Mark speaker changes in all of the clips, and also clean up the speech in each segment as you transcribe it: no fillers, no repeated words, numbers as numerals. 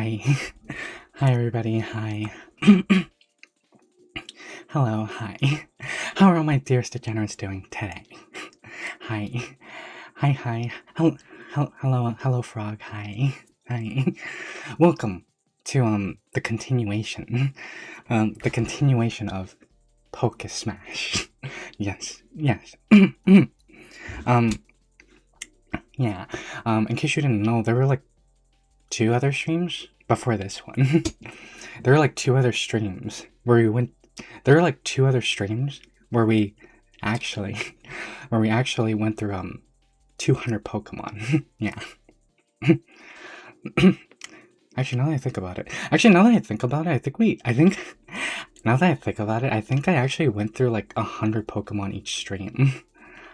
Speaker 1: Hi. Hi, everybody. Hi. Hello. Hi. How are all my dearest degenerates doing today? Hi. Hi. Hello, frog. Hi. Hi. Welcome to the continuation. The continuation of Pocus Smash. Yes. um, yeah. In case you didn't know, there were like 2 other streams before this one. There were like 2 other streams where we went. There were like 2 other streams where we actually, went through 200 Pokemon. Yeah. Actually, now that I think about it, I think now that I think about it, I think I actually went through like 100 Pokemon each stream.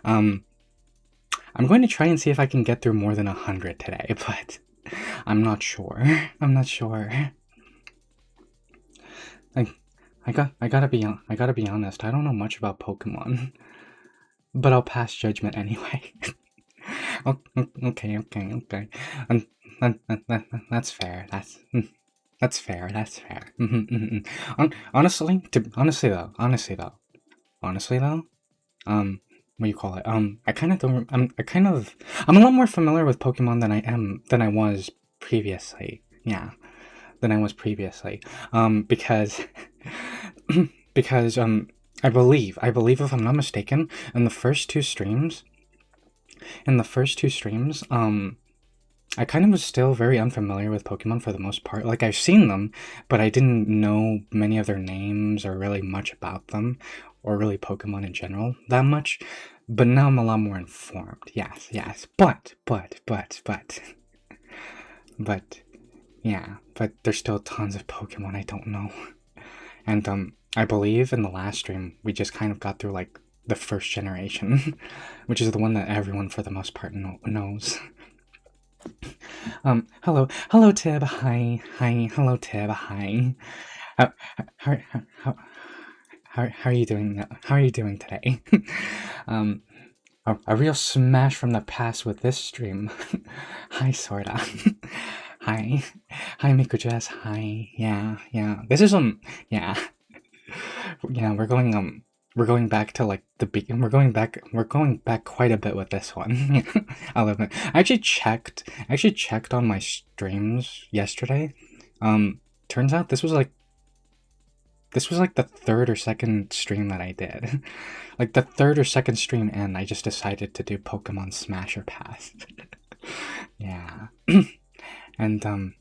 Speaker 1: I'm going to try and see if I can get through more than 100 today, but I'm not sure. I gotta be honest. I don't know much about Pokemon, but I'll pass judgment anyway. Okay. That's fair. That's fair. Honestly though, what do you call it? I kind of don't. I'm a lot more familiar with Pokemon than I was previously. Yeah, because because I believe if I'm not mistaken, in the first two streams, I kind of was still very unfamiliar with Pokemon for the most part. Like, I've seen them, but I didn't know many of their names or really much about them, or really Pokemon in general that much. But now I'm a lot more informed. Yes. But there's still tons of Pokemon I don't know. And I believe in the last stream we just kind of got through like the first generation, which is the one that everyone for the most part knows. Hello, Tib. Hi. Hello, Tib. Hi. How are you doing? How are you doing today? A real smash from the past with this stream. Hi, Sorta. Hi, Miku Jess. Hi. Yeah. This is yeah. We're going back to like the beginning. We're going back quite a bit with this one. I'll admit. I actually checked on my streams yesterday. Turns out this was like the third or second stream that I did. Like the third or second stream in, I just decided to do Pokemon Smash or Pass. Yeah. And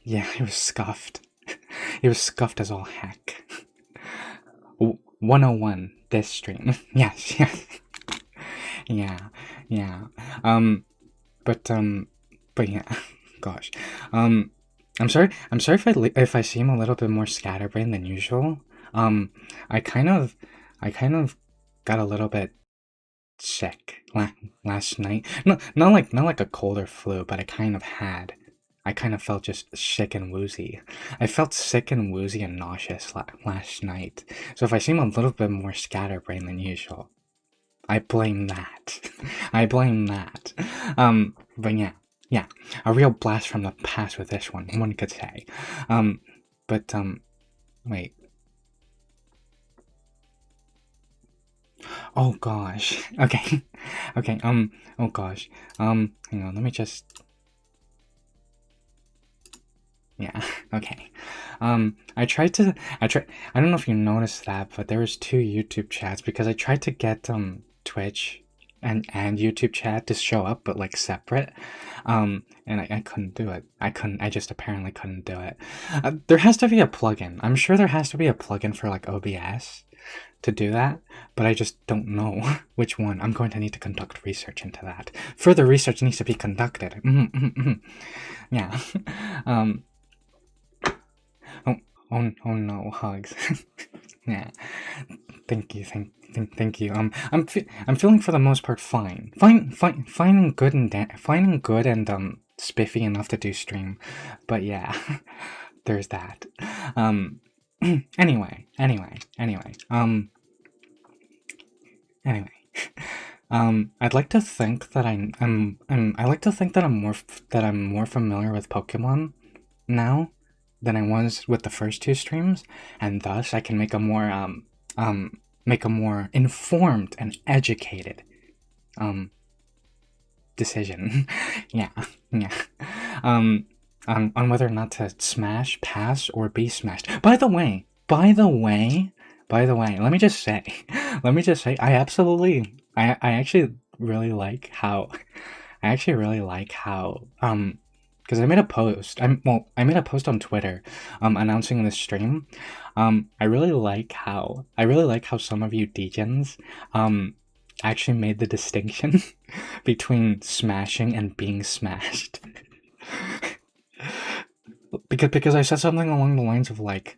Speaker 1: yeah, it was scuffed. It was scuffed as all heck. 101 this stream. Yes. Yeah. But yeah. Gosh. I'm sorry if I seem a little bit more scatterbrained than usual. I kind of got a little bit sick last night. No, not like a cold or flu, but I kind of felt just sick and woozy. I felt sick and woozy and nauseous last night. So if I seem a little bit more scatterbrained than usual, I blame that. But yeah, a real blast from the past with this one could say. But wait. Oh gosh. Okay. Oh gosh. Hang on, let me just... Yeah, okay. I don't know if you noticed that, but there was 2 YouTube chats because I tried to get Twitch and YouTube chat to show up, but like separate. And I couldn't do it. I just apparently couldn't do it. There has to be a plugin. I'm sure there has to be a plugin for like OBS to do that, but I just don't know which one. I'm going to need to conduct research into that. Further research needs to be conducted. Yeah. Oh no, hugs. Yeah. Thank you. I'm feeling for the most part fine. Fine and good and spiffy enough to do stream. But yeah, there's that. Anyway. I'd like to think that I like to think that I'm more familiar with Pokemon now than I was with the first two streams, and thus I can make a more informed and educated decision. yeah, yeah. On whether or not to smash, pass, or be smashed. By the way, let me just say, I actually really like how, because I made a post. I made a post on Twitter, announcing this stream. I really like how some of you degens, actually made the distinction between smashing and being smashed. because I said something along the lines of like,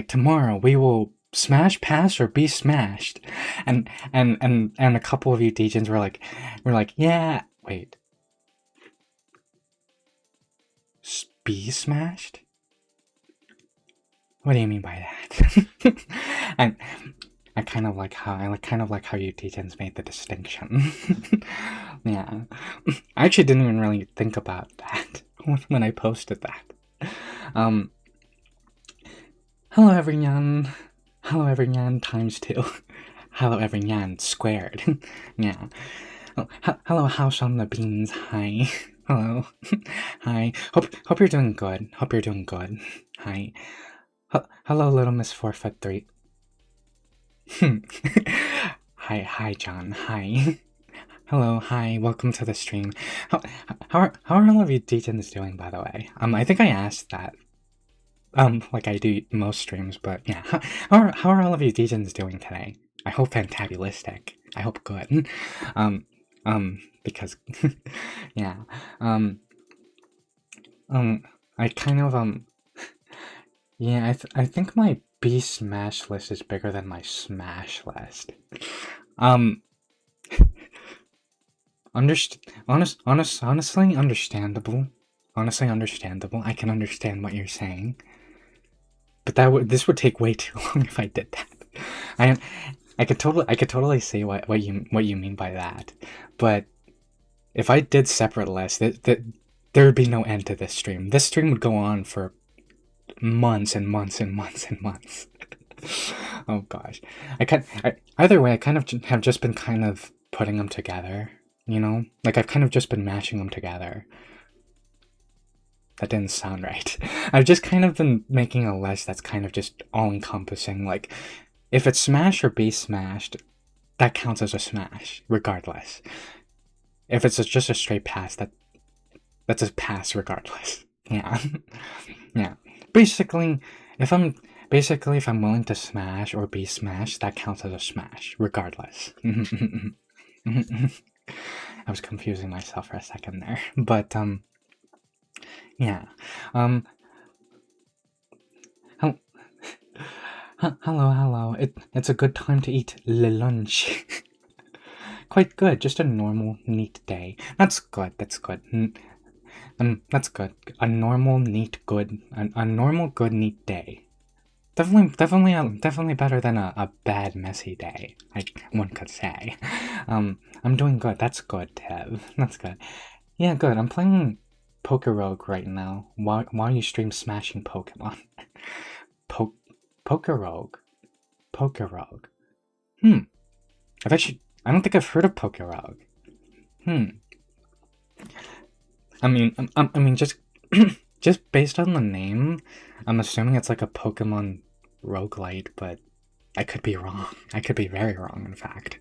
Speaker 1: tomorrow we will smash, pass, or be smashed, and a couple of you degens were like, yeah, wait, be smashed? What do you mean by that? And I kind of like how you degens made the distinction. Yeah, I actually didn't even really think about that when I posted that. Hello everyone. Hello everyone times 2. Hello everyone squared. Yeah. Oh, hello House on the Beans. Hi. Hello. Hi. Hope you're doing good. Hi. Hello Little Miss 4'3". Hi John. Hi. Hello, hi, welcome to the stream. How are all of you degens doing, by the way? I think I asked that, like I do most streams, but yeah. How are all of you degens doing today? I hope fantabulistic. I hope good. Because, yeah. I kind of, yeah, I think my B smash list is bigger than my smash list. Honestly understandable. Honestly understandable. I can understand what you're saying. But this would take way too long if I did that. I could totally see what you mean by that. But if I did separate lists, there would be no end to this stream. This stream would go on for months and months and months and months. Oh gosh. Either way, I kind of have just been kind of putting them together, you know? Like I've kind of just been mashing them together. That didn't sound right. I've just kind of been making a list that's kind of just all-encompassing. Like, if it's smash or be smashed, that counts as a smash, regardless. If it's just a straight pass, that's a pass regardless. Yeah. Yeah. Basically, if I'm willing to smash or be smashed, that counts as a smash, regardless. I was confusing myself for a second there. But, yeah. Hello. It's a good time to eat le lunch. Quite good. Just a normal, neat day. That's good. That's good. That's good. A normal, neat, good. A normal, good, neat day. Definitely better than a bad, messy day. One could say. I'm doing good. That's good, Tev. That's good. Yeah, good. I'm playing Poker Rogue right now while you stream smashing Pokemon. Poker Rogue. I don't think I've heard of Poker Rogue. I mean, just based on the name, I'm assuming it's like a Pokemon roguelite, but I could be wrong. I could be very wrong, in fact.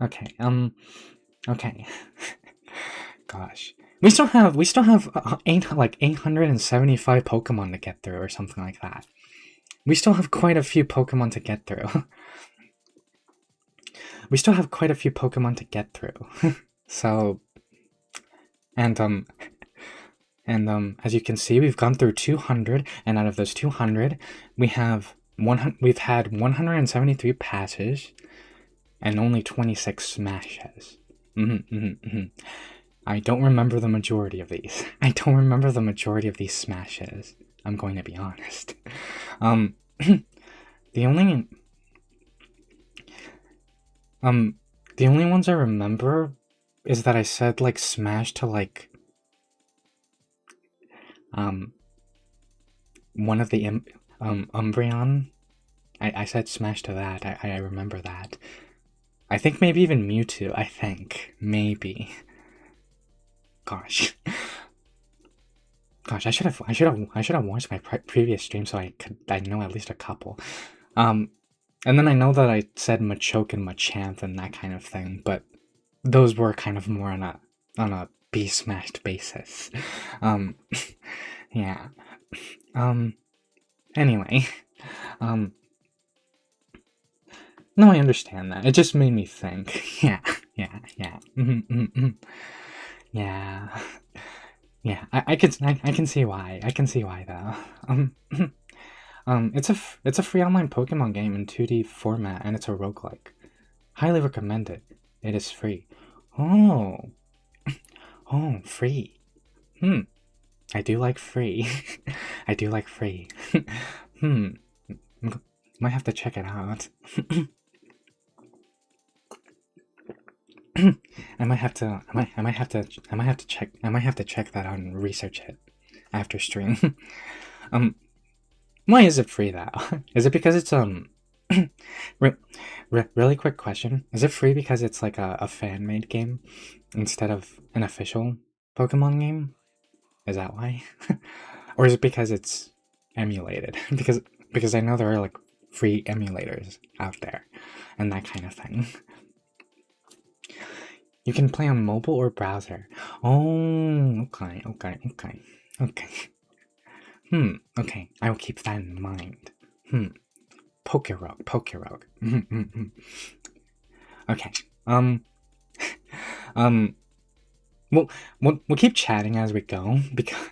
Speaker 1: Okay. Okay. Gosh, we still have 875 Pokemon to get through, or something like that. We still have quite a few Pokemon to get through. So, and as you can see, we've gone through 200, and out of those 200, we've had 173 passes, and only 26 smashes. I don't remember the majority of these. Smashes. I'm going to be honest. The only ones I remember is that I said like smash to like one of the Umbreon. I said smash to that. I remember that. I think maybe even Mewtwo. I think maybe. Gosh. Gosh, I should have watched my previous stream so I know at least a couple. And then I know that I said Machoke and Machamp and that kind of thing, but those were kind of more on a be smashed basis. Yeah. Anyway, no, I understand that. It just made me think. Yeah. Yeah. Yeah, I can see why. I can see why though. It's a free online Pokemon game in 2D format, and it's a roguelike. Highly recommend it. It is free. Oh, free. I do like free. I do like free. Might have to check it out. I might have to check that out and research it after stream. Why is it free though? Is it because it's really quick question? Is it free because it's like a fan-made game instead of an official Pokemon game? Is that why? Or is it because it's emulated? because I know there are like free emulators out there and that kind of thing. You can play on mobile or browser. Oh, okay. Okay, I will keep that in mind. Pokerogue. Okay, we'll keep chatting as we go, because,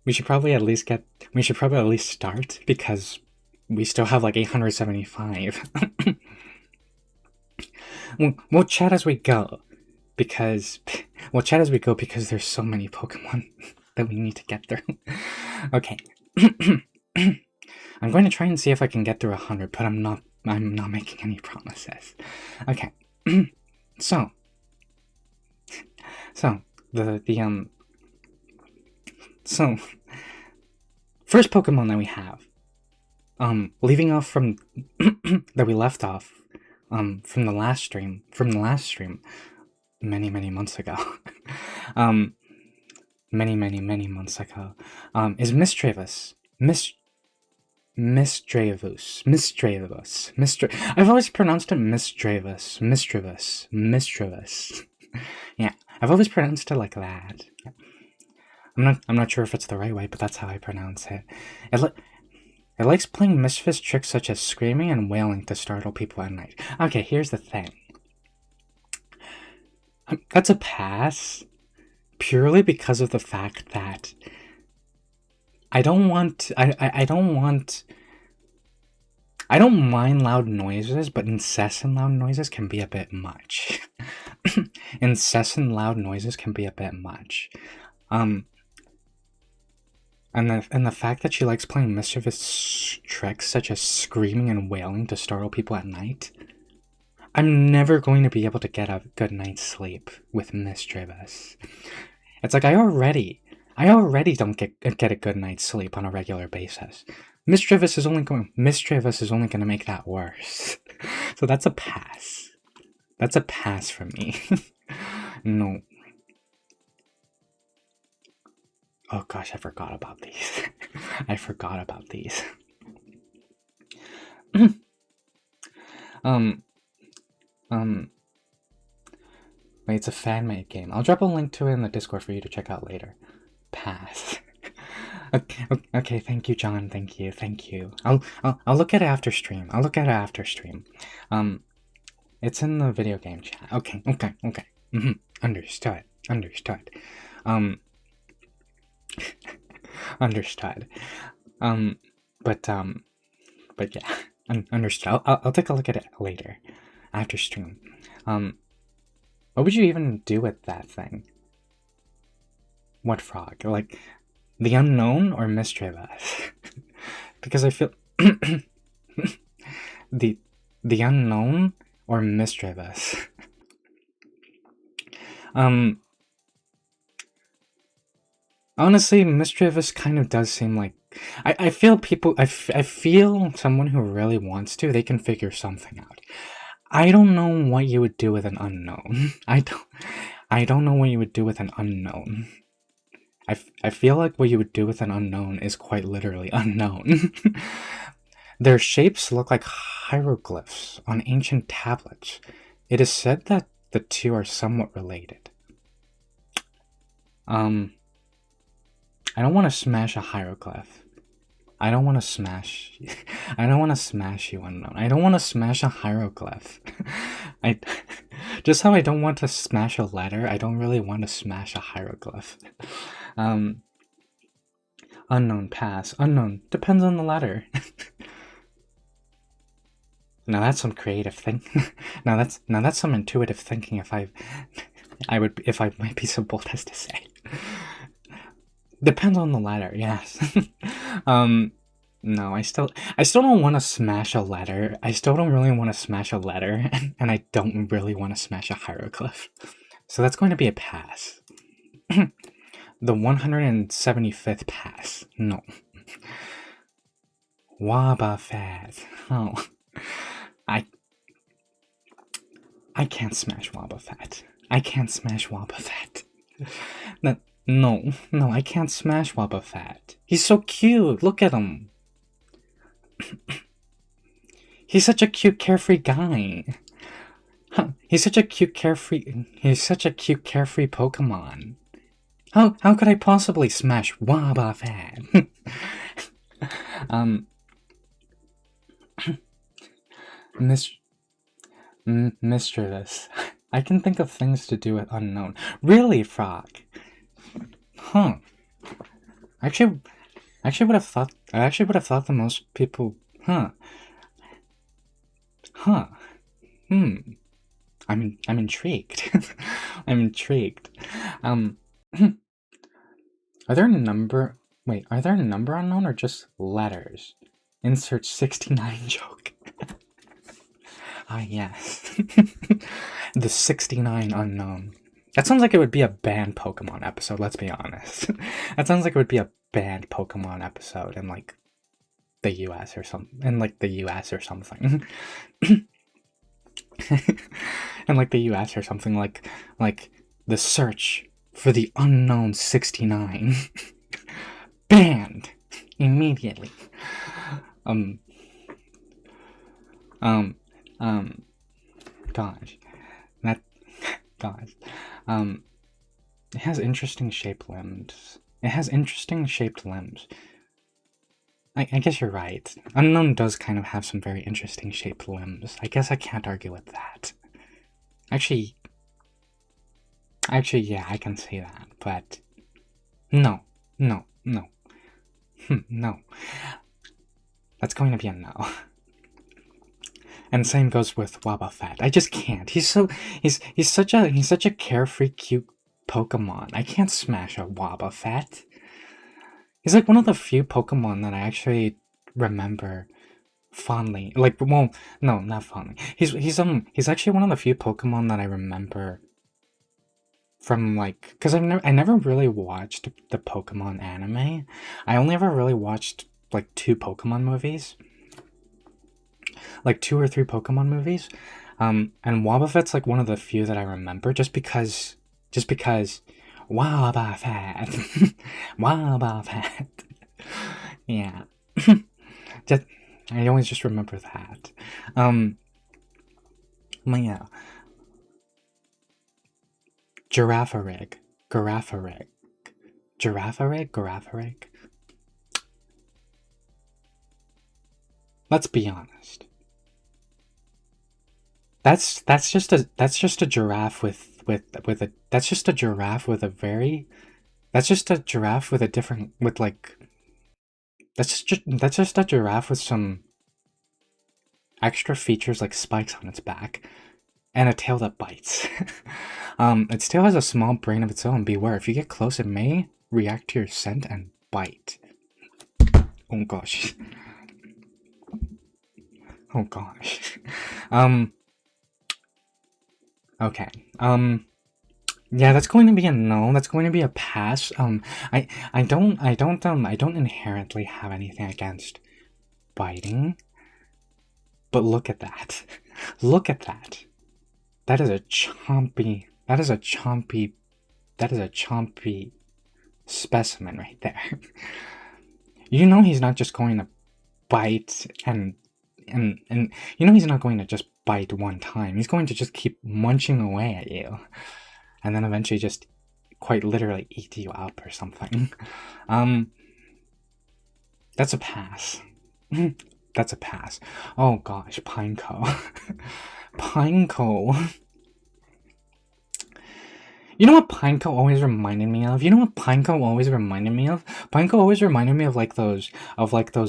Speaker 1: we should probably at least start, because we still have like 875. We'll chat as we go, because there's so many Pokemon that we need to get through. Okay. I'm going to try and see if I can get through 100, but I'm not making any promises. Okay. So first Pokemon that we have, leaving off from that we left off from the last stream many months ago. Many months ago, is Misdreavus. I've always pronounced it Misdreavus. Yeah, I've always pronounced it like that. I'm not sure if it's the right way, but that's how I pronounce it. It likes playing mischievous tricks such as screaming and wailing to startle people at night. Okay, here's the thing. That's a pass, purely because of the fact that I don't mind loud noises, but incessant loud noises can be a bit much. Incessant loud noises can be a bit much. And the fact that she likes playing mischievous tricks such as screaming and wailing to startle people at night, I'm never going to be able to get a good night's sleep with Misdreavus. It's like I already don't get a good night's sleep on a regular basis. Misdreavus is only going to make that worse. So that's a pass. That's a pass for me. No. Oh gosh, I forgot about these. Wait, it's a fan-made game. I'll drop a link to it in the Discord for you to check out later. Pass. Okay, thank you, John. Thank you. I'll look at it after stream. It's in the video game chat. Okay. Understood. Understood. But yeah, understood. I'll take a look at it later, after stream. What would you even do with that thing? What frog? Like, the unknown or Misdreavus? Because I feel the unknown or Misdreavus. Honestly, mischievous kind of does seem like I feel people I feel someone who really wants to, they can figure something out. I don't know what you would do with an unknown. I don't know what you would do with an unknown. I feel like what you would do with an unknown is quite literally unknown. Their shapes look like hieroglyphs on ancient tablets. It is said that the two are somewhat related. Um, I don't want to smash a hieroglyph. I don't want to smash. I don't want to smash you, unknown. I don't want to smash a hieroglyph. I just how I don't want to smash a letter. I don't really want to smash a hieroglyph. Um, unknown pass. Unknown depends on the letter. Now that's some creative thing. now that's some intuitive thinking. If I might be so bold as to say. Depends on the letter, yes. No, I still don't want to smash a letter. I still don't really want to smash a letter, and I don't really want to smash a hieroglyph. So that's going to be a pass. The 175th pass. No. Wobbuffet. Oh. I can't smash Wobbuffet. I can't smash Wobbuffet. No, I can't smash Wobbuffet. He's so cute. Look at him. He's such a cute, carefree guy. He's such a cute, carefree Pokemon. How could I possibly smash Wobbuffet? Mischievous. I can think of things to do with unknown. Really, Frog? Huh. Actually would have thought. I actually would have thought that most people. Huh. Huh. I'm intrigued. I'm intrigued. Are there a number? Wait, are there a number unknown or just letters? Insert 69 joke. Ah, yes. The 69 unknown. That sounds like it would be a banned Pokemon episode, let's be honest. That sounds like it would be a banned Pokemon episode in like the US or something. In like the US or something. In like the US or something like the search for the unknown 69. Banned immediately. Gosh. Gosh. It has interesting shaped limbs. It has interesting shaped limbs. I guess you're right. Unknown does kind of have some very interesting shaped limbs. I guess I can't argue with that. Actually, yeah, I can see that, but no. No. That's going to be a no. And same goes with Wobbuffet. I just can't. He's such a carefree, cute Pokemon. I can't smash a Wobbuffet. He's like one of the few Pokemon that I actually remember fondly. Like, well, no, not fondly. He's actually one of the few Pokemon that I remember from like, because I never really watched the Pokemon anime. I only ever really watched like two Pokemon movies. Like 2 or 3 Pokemon movies. And Wobbuffet's like one of the few that I remember just because Wobbuffet. Wobbuffet. Yeah. I always just remember that. But yeah. Giraffarig. Giraffarig. Let's be honest. That's just a giraffe with a that's just a giraffe with a very that's just a giraffe with a different with like that's just a giraffe with some extra features like spikes on its back and a tail that bites. Its tail has a small brain of its own. Beware, if you get close, it may react to your scent and bite. Oh gosh. Oh gosh. Okay. Yeah, that's going to be a no. That's going to be a pass. I don't inherently have anything against biting, but look at that. Look at that. That is a chompy. That is a chompy. That is a chompy specimen right there. You know he's not just going to bite and you know he's not going to just bite one time. He's going to just keep munching away at you, and then eventually just quite literally eat you up or something. That's a pass. That's a pass. Oh gosh, Pineco. Pineco. You know what Pineco always reminded me of? You know what Pineco always reminded me of? Pineco always reminded me of those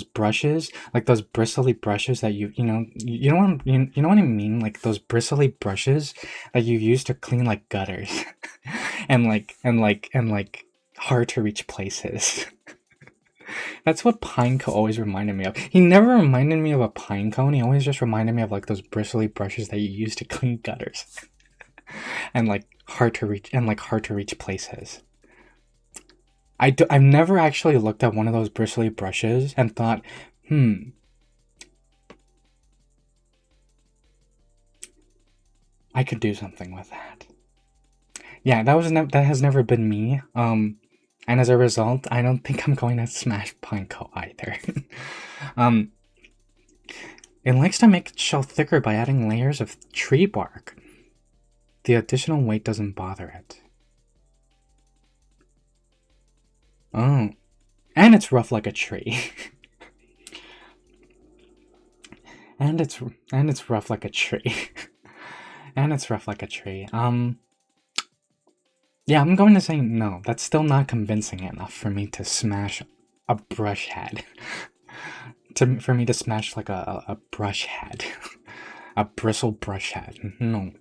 Speaker 1: brushes, like those bristly brushes that you know what you know what I mean? Like those bristly brushes that you use to clean like gutters and hard to reach places. That's what Pineco always reminded me of. He never reminded me of a pine cone. He always just reminded me of like those bristly brushes that you use to clean gutters and like hard to reach places. I've never actually looked at one of those bristly brushes and thought, I could do something with that. Yeah, that has never been me. And as a result, I don't think I'm going to smash Pineco either. um, it likes to make its shell thicker by adding layers of tree bark. The additional weight doesn't bother it. Oh, and it's rough like a tree. and it's rough like a tree. and it's rough like a tree. Yeah, I'm going to say no. That's still not convincing enough for me to smash a brush head. For me to smash like a brush head. a bristle brush head. No.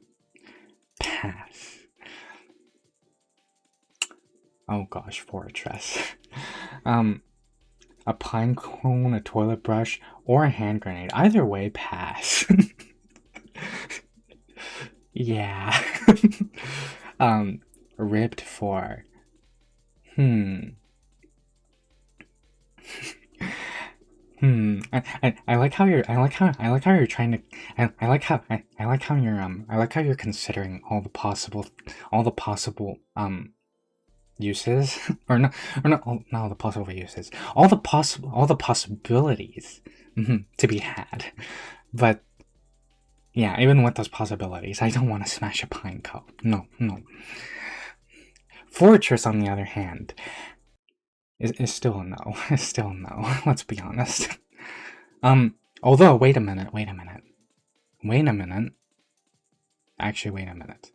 Speaker 1: Pass. Oh gosh, Fortress. A pine cone, a toilet brush, or a hand grenade. Either way, pass. yeah. Ribbed for. I like how you're trying to I like how I like how you're considering all the possible uses or no not all the possible uses all the possibilities to be had, but yeah, even with those possibilities I don't want to smash a pine cone. No. Fortress on the other hand is still a no. Is still a no. Let's be honest. Although wait a minute. Actually, wait a minute.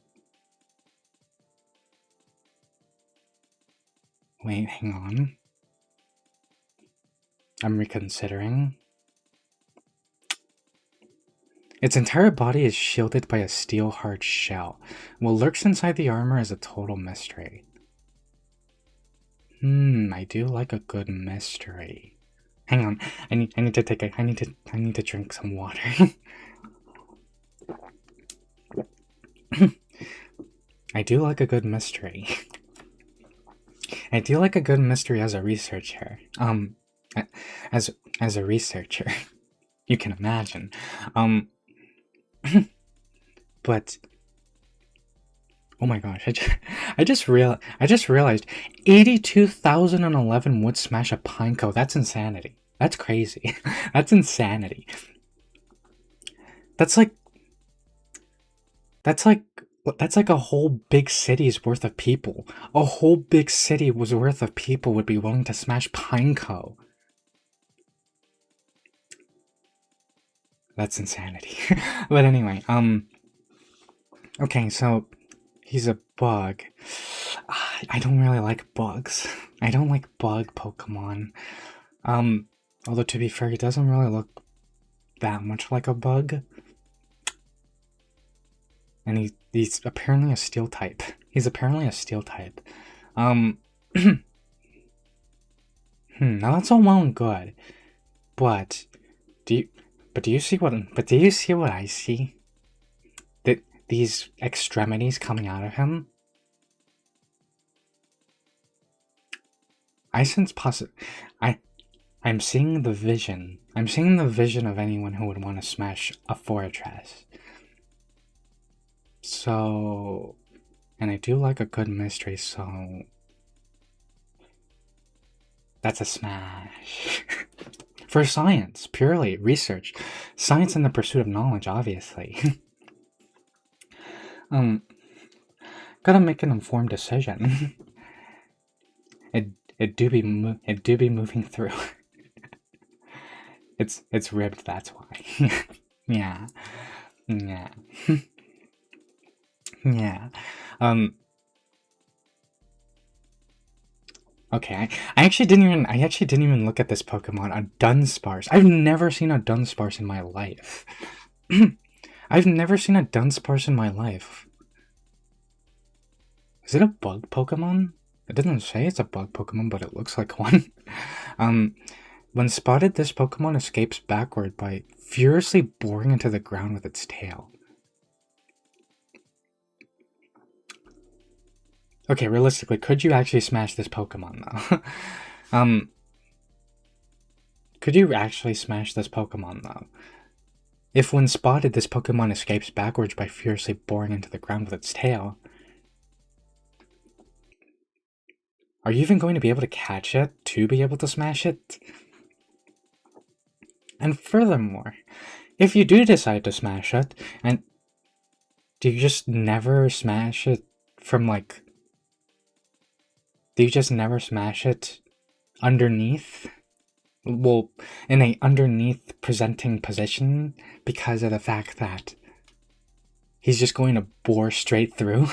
Speaker 1: Wait, hang on. I'm reconsidering. Its entire body is shielded by a steel hard shell. What lurks inside the armor is a total mystery. I do like a good mystery. Hang on, I need to drink some water. I do like a good mystery. I do like a good mystery as a researcher. As a researcher, you can imagine. But oh my gosh, I just realized 82,011 would smash a Pineco. That's insanity. That's crazy. That's insanity. That's like a whole big city's worth of people. A whole big city was worth of people would be willing to smash Pineco. That's insanity. But anyway, okay, so he's a bug. I don't really like bugs. I don't like bug Pokemon. Although to be fair, he doesn't really look that much like a bug. And he's apparently a steel type. He's apparently a steel type. Now that's all well and good, but do you see what I see? That these extremities coming out of him? I sense I I'm seeing the vision. I'm seeing the vision of anyone who would want to smash a fortress. So, and I do like a good mystery, so that's a smash. For science, purely research, science in the pursuit of knowledge, obviously. Gotta make an informed decision. it do be moving through. It's ribbed. That's why. Yeah, yeah, yeah. Okay, I actually didn't even look at this Pokemon, a Dunsparce. I've never seen a Dunsparce in my life. I've never seen a Dunsparce in my life. Is it a bug Pokemon? It doesn't say it's a bug Pokemon, but it looks like one. When spotted, this Pokemon escapes backward by furiously boring into the ground with its tail. Okay, realistically, could you actually smash this Pokemon, though? Could you actually smash this Pokemon, though? If when spotted, this Pokemon escapes backwards by furiously boring into the ground with its tail, are you even going to be able to catch it to be able to smash it? And furthermore, if you do decide to smash it, and do you just never smash it from, like... Do you just never smash it underneath? Well, in a underneath presenting position, because of the fact that he's just going to bore straight through?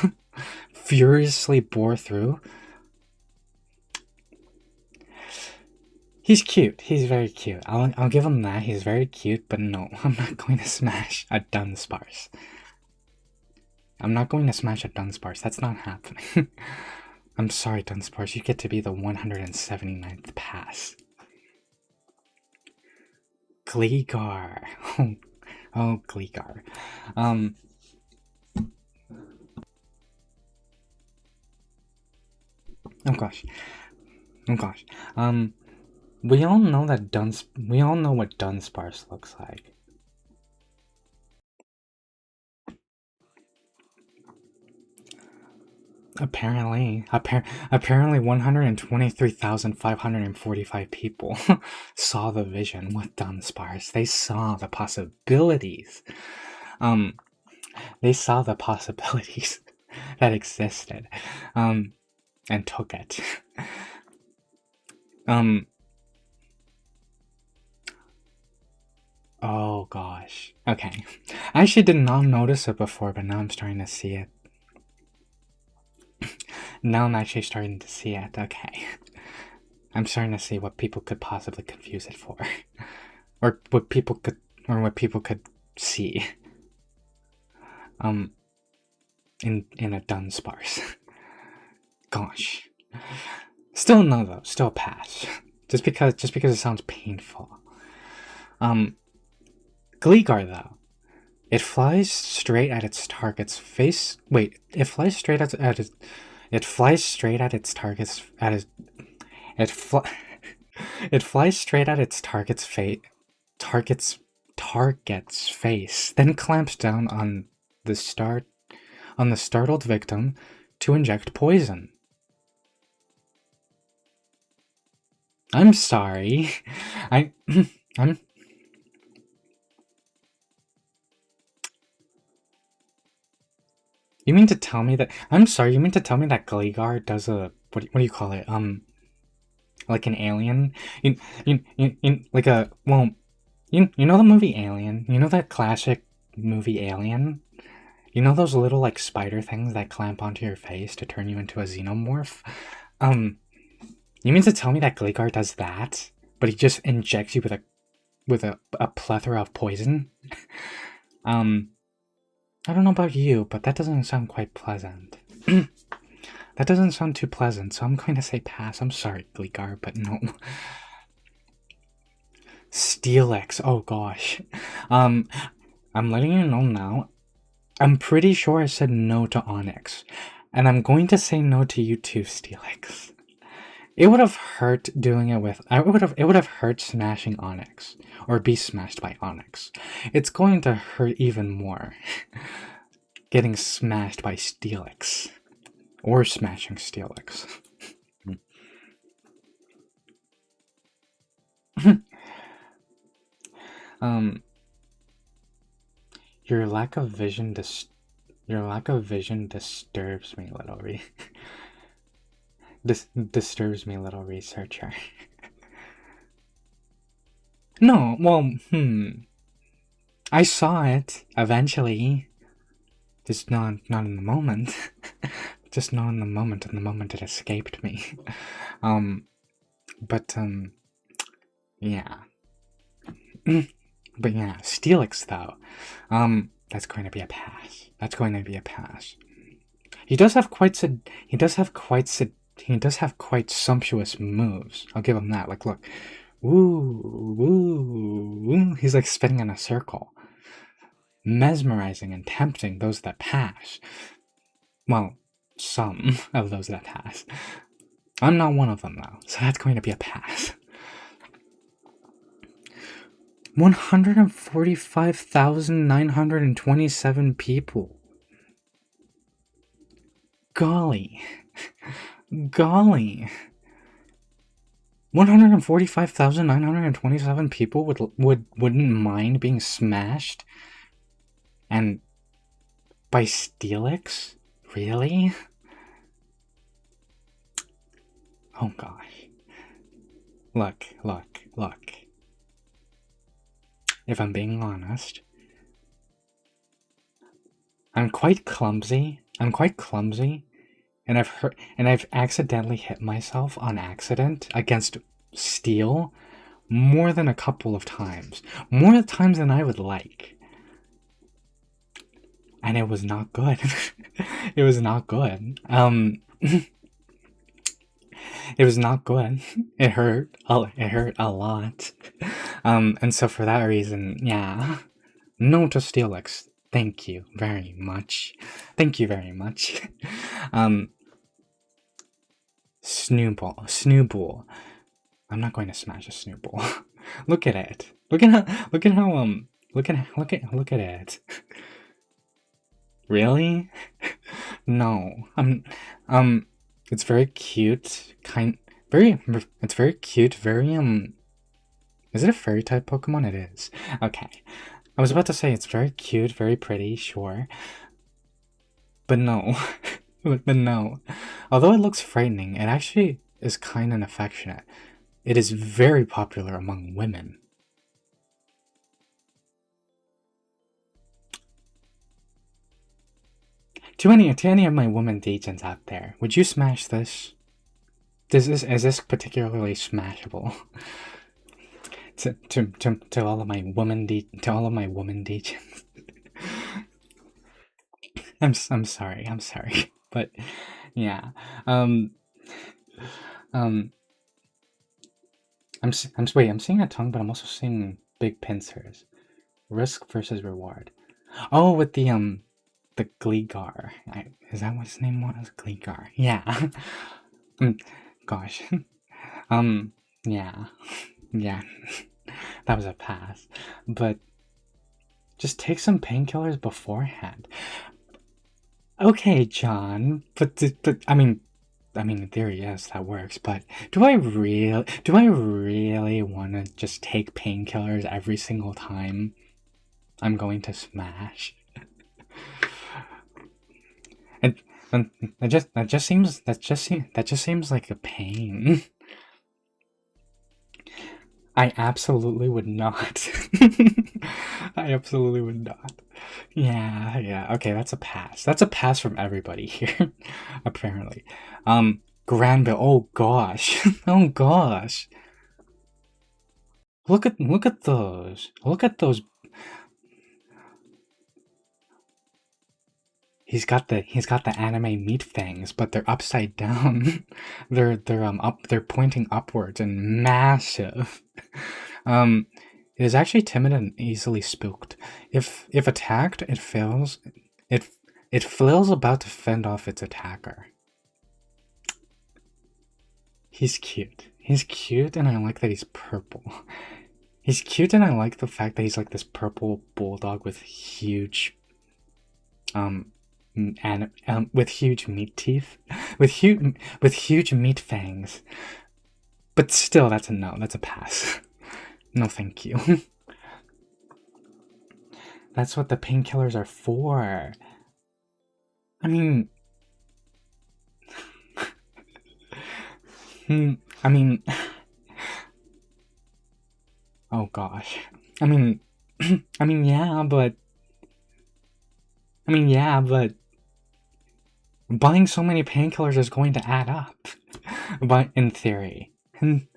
Speaker 1: Furiously bore through? He's cute. He's very cute. I'll give him that. He's very cute, but no, I'm not going to smash a Dunsparce. I'm not going to smash a Dunsparce. That's not happening. I'm sorry, Dunsparce. You get to be the 179th pass. Gligar. Oh, Gligar. Oh gosh. Oh gosh. We all know what Dunsparce looks like. Apparently 123,545 people saw the vision with Dunsparce. They saw the possibilities. They saw the possibilities that existed, and took it. Oh gosh. Okay. I actually did not notice it before, but now I'm starting to see it. Now I'm actually starting to see it. Okay. I'm starting to see what people could possibly confuse it for. Or what people could see. In a Dunsparce. Gosh. Still no though, still pass. Just because it sounds painful. Gligar though. It flies straight at its target's face. Wait, it flies straight at its it flies straight at its target's it flies straight at its target's face, then clamps down on the startled victim to inject poison. I'm sorry. I'm You mean to tell me that Gligar does a what do you call it? Like an alien? Like a you know the movie Alien? You know that classic movie Alien? You know those little like spider things that clamp onto your face to turn you into a xenomorph? You mean to tell me that Gligar does that, but he just injects you with a plethora of poison? I don't know about you, but that doesn't sound quite pleasant. That doesn't sound too pleasant, so I'm going to say pass. I'm sorry, Gligar, but no. Steelix, oh gosh. I'm letting you know now. I'm pretty sure I said no to Onyx. And I'm going to say no to you too, Steelix. It would have hurt doing it with. It would have hurt smashing Onyx or be smashed by Onyx. It's going to hurt even more getting smashed by Steelix or smashing Steelix. um, your lack of vision disturbs me, disturbs me, little researcher. No, well, I saw it eventually. Just not in the moment. Just not in the moment. In the moment, it escaped me. But yeah. But yeah, Steelix though. That's going to be a pass. That's going to be a pass. He does have quite sumptuous moves. I'll give him that. Like, look, woo, woo, woo. He's like spinning in a circle, mesmerizing and tempting those that pass. Well, some of those that pass. I'm not one of them though, so that's going to be a pass. 145,927 people. Golly. Golly. 145,927 people wouldn't mind being smashed and by Steelix? Really? Oh gosh. Look. If I'm being honest, I'm quite clumsy, and I've accidentally hit myself on accident against steel more than a couple of times. More times than I would like. And it was not good. It was not good. It was not good. It hurt. It hurt a lot. And so for that reason, yeah. No to Steelix. Thank you very much. Thank you very much. Snowball. I'm not going to smash a Snowball. Look at it. Look at it. Really? No. It's very cute. It's very cute. Is it a fairy type Pokemon? It is. Okay. I was about to say it's very cute, very pretty, sure. But no. But no. Although it looks frightening, it actually is kind and affectionate. It is very popular among women. To any of my woman degens out there, would you smash this? Is this particularly smashable? to all of my woman degens. I'm sorry, but yeah. I'm seeing a tongue, but I'm also seeing big pincers. Risk versus reward. Oh, with the Gligar. Is that what his name was? Gligar. Yeah. Gosh. Yeah. Yeah. That was a pass. But just take some painkillers beforehand. Okay, John. But I mean, in theory, yes, that works. But do I really want to just take painkillers every single time I'm going to smash? And that just seems like a pain. I absolutely would not. I absolutely would not. Yeah. Okay, that's a pass. That's a pass from everybody here, apparently. Granville. Oh gosh. Oh gosh. Look at those. Look at those. He's got the anime meat fangs, but they're upside down. they're pointing upwards and massive. It is actually timid and easily spooked. If attacked, it fails. It flails about to fend off its attacker. He's cute. He's cute, and I like that he's purple. He's cute, and I like the fact that he's like this purple bulldog with huge, and with huge meat teeth, with huge meat fangs. But still, that's a no. That's a pass. No, thank you. That's what the painkillers are for. I mean, I mean, oh gosh. I mean, I mean, yeah, but buying so many painkillers is going to add up, but in theory. And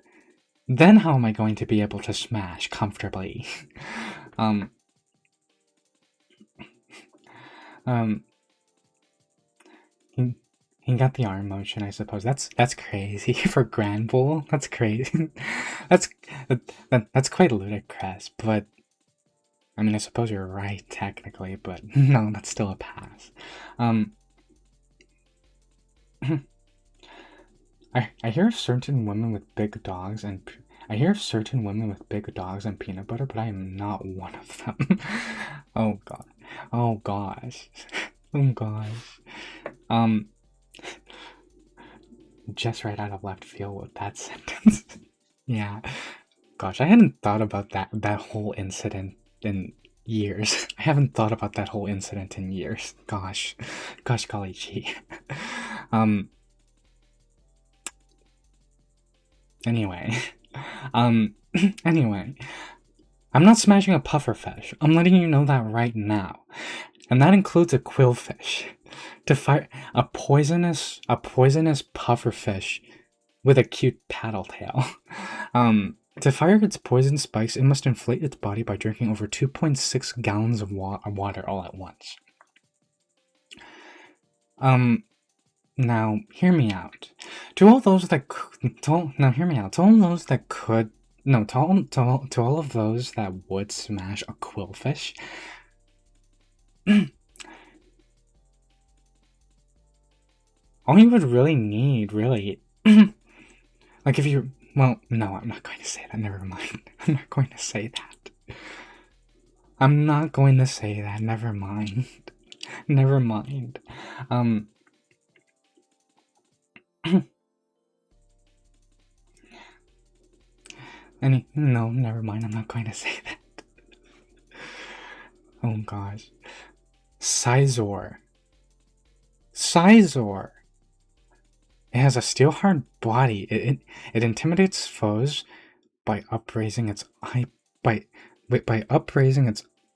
Speaker 1: then how am I going to be able to smash comfortably? um, he got the arm motion, I suppose. That's crazy for Granbull. That's crazy. that's quite ludicrous, but I mean, I suppose you're right technically, but no, that's still a pass. I hear of certain women with big dogs and peanut butter, but I am not one of them. Oh god. Oh gosh. Oh gosh. Just right out of left field with that sentence. Yeah. Gosh, I hadn't thought about that whole incident in years. I haven't thought about that whole incident in years. Gosh. Gosh golly gee. Anyway. Anyway. I'm not smashing a pufferfish. I'm letting you know that right now. And that includes a quillfish. To fight a poisonous pufferfish with a cute paddle tail. To fire its poison spikes, it must inflate its body by drinking over 2.6 gallons of water all at once. Now hear me out. To all those that all of those that would smash a quillfish. All you would really need, like if you, well, no, I'm not going to say that, never mind. I'm not going to say that. Never mind. Never mind. No, never mind, I'm not going to say that. Oh gosh. Sizor. It has a steel-hard body. It intimidates foes by upraising its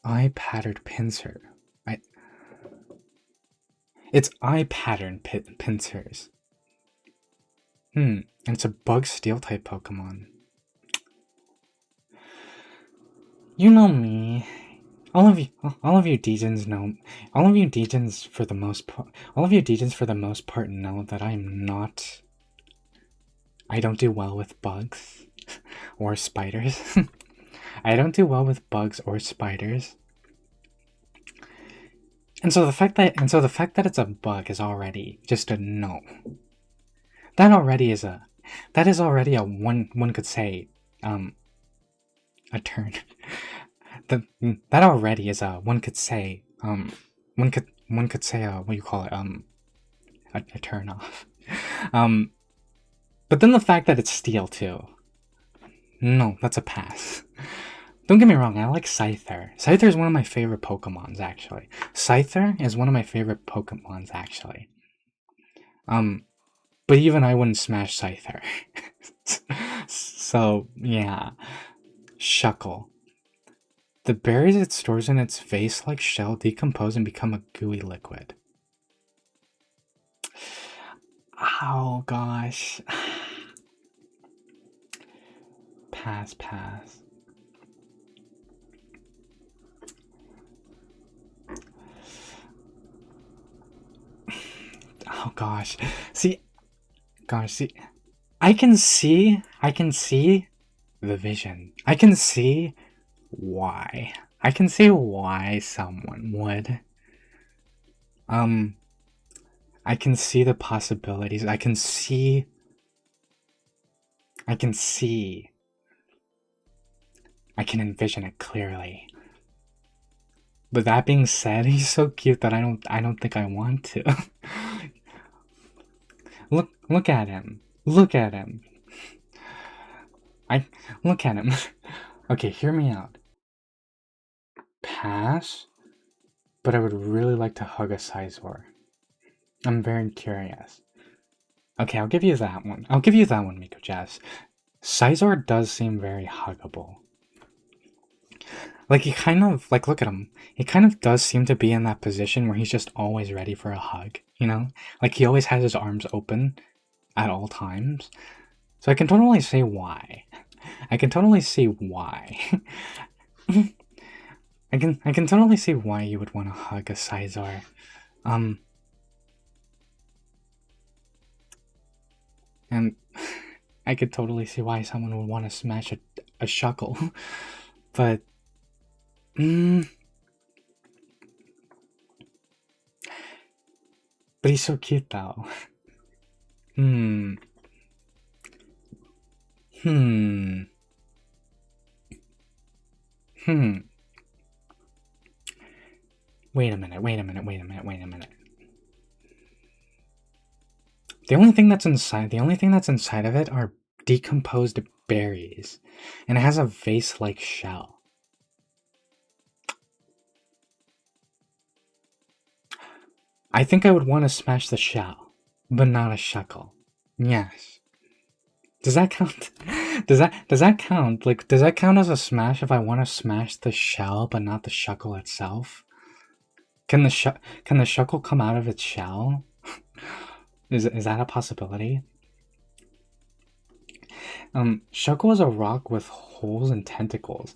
Speaker 1: eye-patterned pincer. Its eye-patterned pincers. And it's a bug steel type Pokemon. You know me. All of you Degens know. All of you Degens for the most part know that I'm not. I don't do well with bugs or spiders. I don't do well with bugs or spiders. And so the fact that it's a bug is already just a no. That is already a one could say a turn. That already is a one could say what do you call it, a turn off. But then the fact that it's steel too, no, that's a pass. Don't get me wrong, I like Scyther. Scyther is one of my favorite Pokemons, actually. But even I wouldn't smash Scyther. So yeah. Shuckle. The berries it stores in its vase-like shell decompose and become a gooey liquid. Oh gosh. Pass. Oh gosh. See, I can see the vision. I can see why. Someone would. I can see the possibilities. I can see I can see. I can envision it clearly. But that being said, he's so cute that I don't think I want to. Look at him. Look at him. Look at him. Okay, hear me out. Pass, but I would really like to hug a Sizor. I'm very curious. Okay, I'll give you that one. I'll give you that one, Miko Jazz. Sizor does seem very huggable. Like, he kind of, like, look at him. He kind of does seem to be in that position where he's just always ready for a hug, you know? Like, he always has his arms open at all times. So I can totally see why. I can totally see why. I can totally see why you would want to hug a Sizor. And I could totally see why someone would want to smash a Shuckle. But but he's so cute though. Wait a minute. The only thing that's inside of it are decomposed berries. And it has a vase-like shell. I think I would want to smash the shell, but not a Shuckle. Yes. Does that count? Does that count? Like, does that count as a smash if I want to smash the shell but not the Shuckle itself? Can the Shuckle come out of its shell? Is that a possibility? Shuckle is a rock with holes and tentacles.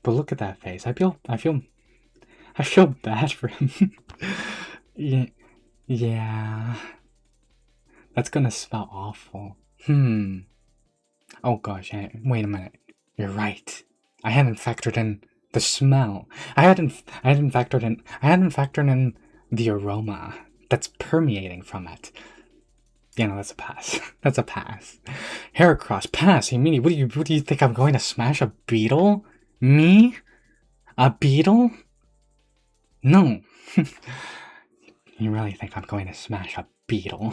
Speaker 1: But look at that face. I feel bad for him. Yeah. That's gonna smell awful. Oh gosh, wait a minute. You're right. I hadn't factored in the smell. I hadn't factored in the aroma that's permeating from it. Yeah, no, that's a pass. That's a pass. Heracross, pass. Immediately. What do you think I'm going to smash a beetle? Me? A beetle? No. You really think I'm going to smash a beetle?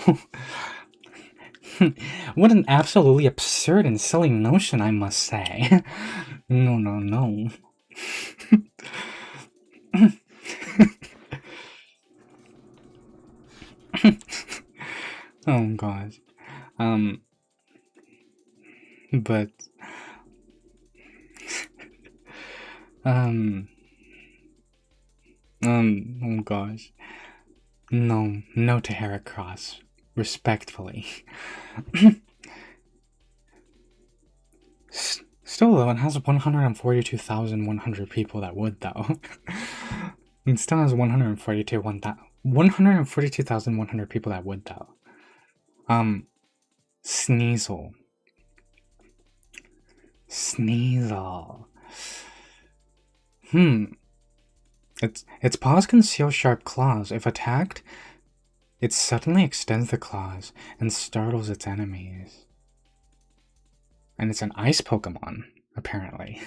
Speaker 1: What an absolutely absurd and silly notion, I must say. No. Oh gosh. But oh gosh. No to Heracross. Respectfully. Still though, it has 142,100 people that would though. It still has 142,100 people that would though. Sneasel. Its paws conceal sharp claws. If attacked, it suddenly extends the claws and startles its enemies. And it's an ice Pokemon, apparently.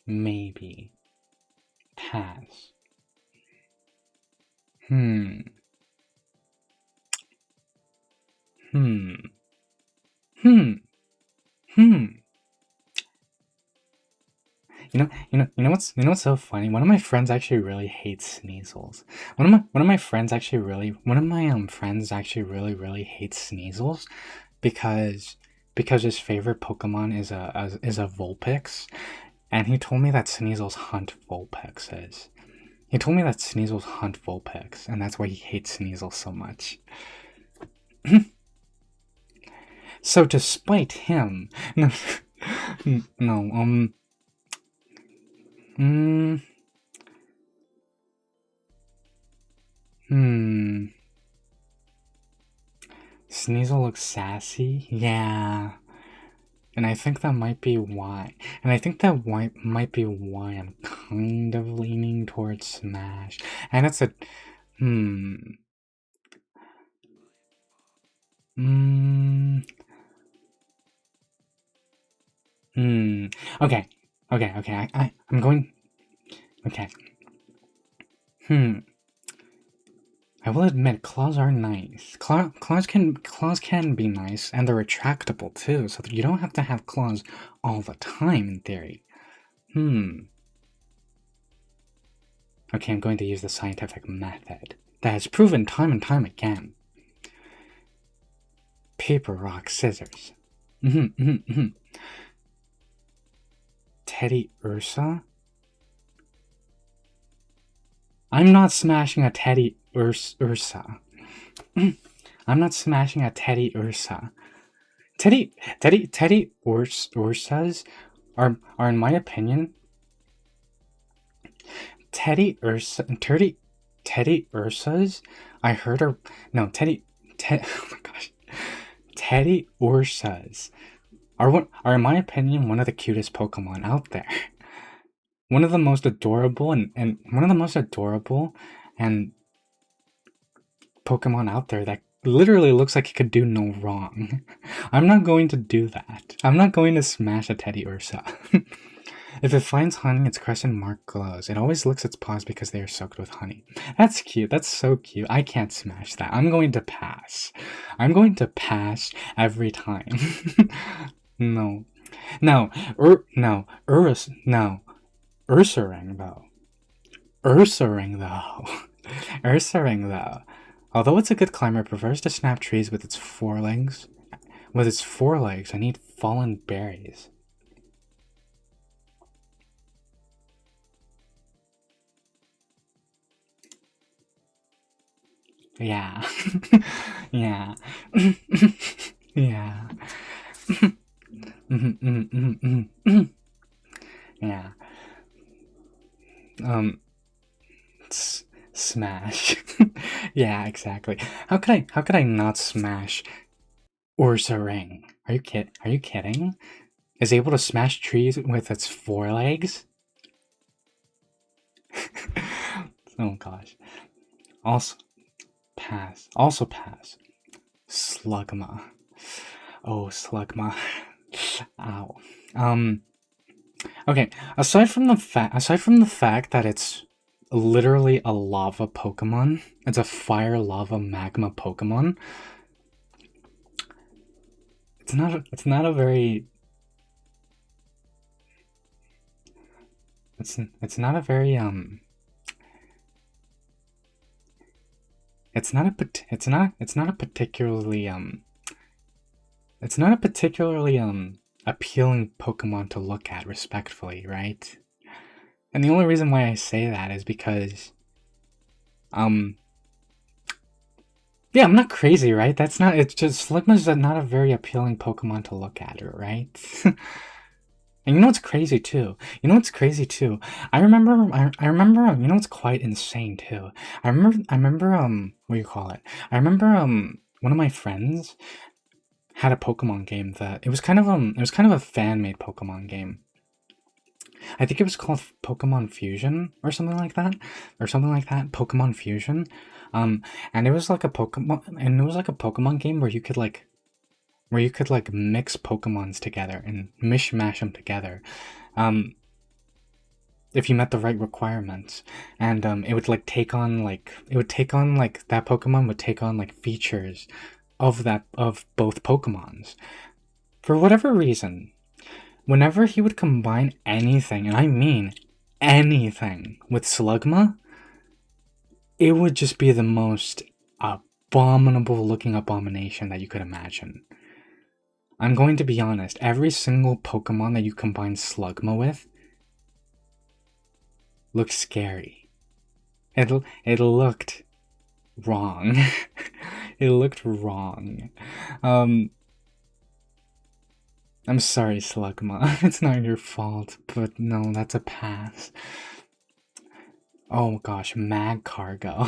Speaker 1: Maybe. Pass. You know what's so funny? One of my friends actually really hates Sneasels. One of my friends actually really hates Sneasels because his favorite Pokemon is a Vulpix, and he told me that Sneasels hunt Vulpixes. He told me that Sneasels hunt Vulpix, and that's why he hates Sneasels so much. So to spite him, Sneasel looks sassy? Yeah. And I think that might be why. And I think that might be why I'm kind of leaning towards Smash. And it's a... Mm, hmm. Okay. Okay. I'm going. Okay. Hmm. I will admit, claws are nice. Claws can be nice, and they're retractable too, so that you don't have to have claws all the time in theory. Hmm. Okay, I'm going to use the scientific method that has proven time and time again. Paper, rock, scissors. Teddy Ursa? I'm not smashing a Teddy Ursa. I'm not smashing a Teddy Ursa. Teddy Ursas are in my opinion, Teddy Ursas. I heard are no oh my gosh, Teddy Ursas are in my opinion one of the cutest Pokemon out there. One of the most adorable and one of the most adorable and Pokemon out there that literally looks like it could do no wrong. I'm not going to do that. I'm not going to smash a Teddy Ursa. If it finds honey, its crescent mark glows. It always licks its paws because they are soaked with honey. That's cute. That's so cute. I can't smash that. I'm going to pass. I'm going to pass every time. No. No. No. No. Ursaring, though. Ursaring, though. Ursaring, though. Although it's a good climber, it prefers to snap trees with its forelegs. With its forelegs, and eat fallen berries. Yeah. Yeah. Yeah. Yeah. Um smash. Yeah, exactly. How could I not smash Ursaring? Are you kidding? Is able to smash trees with its forelegs? Oh gosh. Also pass. Also pass. Slugma. Oh, Slugma. Ow. Okay. Aside from the fact that it's literally a lava Pokemon, it's a fire, lava, magma Pokemon. It's not a very. It's not a very It's not a it's not a particularly it's not a particularly appealing Pokemon to look at respectfully, right? And the only reason why I say that is because um yeah, I'm not crazy, right? That's not it's just Slugma's not a very appealing Pokemon to look at, right? And you know what's crazy too? You know what's crazy too? I remember you know what's quite insane too? I remember what do you call it? I remember one of my friends had a Pokemon game that it was kind of a fan made Pokemon game. I think it was called Pokemon Fusion or something like that. Or something like that. Pokemon Fusion. Um and it was like a Pokemon game where you could like mix Pokemons together and mishmash them together. Um if you met the right requirements. And it would like take on like it would take on like that Pokemon would take on like features of both Pokemons. For whatever reason, whenever he would combine anything, and I mean anything, with Slugma, it would just be the most abominable looking abomination that you could imagine. I'm going to be honest, every single Pokemon that you combine Slugma with looked scary. It looked wrong. It looked wrong. Um, I'm sorry, Slugma. It's not your fault, but no, that's a pass. Oh gosh, Mag Cargo.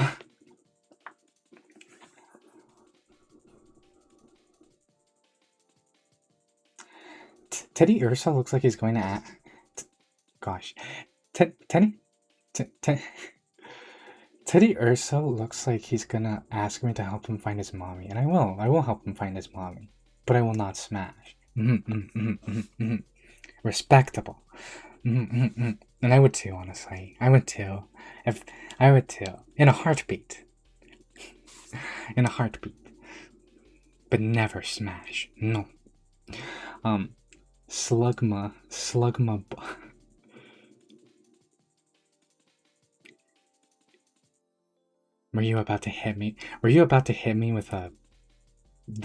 Speaker 1: Teddy Ursa looks like he's going to gosh. Teddy. Teddy Urso looks like he's gonna ask me to help him find his mommy, and I will. I will help him find his mommy, but I will not smash. Respectable. And I would too, honestly. I would too. If I would too, in a heartbeat. In a heartbeat. But never smash. No. Slugma. Were you about to hit me? Were you about to hit me with the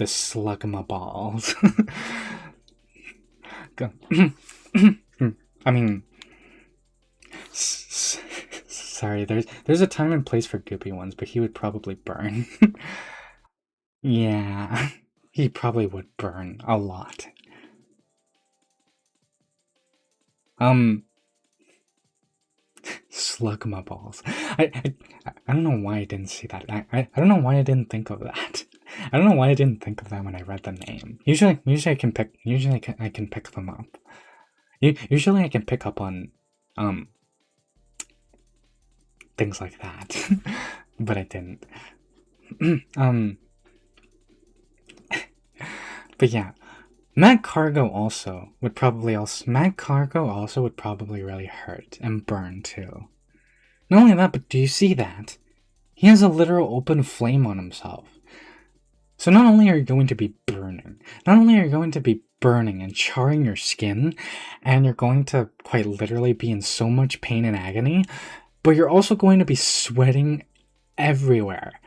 Speaker 1: slugma balls? I mean, sorry. There's a time and place for goopy ones, but he would probably burn. Yeah, he probably would burn a lot. Slugma balls. I don't know why I didn't see that. I don't know why I didn't think of that. I don't know why I didn't think of that when I read the name. Usually I can pick. Usually I can pick them up. Usually I can pick up on things like that, but I didn't. But yeah, Mad Cargo also would probably really hurt and burn too. Not only that, but do you see that? He has a literal open flame on himself. So not only are you going to be burning, and charring your skin, and you're going to quite literally be in so much pain and agony, but you're also going to be sweating everywhere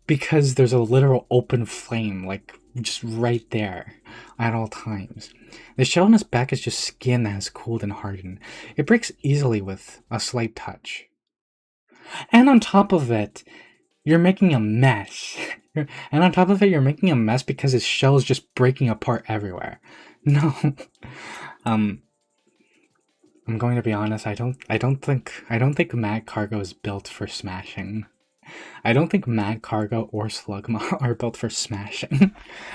Speaker 1: because there's a literal open flame, like just right there at all times. The shell on his back is just skin that has cooled and hardened. It breaks easily with a slight touch. And on top of it, you're making a mess. You're making a mess because his shell is just breaking apart everywhere. No. I'm going to be honest, I don't think Mad Cargo is built for smashing. I don't think Mad Cargo or Slugma are built for smashing.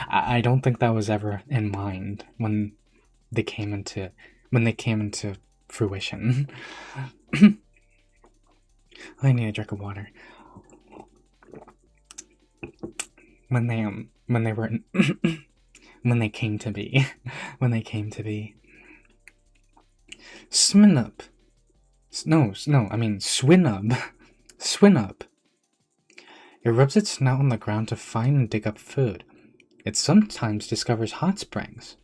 Speaker 1: I don't think that was ever in mind when they came into fruition. I need a drink of water. When they came to be. Swinub. I mean Swinub. Swinub. It rubs its snout on the ground to find and dig up food. It sometimes discovers hot springs.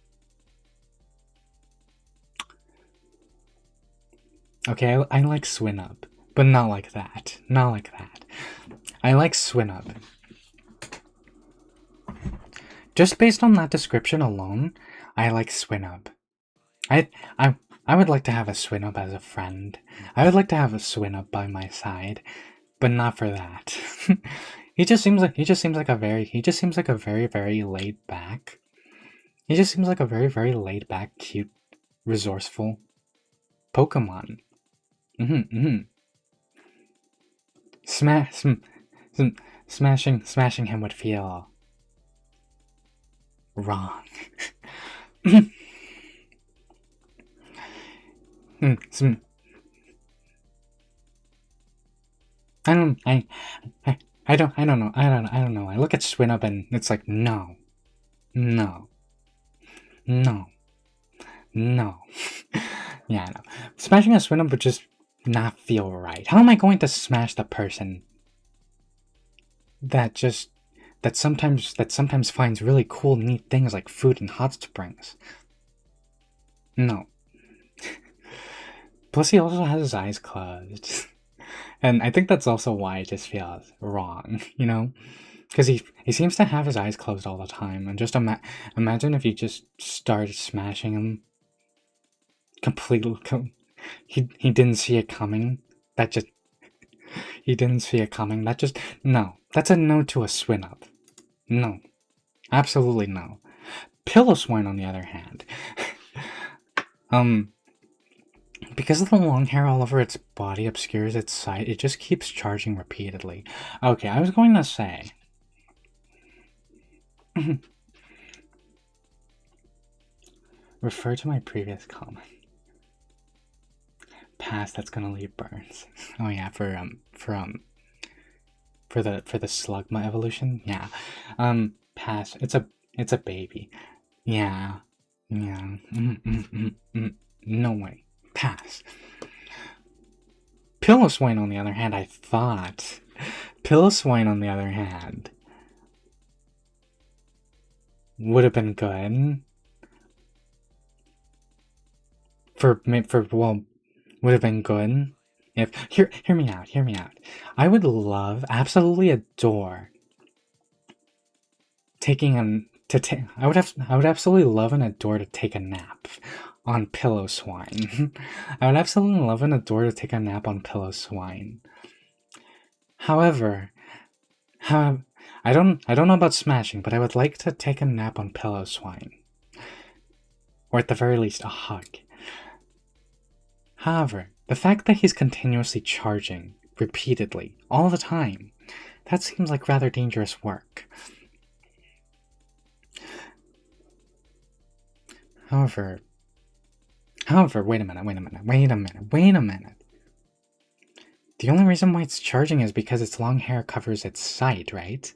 Speaker 1: Okay, I like Swinub, but not like that. Not like that. I like Swinub. Just based on that description alone, I like Swinub. I would like to have a Swinub as a friend. I would like to have a Swinub by my side, but not for that. He just seems like a very, very laid back. He just seems like a very, very laid back, cute, resourceful Pokemon. Smashing him would feel wrong. I don't know. I look at Swinub and it's like, no. Yeah, I know. Smashing a Swinub would just not feel right. How am I going to smash the person that sometimes finds really cool, neat things like food and hot springs? No. Plus, he also has his eyes closed. And I think that's also why it just feels wrong, you know? Because he seems to have his eyes closed all the time. And just imagine if you just started smashing him completely. He didn't see it coming. He didn't see it coming. No. That's a no to a Swinub. No. Absolutely no. Piloswine, on the other hand. Because of the long hair all over its body obscures its sight, it just keeps charging repeatedly. Okay, I was going to say... Refer to my previous comment. Pass, that's gonna leave burns. Oh yeah, for for the Slugma evolution. Yeah. Pass. It's a baby. Yeah. Yeah. No way. Pass. Pillow-swine, on the other hand, I thought. Pillow-swine, on the other hand, would have been good. Well, would have been good if hear me out. I would love, absolutely adore taking I would absolutely love and adore to take a nap on Pillow-swine. I would absolutely love and adore to take a nap on Pillow-swine. However, I don't know about smashing, but I would like to take a nap on Pillow-swine. Or at the very least, a hug. However, the fact that he's continuously charging, repeatedly, all the time, that seems like rather dangerous work. However, wait a minute. The only reason why it's charging is because its long hair covers its sight, right?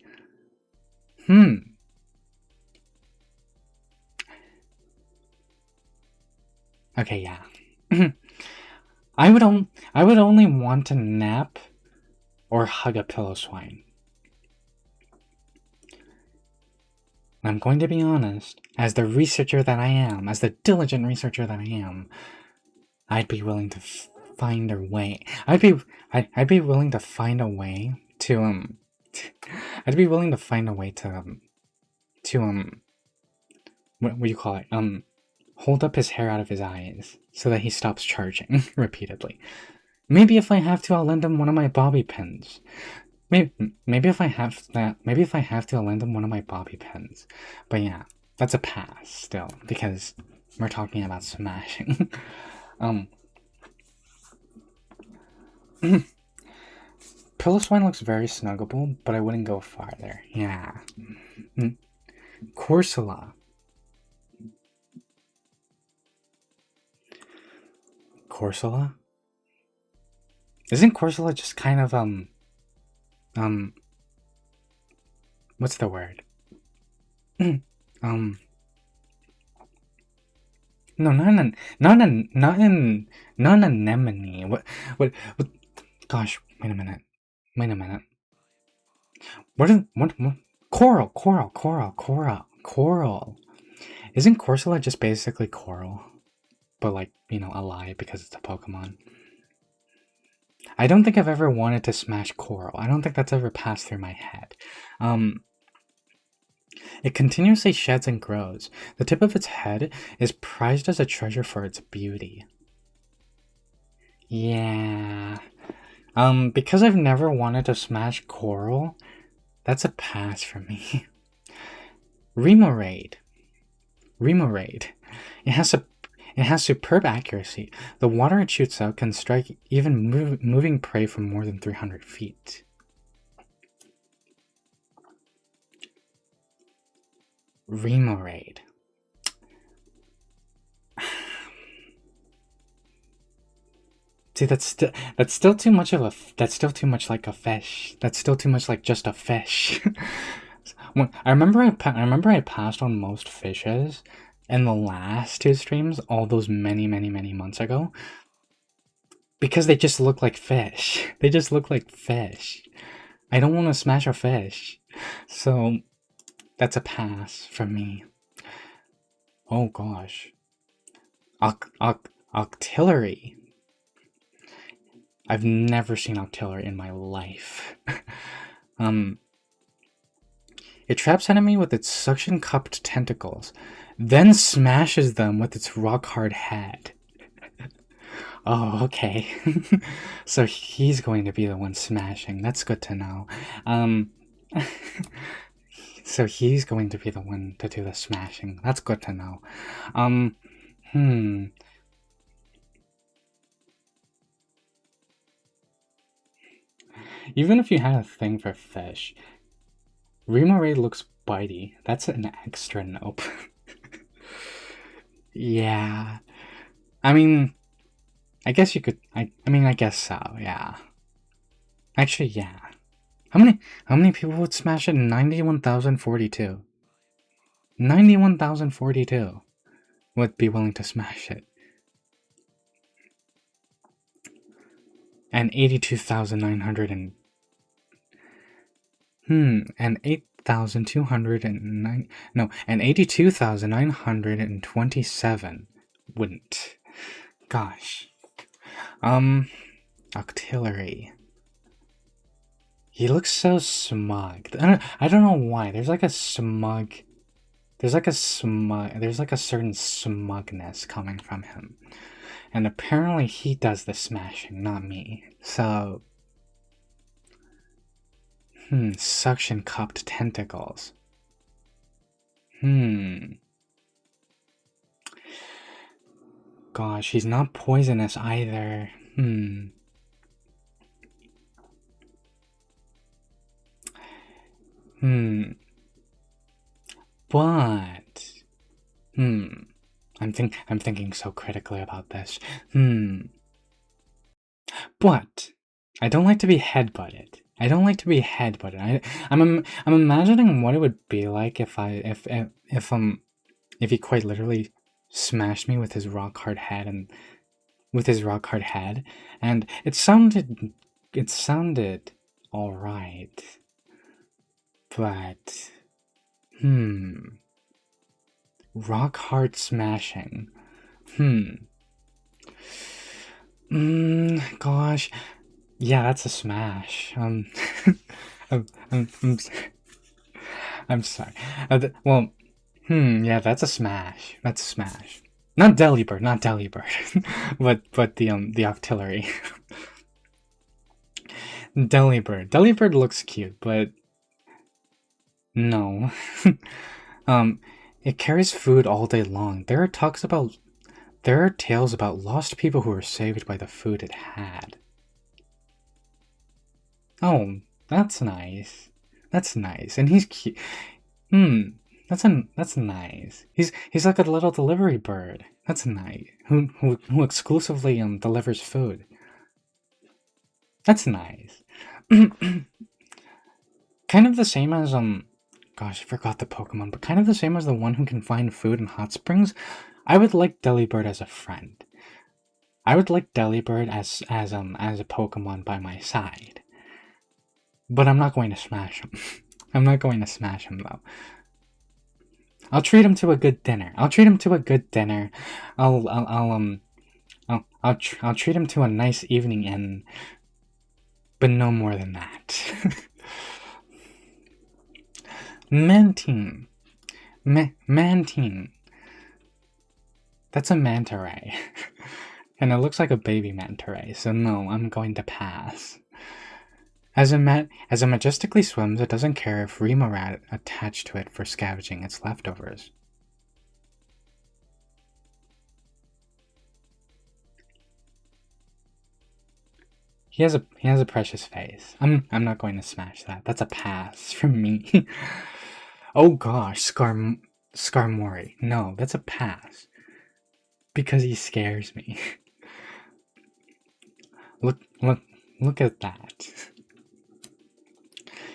Speaker 1: Okay, yeah. I would only want to nap or hug a Pillow-swine. I'm going to be honest, as the researcher that I am, as the diligent researcher that I am, I'd be willing to find a way. I'd be willing to find a way to I'd be willing to find a way to what do you call it? Hold up his hair out of his eyes so that he stops charging repeatedly. Maybe if I have to, I'll lend him one of my bobby pins. Maybe if I have to, I'll lend him one of my bobby pins. But yeah, that's a pass still, because we're talking about smashing. Pillow-swine looks very snuggable, but I wouldn't go farther. Yeah. Corsola. Corsola? Isn't Corsola just kind of, what's the word? No, not an anemone. What, gosh, wait a minute. What, coral. Isn't Corsola just basically coral? But like, alive because it's a Pokemon. I don't think I've ever wanted to smash coral. I don't think that's ever passed through my head. It continuously sheds and grows. The tip of its head is prized as a treasure for its beauty. Yeah. Because I've never wanted to smash coral, that's a pass for me. Remoraid. It has superb accuracy. The water it shoots out can strike even moving prey from more than 300 feet. Remoraid. See, that's still too much like a fish. That's still too much like just a fish. I remember I passed on most fishes in the last two streams, all those many months ago, because they just look like fish. They just look like fish. I don't want to smash a fish, so that's a pass from me. Oh gosh. Octillery. I've never seen Octillery in my life. It traps enemy with its suction-cupped tentacles, then smashes them with its rock-hard head. Oh, okay. So he's going to be the one smashing. That's good to know. So he's going to be the one to do the smashing. That's good to know. Even if you had a thing for fish, Remoraid looks bitey. That's an extra nope. Yeah. I mean, I guess you could... I mean, I guess so, yeah. Actually, yeah. How many people would smash it? 91,042. 91,042 would be willing to smash it. And 82,900 and 8,209 no, and 82,927 wouldn't. Gosh. Octillery. He looks so smug. I don't know why. There's like a certain smugness coming from him. And apparently he does the smashing, not me. So suction cupped tentacles. Gosh, he's not poisonous either. But I'm thinking so critically about this. But I don't like to be headbutted. I'm imagining what it would be like if he quite literally smashed me with his rock hard head and it sounded all right. But rock hard smashing. Gosh. Yeah, that's a smash. I'm sorry. Well, yeah, that's a smash. That's a smash. Not Delibird, but the Octillery. Delibird looks cute, but no. It carries food all day long. There are tales about lost people who were saved by the food it had. Oh, that's nice. That's nice. And he's cute. That's nice. He's like a little delivery bird. That's nice. Who exclusively delivers food. That's nice. Kind of the same as gosh, I forgot the Pokemon, but kind of the same as the one who can find food in hot springs. I would like Delibird as a friend. I would like Delibird as a Pokemon by my side. But I'm not going to smash him. I'm not going to smash him though. I'll treat him to a good dinner. I'll treat him to a nice evening inn, but no more than that. Mantine. Mantine. That's a manta ray. And it looks like a baby manta ray, so no, I'm going to pass. As it majestically swims, it doesn't care if Remorat attached to it for scavenging its leftovers. He has a precious face. I'm not going to smash that. That's a pass from me. Oh gosh, Skarmory. No, that's a pass. Because he scares me. Look at that.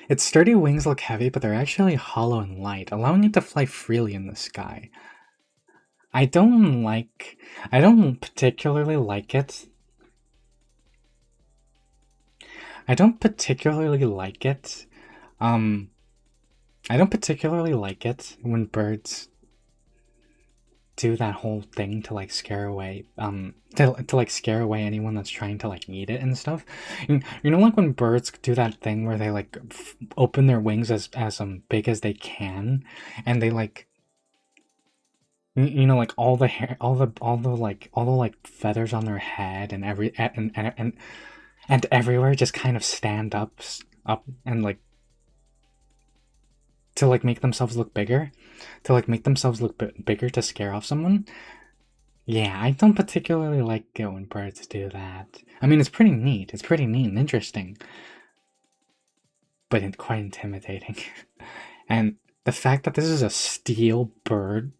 Speaker 1: Its sturdy wings look heavy, but they're actually hollow and light, allowing it to fly freely in the sky. I don't particularly like it. I don't particularly like it when birds do that whole thing to like scare away scare away anyone that's trying to like eat it and stuff. You know, like when birds do that thing where they like open their wings as big as they can, and they like, you know, like all the hair, all the feathers on their head and and everywhere just kind of stand up and like to like make themselves look bigger, to scare off someone. Yeah, I don't particularly like it when birds do that. I mean, it's pretty neat. It's pretty neat and interesting, but quite intimidating. And the fact that this is a steel bird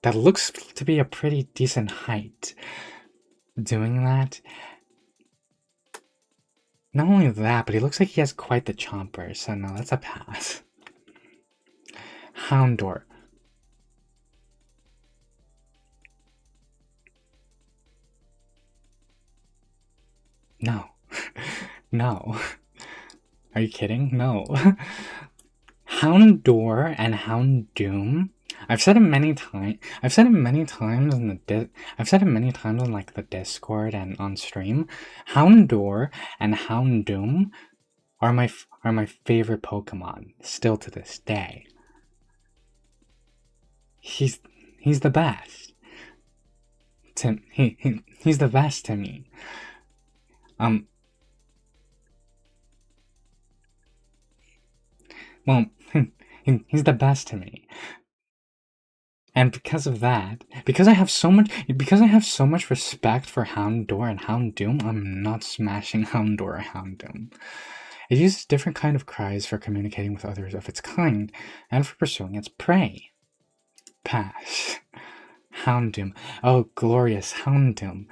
Speaker 1: that looks to be a pretty decent height doing that, Not only that, but he looks like he has quite the chomper, so no, that's a pass. Houndour. No. No. Are you kidding? No. Houndour and Houndoom. I've said it many times. I've said it many times in the I've said it many times on like the Discord and on stream. Houndour and Houndoom are my favorite Pokemon still to this day. He's the best. He's the best to me. Well, he's the best to me. And because of that, because I have so much respect for Houndour and Houndoom, I'm not smashing Houndour or Houndoom. It uses different kind of cries for communicating with others of its kind, and for pursuing its prey. Pass. Houndoom. Oh, glorious Houndoom.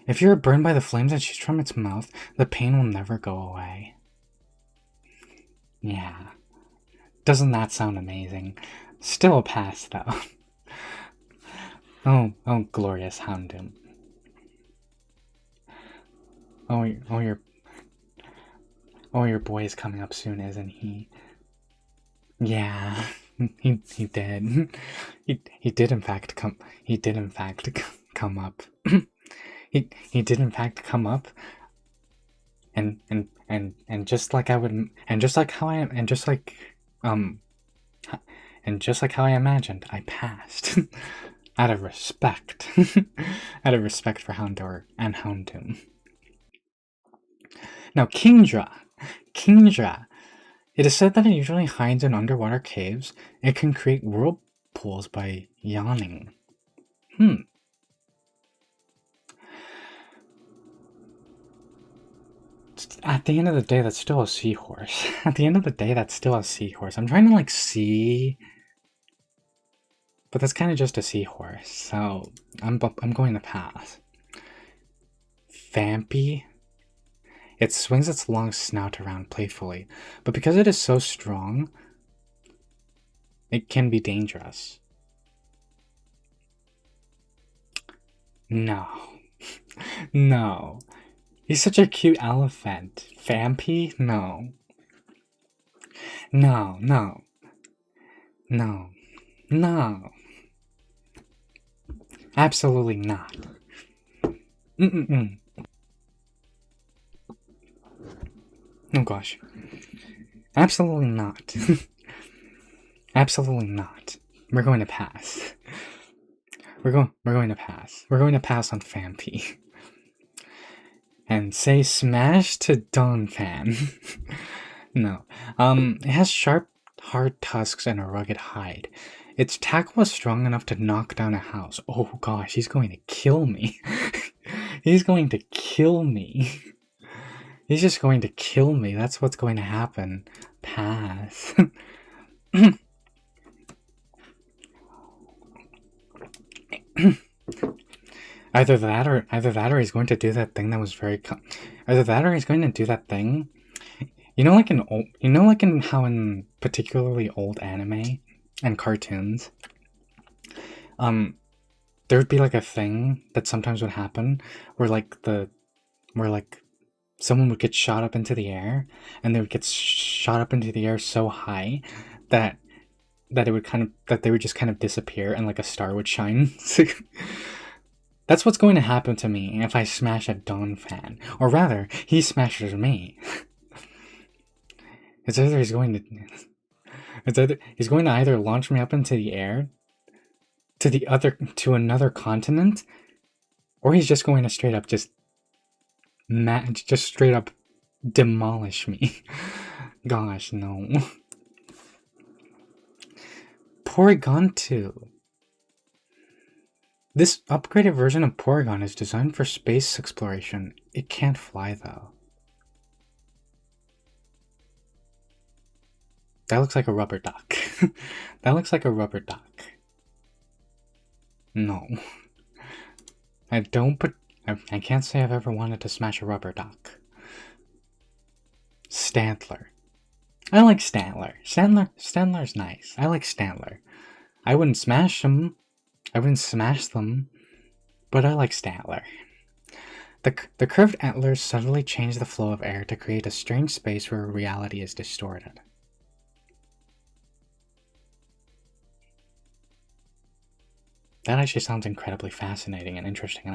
Speaker 1: If you're burned by the flames that shoot from its mouth, the pain will never go away. Yeah. Doesn't that sound amazing? Still a pass, though. Oh, glorious Houndoom. Oh, your boy is coming up soon, isn't he? Yeah, he did. He did in fact come. He did in fact come up. he did in fact come up. And just like I would, and just like how I am, and just like how I imagined, I passed. Out of respect. Out of respect for Houndour and Houndoom. Now, Kingdra. It is said that it usually hides in underwater caves. It can create whirlpools by yawning. At the end of the day, that's still a seahorse. At the end of the day, that's still a seahorse. I'm trying to, like, see... But that's kind of just a seahorse, so I'm going to pass. Vampy? It swings its long snout around playfully, but because it is so strong, it can be dangerous. No. No. He's such a cute elephant. Vampy? No. No, no. No. No. Absolutely not. Mm-mm-mm. Oh gosh. Absolutely not. Absolutely not. We're going to pass. We're going to pass. We're going to pass on Vampy. And say smash to Donphan. No. It has sharp, hard tusks and a rugged hide. Its tackle is strong enough to knock down a house. Oh gosh, he's going to kill me. He's going to kill me. He's just going to kill me. That's what's going to happen. Pass. Either that or he's going to do that thing that was very either that or he's going to do that thing. You know, like in how in particularly old anime and cartoons, there would be like a thing that sometimes would happen where someone would get shot up into the air, and they would get shot up into the air so high that they would just kind of disappear and like a star would shine. That's what's going to happen to me if I smash a Donphan. Or rather, he smashes me. It's either he's going to either launch me up into the air to another continent, or he's just going to straight up straight up demolish me. Gosh, no. Porygon2. This upgraded version of Porygon is designed for space exploration. It can't fly, though. That looks like a rubber duck. That looks like a rubber duck. No. I don't I can't say I've ever wanted to smash a rubber duck. Stantler. I like Stantler. Stantler's nice. I like Stantler. I wouldn't smash them. I wouldn't smash them, but I like Stantler. The curved antlers subtly change the flow of air to create a strange space where reality is distorted. That actually sounds incredibly fascinating and interesting,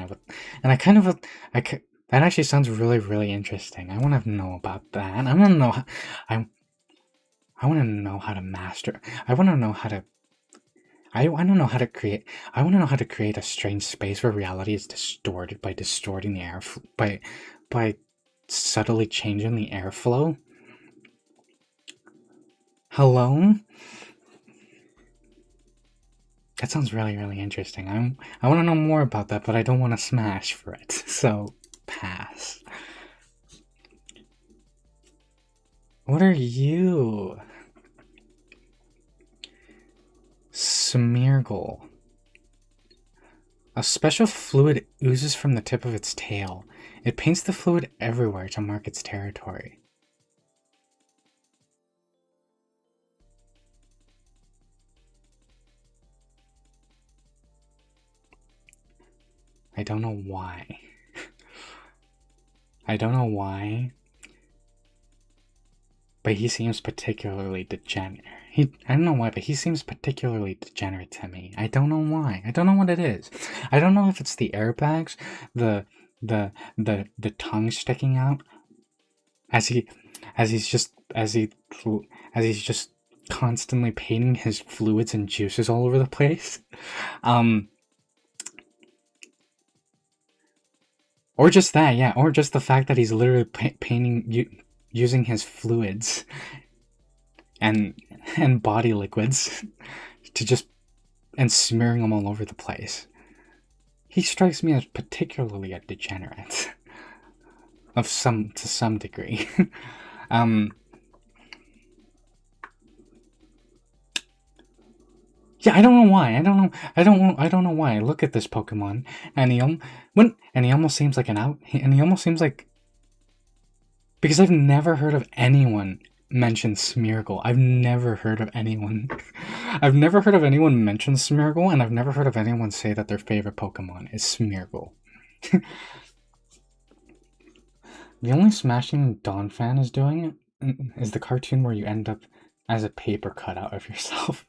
Speaker 1: that actually sounds really, really interesting. I want to know about that. I want to know how, I want to know how to master. I want to know how to. I want to know how to create. I want to know how to create a strange space where reality is distorted by distorting the air by subtly changing the airflow. Hello. That sounds really, really interesting. I want to know more about that, but I don't want to smash for it. So, pass. What are you? Smeargle. A special fluid oozes from the tip of its tail. It paints the fluid everywhere to mark its territory. I don't know why. I don't know why. But he seems particularly degenerate. I don't know why, but he seems particularly degenerate to me. I don't know why. I don't know what it is. I don't know if it's the airbags, the tongue sticking out as he's just constantly painting his fluids and juices all over the place. Or just that, yeah, or just the fact that he's literally painting using his fluids and body liquids to just and smearing them all over the place. He strikes me as particularly a degenerate to some degree. Yeah, I don't know why. I don't know why. I look at this Pokemon and he almost seems like because I've never heard of anyone mention Smeargle. I've never heard of anyone mention Smeargle, and I've never heard of anyone say that their favorite Pokemon is Smeargle. The only smashing Dawn fan is doing is the cartoon where you end up as a paper cutout of yourself.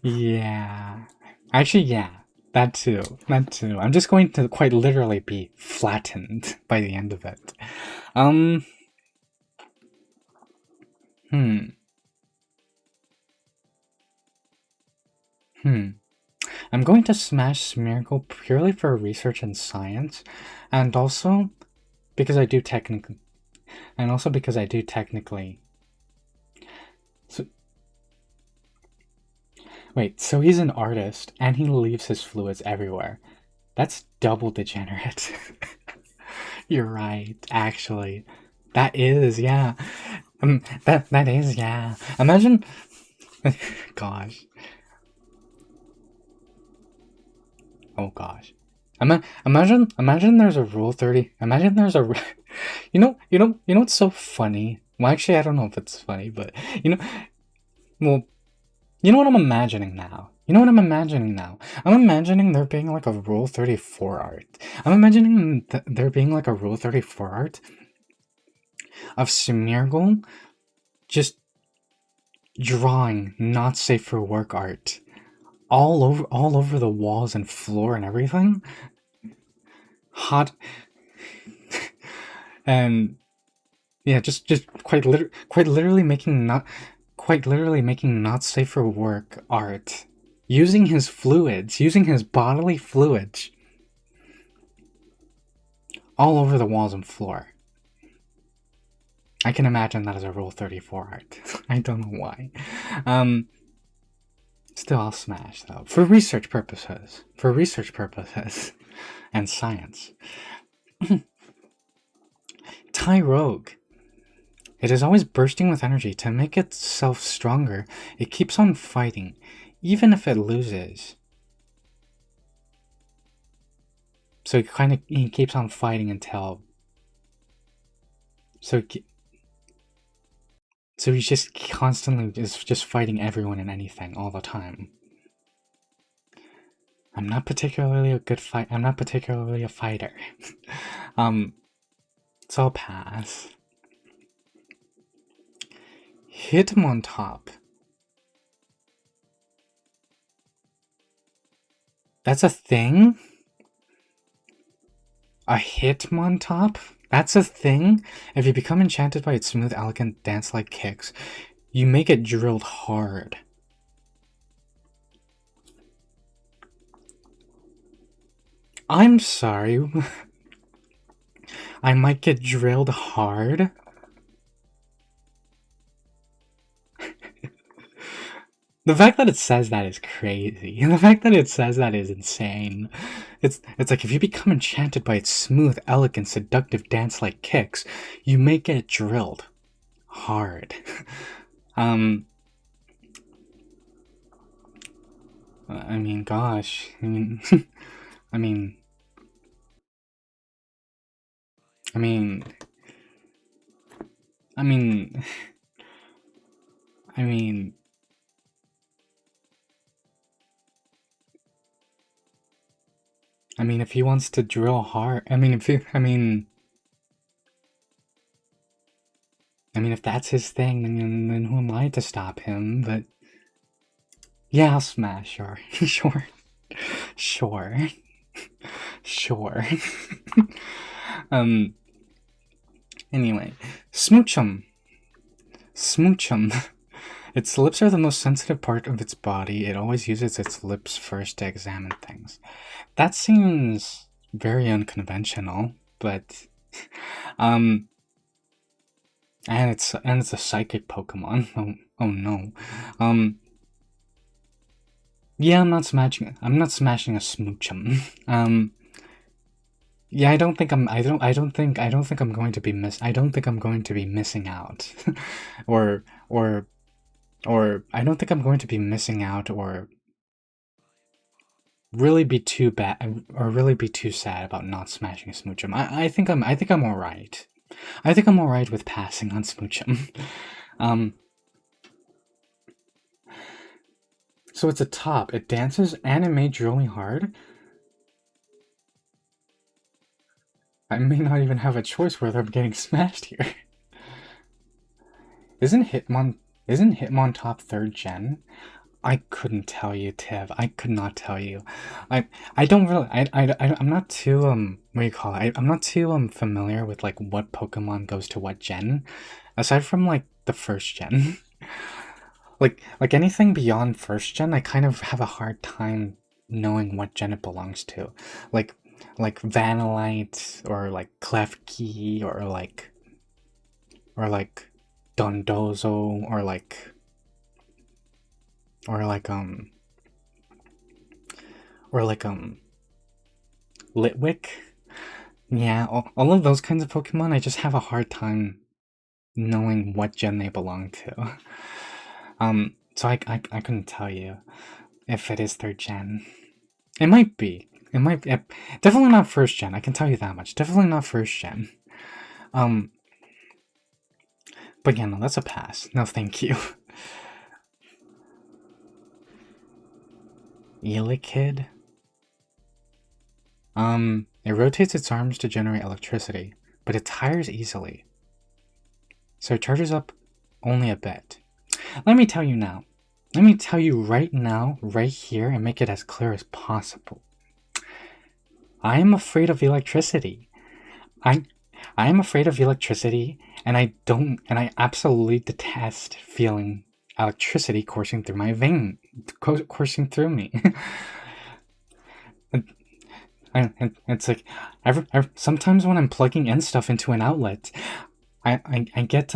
Speaker 1: Yeah. Actually, yeah. That too. I'm just going to quite literally be flattened by the end of it. I'm going to smash Smeargle purely for research and science, and also because I do technically. Wait, so he's an artist and he leaves his fluids everywhere. That's double degenerate. You're right, actually. That is, yeah. That is, yeah. Imagine. Gosh. Oh gosh. Imagine there's a Rule 30. Imagine there's a. You know what's so funny? Well, actually, I don't know if it's funny, but well, you know what I'm imagining now? I'm imagining there being like a Rule 34 art. I'm imagining there being like a Rule 34 art of Smeargle just drawing not safe for work art all over the walls and floor and everything. Hot. And yeah, just quite literally making not safe for work art using his bodily fluids all over the walls and floor. I can imagine that as a Rule 34 art. I don't know why. Still, I'll smash though for research purposes and science. Tyrogue. It is always bursting with energy. To make itself stronger, it keeps on fighting, even if it loses. So he keeps on fighting until. So he's just constantly just fighting everyone and anything all the time. I'm not particularly a good fight. I'm not particularly a fighter. So I'll pass. Hit him on top. That's a thing? A Hitmontop? That's a thing? If you become enchanted by its smooth, elegant, dance-like kicks, you make it drilled hard. I'm sorry. I might get drilled hard? The fact that it says that is crazy. The fact that it says that is insane. It's like if you become enchanted by its smooth, elegant, seductive dance-like kicks, you may get drilled hard. I mean, gosh. I mean, I mean, I mean, I mean, I mean, if he wants to drill hard, I mean, if that's his thing, then who am I to stop him? But yeah, I'll smash. Sure, sure, sure, sure. Anyway, Smoochum. Smoochum. Its lips are the most sensitive part of its body. It always uses its lips first to examine things. That seems very unconventional, but and it's a psychic Pokemon. Oh no. Yeah, I'm not smashing a Smoochum. Yeah, I don't think I'm going to be missing out. or I don't think I'm going to be missing out or really be too bad or really be too sad about not smashing a Smoochum. I think I'm alright. I think I'm alright with passing on Smoochum. So it's a top. It dances and it may drill me hard. I may not even have a choice whether I'm getting smashed here. Isn't Hitmontop 3rd gen? I couldn't tell you, Tev. I could not tell you. I don't really. I'm not too what do you call it? I'm not too familiar with like what Pokemon goes to what gen, aside from like the 1st gen. like anything beyond 1st gen, I kind of have a hard time knowing what gen it belongs to. Like Vanillite or like Klefki or like Dondozo or like Litwick. Yeah, all of those kinds of Pokemon, I just have a hard time knowing what gen they belong to. So I couldn't tell you if it is 3rd gen. It might be. It might be. Definitely not 1st gen, I can tell you that much. Definitely not 1st gen. But yeah, no, that's a pass. No, thank you. Elekid? It rotates its arms to generate electricity, but it tires easily. So it charges up only a bit. Let me tell you now. Let me tell you right now, right here, and make it as clear as possible. I am afraid of electricity. I am afraid of electricity, and I absolutely detest feeling electricity coursing through my vein, coursing through me. And it's like, sometimes when I'm plugging in stuff into an outlet, I get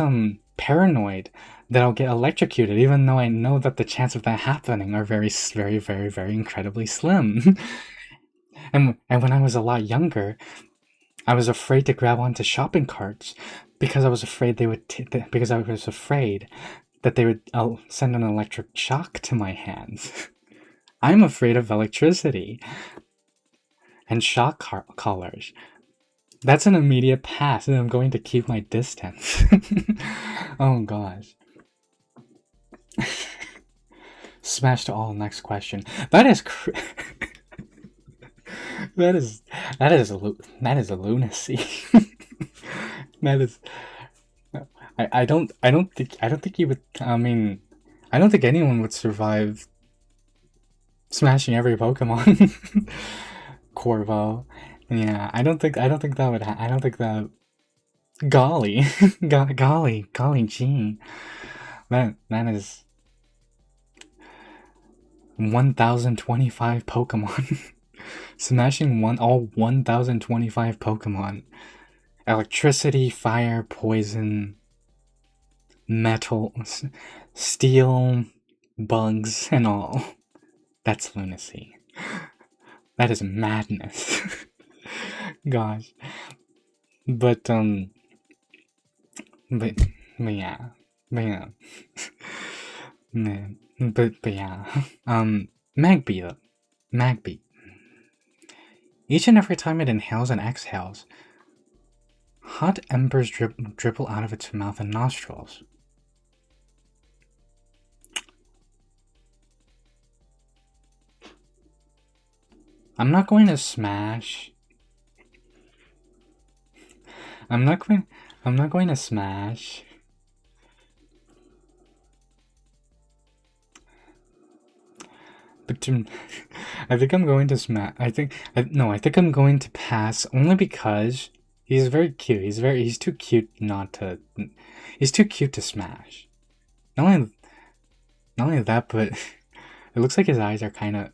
Speaker 1: paranoid that I'll get electrocuted, even though I know that the chance of that happening are very, very, very, very incredibly slim. and when I was a lot younger, I was afraid to grab onto shopping carts because I was afraid they would because I was afraid that they would send an electric shock to my hands. I'm afraid of electricity. and shock collars. That's an immediate pass, and I'm going to keep my distance. Oh gosh. Smash to all. Next question. That is that is a lunacy. That is. I don't think you would. I mean, I don't think anyone would survive smashing every Pokemon. Corvo. Yeah, I don't think that would. I don't think that. Golly, golly, gee, that is 1,025 Pokemon. Smashing all 1,025 Pokemon. Electricity, fire, poison, metal, steel, bugs, and all. That's lunacy. That is madness. Gosh. But yeah. Man. But yeah. Magby. Each and every time it inhales and exhales, hot embers dribble out of its mouth and nostrils. I'm not going to smash. I'm not going to smash. But I think I'm going to smash. I think I'm going to pass only because he's very cute. He's too cute not to. He's too cute to smash. Not only that, but it looks like his eyes are kind of.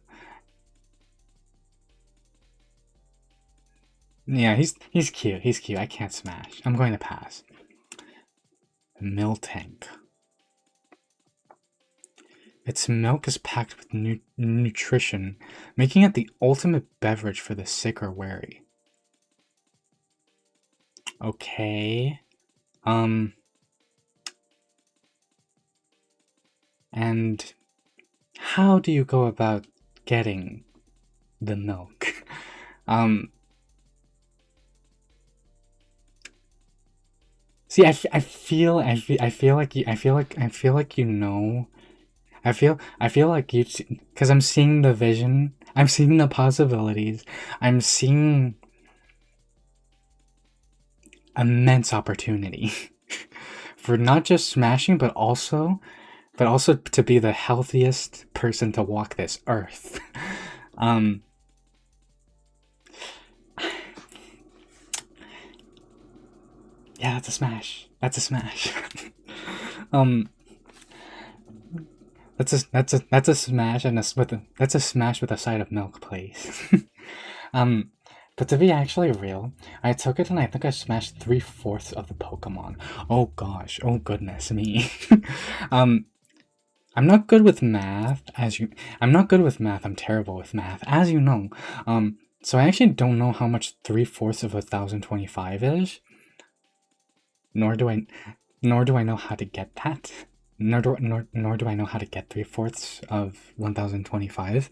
Speaker 1: Yeah, he's cute. He's cute. I can't smash. I'm going to pass. Miltank. Its milk is packed with nutrition, making it the ultimate beverage for the sick or weary. Okay. And how do you go about getting the milk? See, I feel like you know. I feel like you, because I'm seeing the vision, I'm seeing the possibilities, I'm seeing immense opportunity for not just smashing, but also to be the healthiest person to walk this earth. Yeah, that's a smash. That's a smash. That's a smash and that's a smash with a side of milk, please. But to be actually real, I took it and I think I smashed 3/4 of the Pokemon. Oh gosh, oh goodness me. I'm not good with math, I'm not good with math, I'm terrible with math, as you know. So I actually don't know how much 3/4 of 1,025 is. Nor do I know how to get that. Nor do I know how to get 3/4 of 1,025.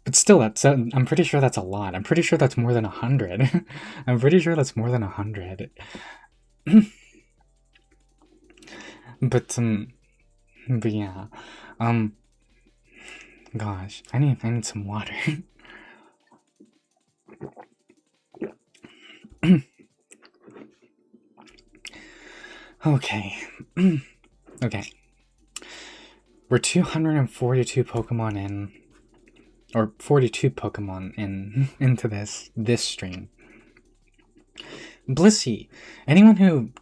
Speaker 1: But still, I'm pretty sure that's a lot. I'm pretty sure that's more than 100. I'm pretty sure that's more than 100. But yeah. Gosh, I need some water. Okay. Okay. We're 242 Pokemon in, or 42 Pokemon into this stream. Blissey. Anyone who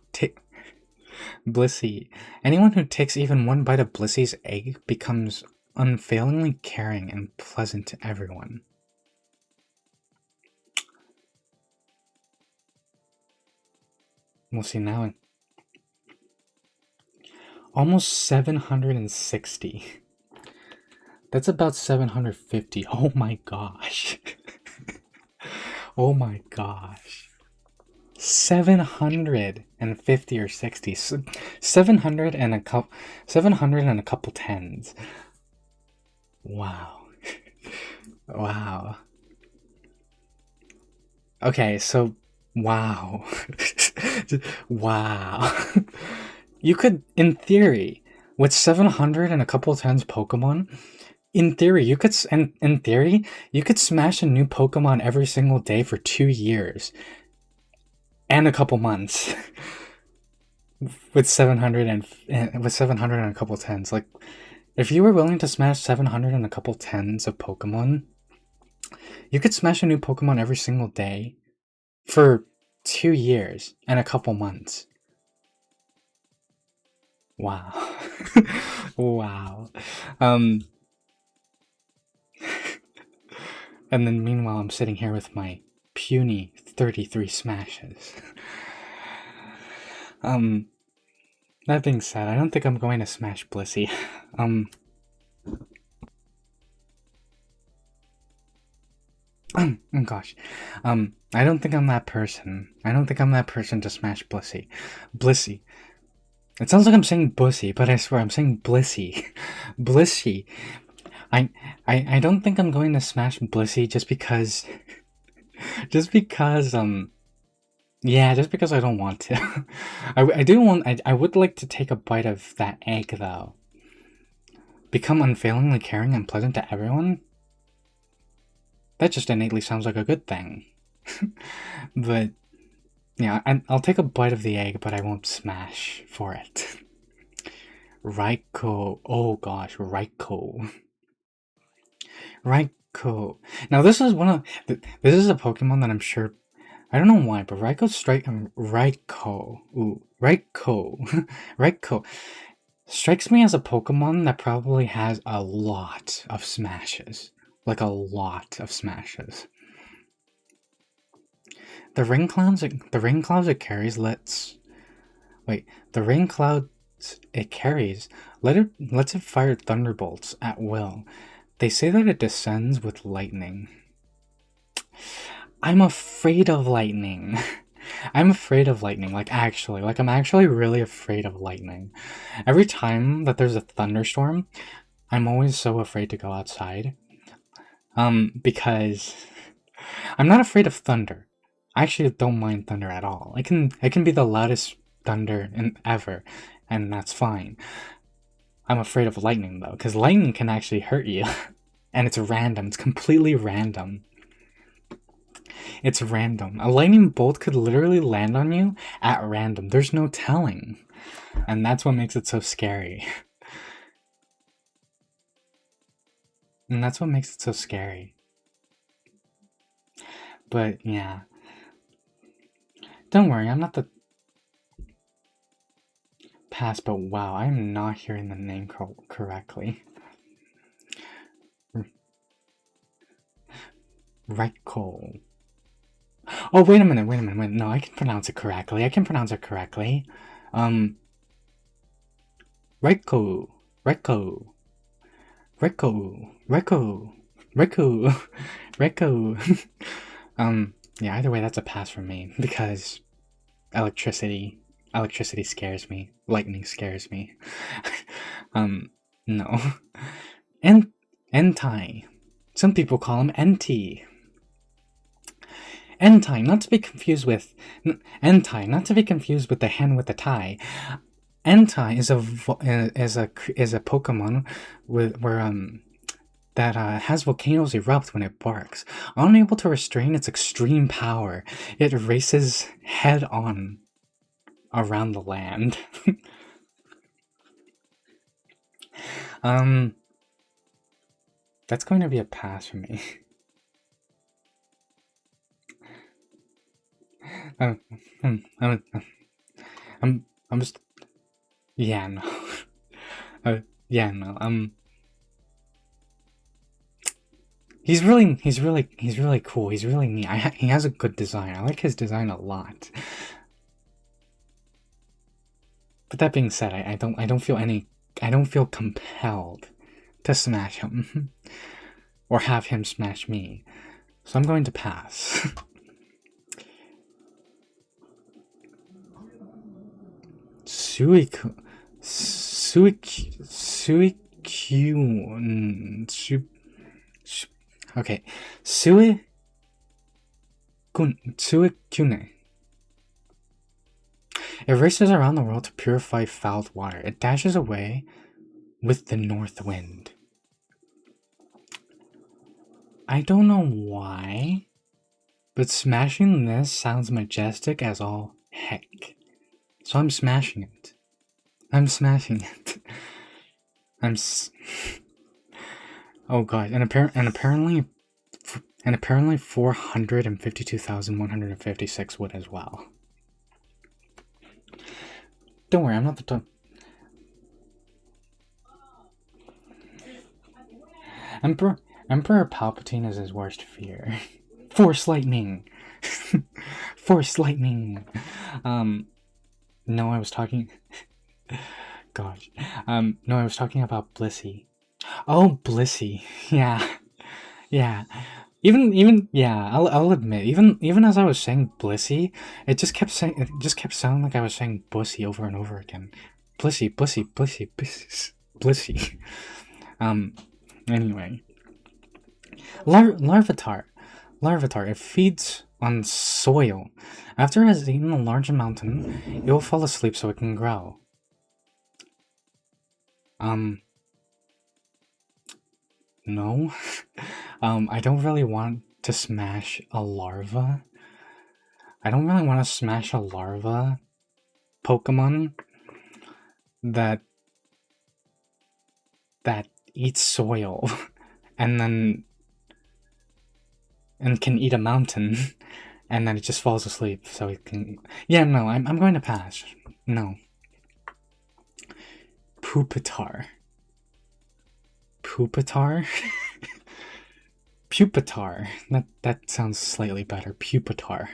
Speaker 1: takes even one bite of Blissey's egg becomes unfailingly caring and pleasant to everyone. We'll see now. Almost 760. That's about 750. Oh my gosh. Oh my gosh. 750 or 60. 700 and a couple tens. Wow. Wow. Okay, so wow. Wow. You could, in theory, with 700 and a couple tens Pokemon, in theory, in theory, you could smash a new Pokemon every single day for 2 years and a couple months with 700 and a couple tens. Like, if you were willing to smash 700 and a couple tens of Pokemon, you could smash a new Pokemon every single day for 2 years and a couple months. Wow. Wow. Um, and then meanwhile, I'm sitting here with my puny 33 smashes. That being said, I don't think I'm going to smash Blissey. Oh gosh. I don't think I'm that person. I don't think I'm that person to smash Blissey. Blissey. It sounds like I'm saying Bussy, but I swear I'm saying Blissey. Blissey. I don't think I'm going to smash Blissey just because yeah, just because I don't want to. I would like to take a bite of that egg though. Become unfailingly caring and pleasant to everyone? That just innately sounds like a good thing. But yeah, I'll take a bite of the egg, but I won't smash for it. Raikou. Oh gosh, Raikou. Raikou. Now this is this is a Pokemon that I'm sure, I don't know why, but Raikou. Ooh, Raikou. Raikou strikes me as a Pokemon that probably has a lot of smashes. Like a lot of smashes. The rain clouds it carries lets lets it fire thunderbolts at will. They say that it descends with lightning. I'm afraid of lightning. I'm afraid of lightning, I'm actually really afraid of lightning. Every time that there's a thunderstorm, I'm always so afraid to go outside. Because I'm not afraid of thunder. I actually don't mind thunder at all. It can be the loudest thunder ever, and that's fine. I'm afraid of lightning though, because lightning can actually hurt you. And it's random. It's completely random. It's random. A lightning bolt could literally land on you at random. There's no telling. And that's what makes it so scary. And that's what makes it so scary. But yeah. Don't worry, I'm not the pass, but wow, I'm not hearing the name correctly. Raikou. Oh, wait a minute. No, I can pronounce it correctly. Raikou. Raikou. Yeah, either way, that's a pass for me, because electricity scares me. Lightning scares me. No. Entei. Some people call him NT. Entei, not to be confused with the hen with the tie. Entei is a Pokemon that has volcanoes erupt when it barks. Unable to restrain its extreme power, it races head on around the land. That's going to be a pass for me. I'm just, yeah, no. Yeah, no. He's really cool. He's really neat. He has a good design. I like his design a lot. But that being said, I don't feel compelled to smash him or have him smash me. So I'm going to pass. Okay. Tsuikune. It races around the world to purify fouled water. It dashes away with the north wind. I don't know why, but smashing this sounds majestic as all heck. So I'm smashing it. I'm smashing it. Oh god, and apparently 452,156 would as well. Don't worry, I'm not the top. Emperor Palpatine is his worst fear. Force lightning. Force lightning. No, I was talking. Gosh. No, I was talking about Blissey. Oh, Blissey. Yeah. Yeah. Even yeah, I'll admit, even as I was saying Blissey, it just kept sounding like I was saying Bussy over and over again. Blissey, Bussy, Blissey, Blissey. Anyway. Larvitar. Larvitar, it feeds on soil. After it has eaten a large mountain, it will fall asleep so it can grow. No. I don't really want to smash a larva. I don't really want to smash a larva Pokemon that eats soil and can eat a mountain and then it just falls asleep so it can. Yeah, no, I'm going to pass. No. Pupitar. Pupitar? Pupitar. That sounds slightly better. Pupitar.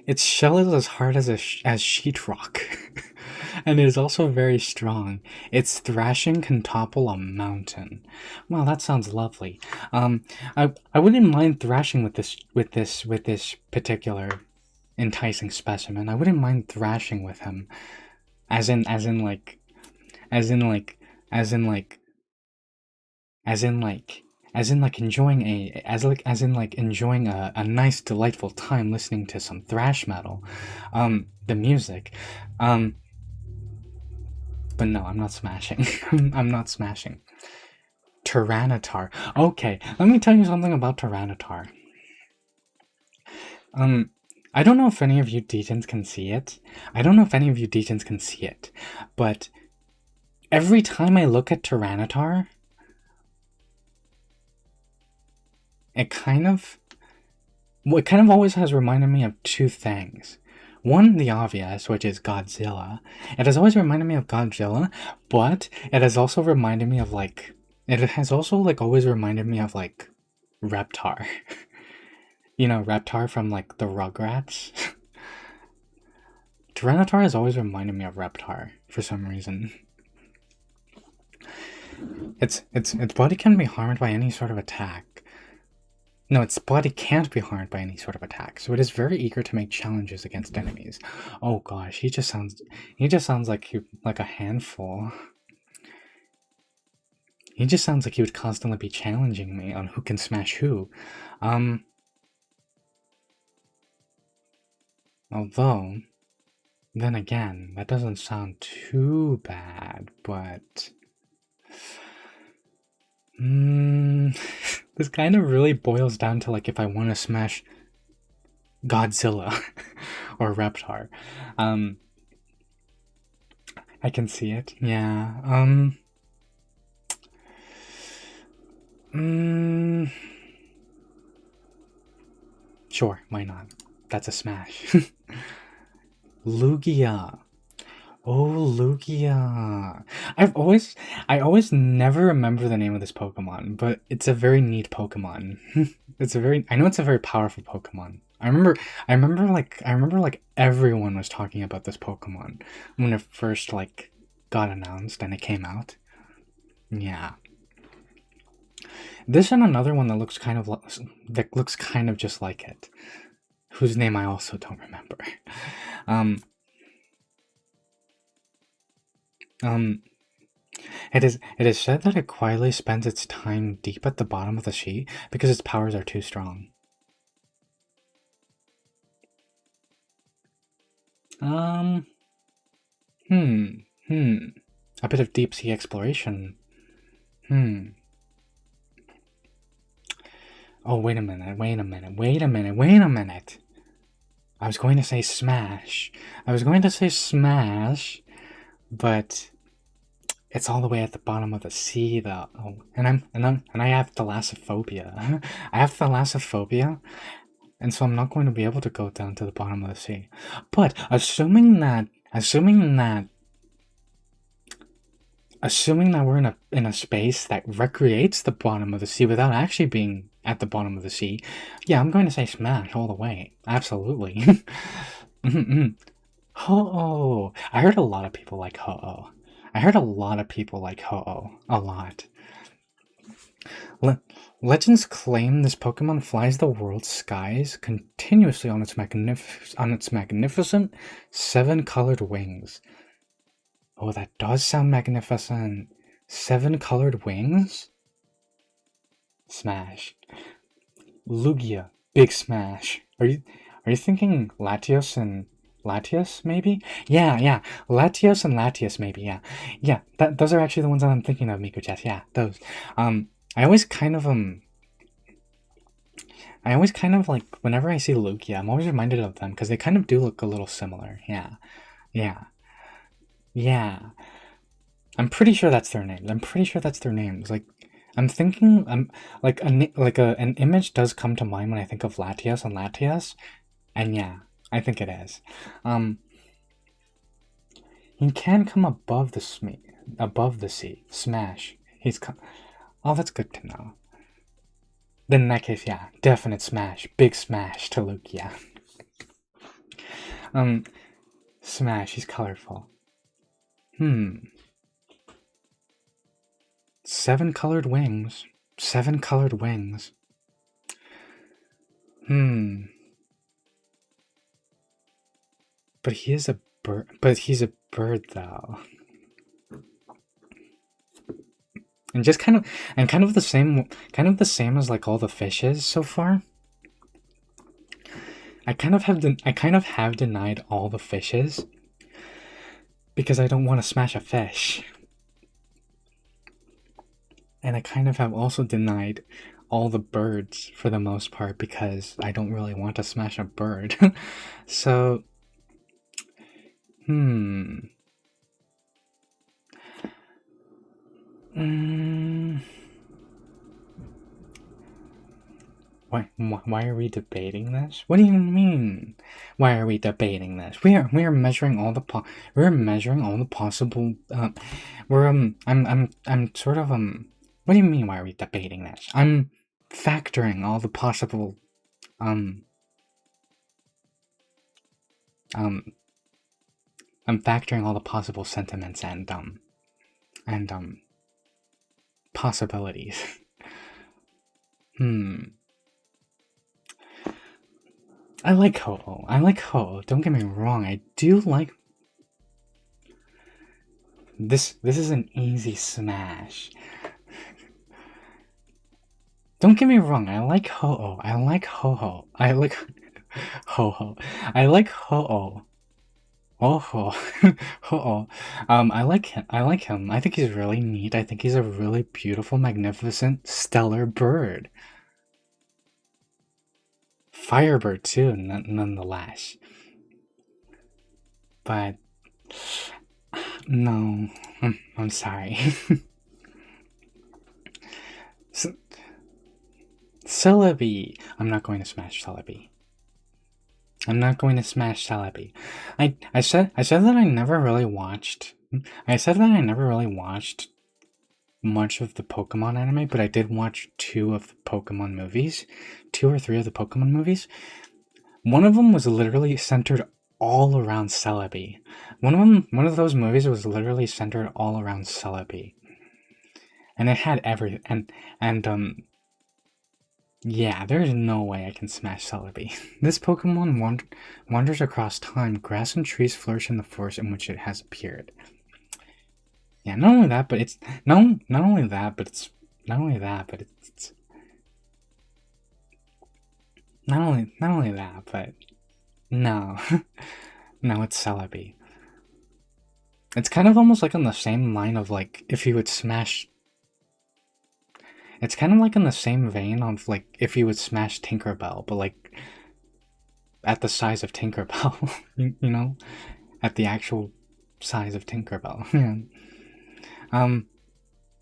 Speaker 1: Its shell is as hard as sheetrock, and it is also very strong. Its thrashing can topple a mountain. Well, that sounds lovely. I wouldn't mind thrashing with this particular enticing specimen. I wouldn't mind thrashing with him, as in enjoying a nice delightful time listening to some thrash metal, the music, but no, I'm not smashing. I'm not smashing. Tyranitar. Okay, let me tell you something about Tyranitar. I don't know if any of you Detons can see it. But every time I look at Tyranitar, it kind of always has reminded me of two things. One, the obvious, which is Godzilla. It has always reminded me of Godzilla, but it has also reminded me of always reminded me of Reptar. You know, Reptar from the Rugrats. Tyranitar has always reminded me of Reptar for some reason. Its body can be harmed by any sort of attack. No, its body can't be harmed by any sort of attack, so it is very eager to make challenges against enemies. Oh gosh, he just sounds like a handful. He just sounds like he would constantly be challenging me on who can smash who. Although, then again, that doesn't sound too bad, but this kind of really boils down to if I want to smash Godzilla or Reptar. I can see it. Yeah. Sure, why not? That's a smash. Lugia. Oh, Lugia. I always never remember the name of this Pokemon, but it's a very neat Pokemon. I know it's a very powerful Pokemon. I remember everyone was talking about this Pokemon when it first got announced and it came out. Yeah. This and another one that looks kind of just like it, whose name I also don't remember. It is said that it quietly spends its time deep at the bottom of the sea because its powers are too strong. Um, hmm, hmm. A bit of deep sea exploration. Hmm. Oh, wait a minute, wait a minute, wait a minute, wait a minute. I was going to say Smash. I was going to say Smash, but it's all the way at the bottom of the sea, though. Oh, and I have thalassophobia. I have thalassophobia, and so I'm not going to be able to go down to the bottom of the sea. But assuming that we're in a space that recreates the bottom of the sea without actually being at the bottom of the sea, yeah, I'm going to say Smash all the way. Absolutely. Ho-Oh. I heard a lot of people like Ho-Oh. I heard a lot of people like Ho-Oh. A lot. Le Legends claim this Pokemon flies the world's skies continuously on its magnificent seven-colored wings. Oh, that does sound magnificent. Seven-colored wings? Smash. Lugia. Big smash. Are you thinking Latios and Latias, maybe? Yeah. Latios and Latias, maybe, yeah. Yeah, those are actually the ones that I'm thinking of, Miko-chat. Yeah, those. I always kind of, like, whenever I see Lugia, I'm always reminded of them, because they kind of do look a little similar. Yeah. Yeah. Yeah. I'm pretty sure that's their names. I'm pretty sure that's their names. Like, I'm thinking, like, an image does come to mind when I think of Latias and Latias, and yeah, I think it is. He can come above the sea. Smash. Oh, that's good to know. Then in that case, yeah, definite smash. Big smash to Luke, yeah. Smash, he's colorful. Seven colored wings. Seven colored wings. But he is a bird. But he's a bird, though. And just kind of the same as like all the fishes so far. I kind of have denied all the fishes because I don't want to smash a fish. And I kind of have also denied all the birds for the most part because I don't really want to smash a bird. So, Why are we debating this? What do you mean? Why are we debating this? We are measuring all the possible. I'm sort of What do you mean? Why are we debating this? I'm factoring all the possible I'm factoring all the possible sentiments and possibilities. I like Ho-Oh. Don't get me wrong. I do like this. This is an easy smash. Don't get me wrong. I like Ho-Oh. I like Ho-Oh. I like Ho-Oh. I like Ho-Oh. Oh, Ho-Oh. I like him. I think he's really neat. I think he's a really beautiful, magnificent, stellar bird. Firebird too, nonetheless. But no, I'm sorry. Celebi. I'm not going to smash Celebi. I'm not going to smash Celebi. I said that I never really watched. I said that I never really watched much of the Pokemon anime, but I did watch 2 of the Pokemon movies, 2 or 3 of the Pokemon movies. One of them was literally centered all around Celebi. One of those movies was literally centered all around Celebi, and it had yeah, there's no way I can smash Celebi. This Pokemon wanders across time. Grass and trees flourish in the forest in which it has appeared. Yeah, not only that, but it's not only that, but it's not only that, but it's not only that, but no. Now it's Celebi. It's kind of almost like on the same line of like if you would smash. It's kind of like in the same vein of like if you would smash Tinkerbell, but like at the size of Tinkerbell, you know, at the actual size of Tinkerbell. Yeah.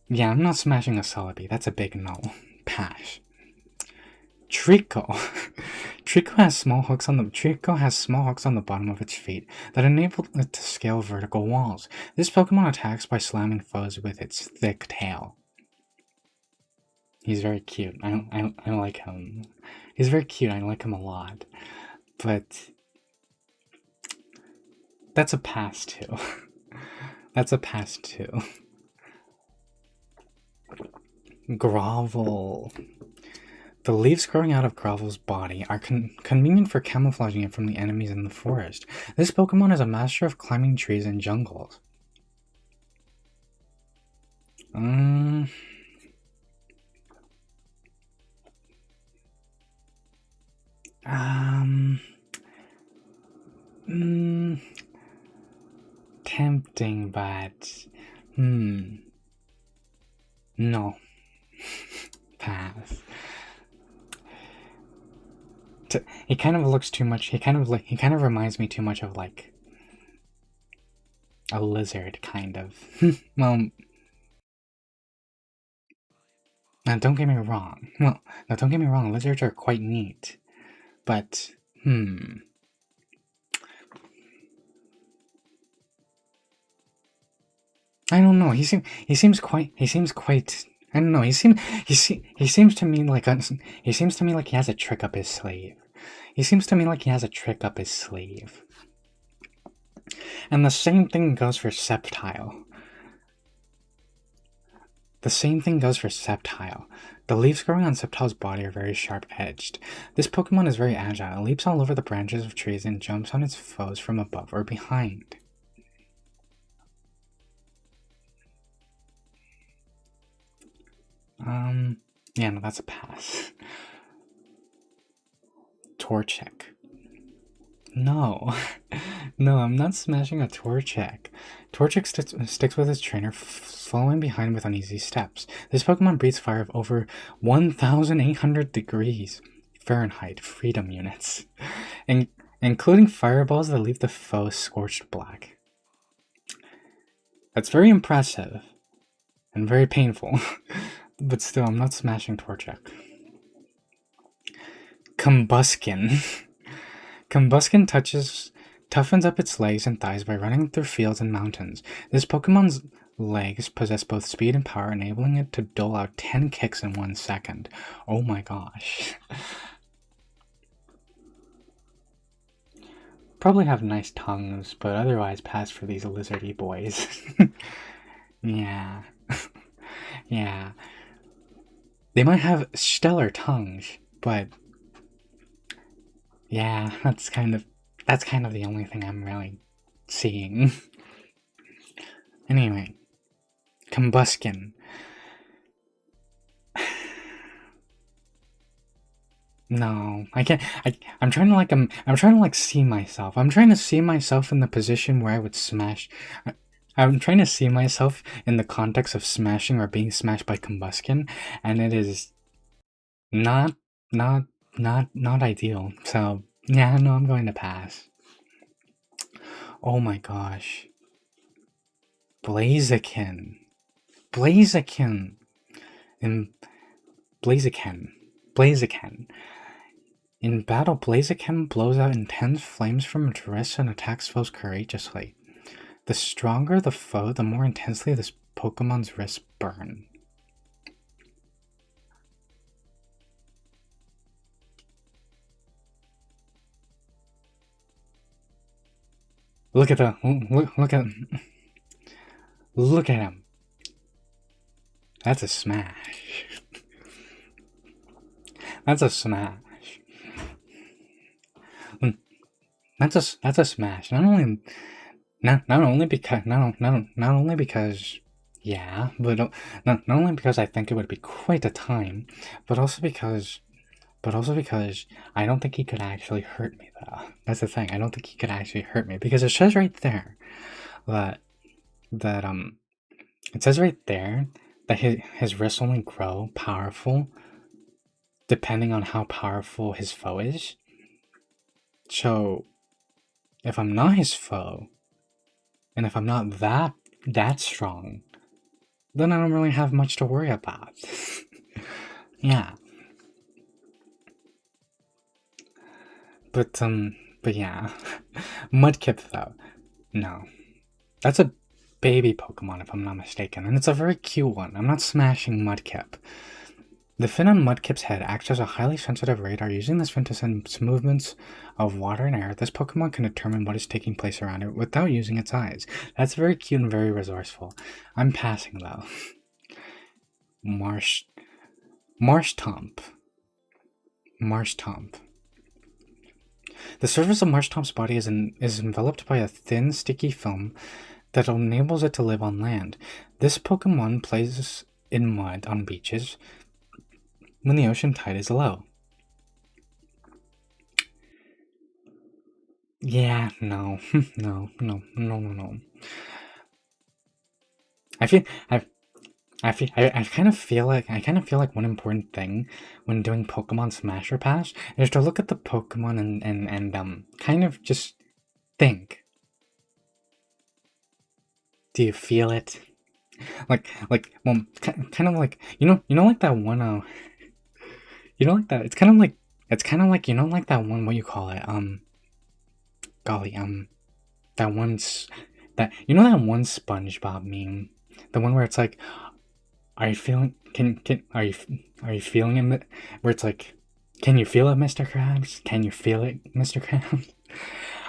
Speaker 1: Yeah, I'm not smashing a Celebi. That's a big no. Pass. Trico. Trico has small hooks on the bottom of its feet that enable it to scale vertical walls. This Pokemon attacks by slamming foes with its thick tail. He's very cute. I like him. He's very cute. I like him a lot. But that's a pass too. That's a pass too. Grovel. The leaves growing out of Grovel's body are convenient for camouflaging it from the enemies in the forest. This Pokemon is a master of climbing trees and jungles. Tempting, but no. Pass. He kind of looks too much. He kind of reminds me too much of like a lizard, kind of. Well, now don't get me wrong. Well, now don't get me wrong. Lizards are quite neat, but I don't know. He seems quite. I don't know. He seems to me like he has a trick up his sleeve. He seems to me like he has a trick up his sleeve. And the same thing goes for Sceptile. The leaves growing on Sceptile's body are very sharp-edged. This Pokemon is very agile. It leaps all over the branches of trees and jumps on its foes from above or behind. Yeah, no, that's a pass. Torchic. No. No, I'm not smashing a Torchic. Torchic sticks with its trainer, following behind with uneasy steps. This Pokemon breathes fire of over 1,800 degrees Fahrenheit freedom units, including fireballs that leave the foe scorched black. That's very impressive and very painful, but still, I'm not smashing Torchic. Combuskin. Combuskin toughens up its legs and thighs by running through fields and mountains. This Pokemon's legs possess both speed and power, enabling it to dole out 10 kicks in 1 second. Oh my gosh. Probably have nice tongues, but otherwise pass for these lizardy boys. Yeah. Yeah. They might have stellar tongues, but yeah, that's kind of the only thing I'm really seeing. Anyway, Combuskin. No, I can't. I'm trying to like see myself. I'm trying to see myself in the position where I would smash. I'm trying to see myself in the context of smashing or being smashed by Combuskin, and it is not ideal. So yeah, no, I'm going to pass. Oh my gosh. Blaziken. In Blaziken. In battle, Blaziken blows out intense flames from its wrists and attacks foes courageously. The stronger the foe, the more intensely this Pokemon's wrists burn. Look at him. That's a smash. That's a smash. That's a smash. Not only because yeah, but not only because I think it would be quite a time, but also because but also because I don't think he could actually hurt me, though. That's the thing. I don't think he could actually hurt me because it says right there that that it says right there that his wrists only grow powerful depending on how powerful his foe is. So if I'm not his foe, and if I'm not that strong, then I don't really have much to worry about. Yeah. But yeah. Mudkip though. No. That's a baby Pokemon if I'm not mistaken, and it's a very cute one. I'm not smashing Mudkip. The fin on Mudkip's head acts as a highly sensitive radar. Using this fin to sense movements of water and air, this Pokemon can determine what is taking place around it without using its eyes. That's very cute and very resourceful. I'm passing though. Marshtomp. The surface of Marshtomp's body is enveloped by a thin, sticky film that enables it to live on land. This Pokemon plays in mud on beaches when the ocean tide is low. Yeah, no, no. I kind of feel like one important thing when doing Pokemon Smash or Pass is to look at the Pokemon and kind of just think. Do you feel it? Well, kind of like like that one like that. It's kind of like like that one. What you call it? Golly, that one's that that one SpongeBob meme, the one where it's like, are you feeling? Are you feeling it? Where it's like, can you feel it, Mr. Krabs? Can you feel it, Mr. Krabs?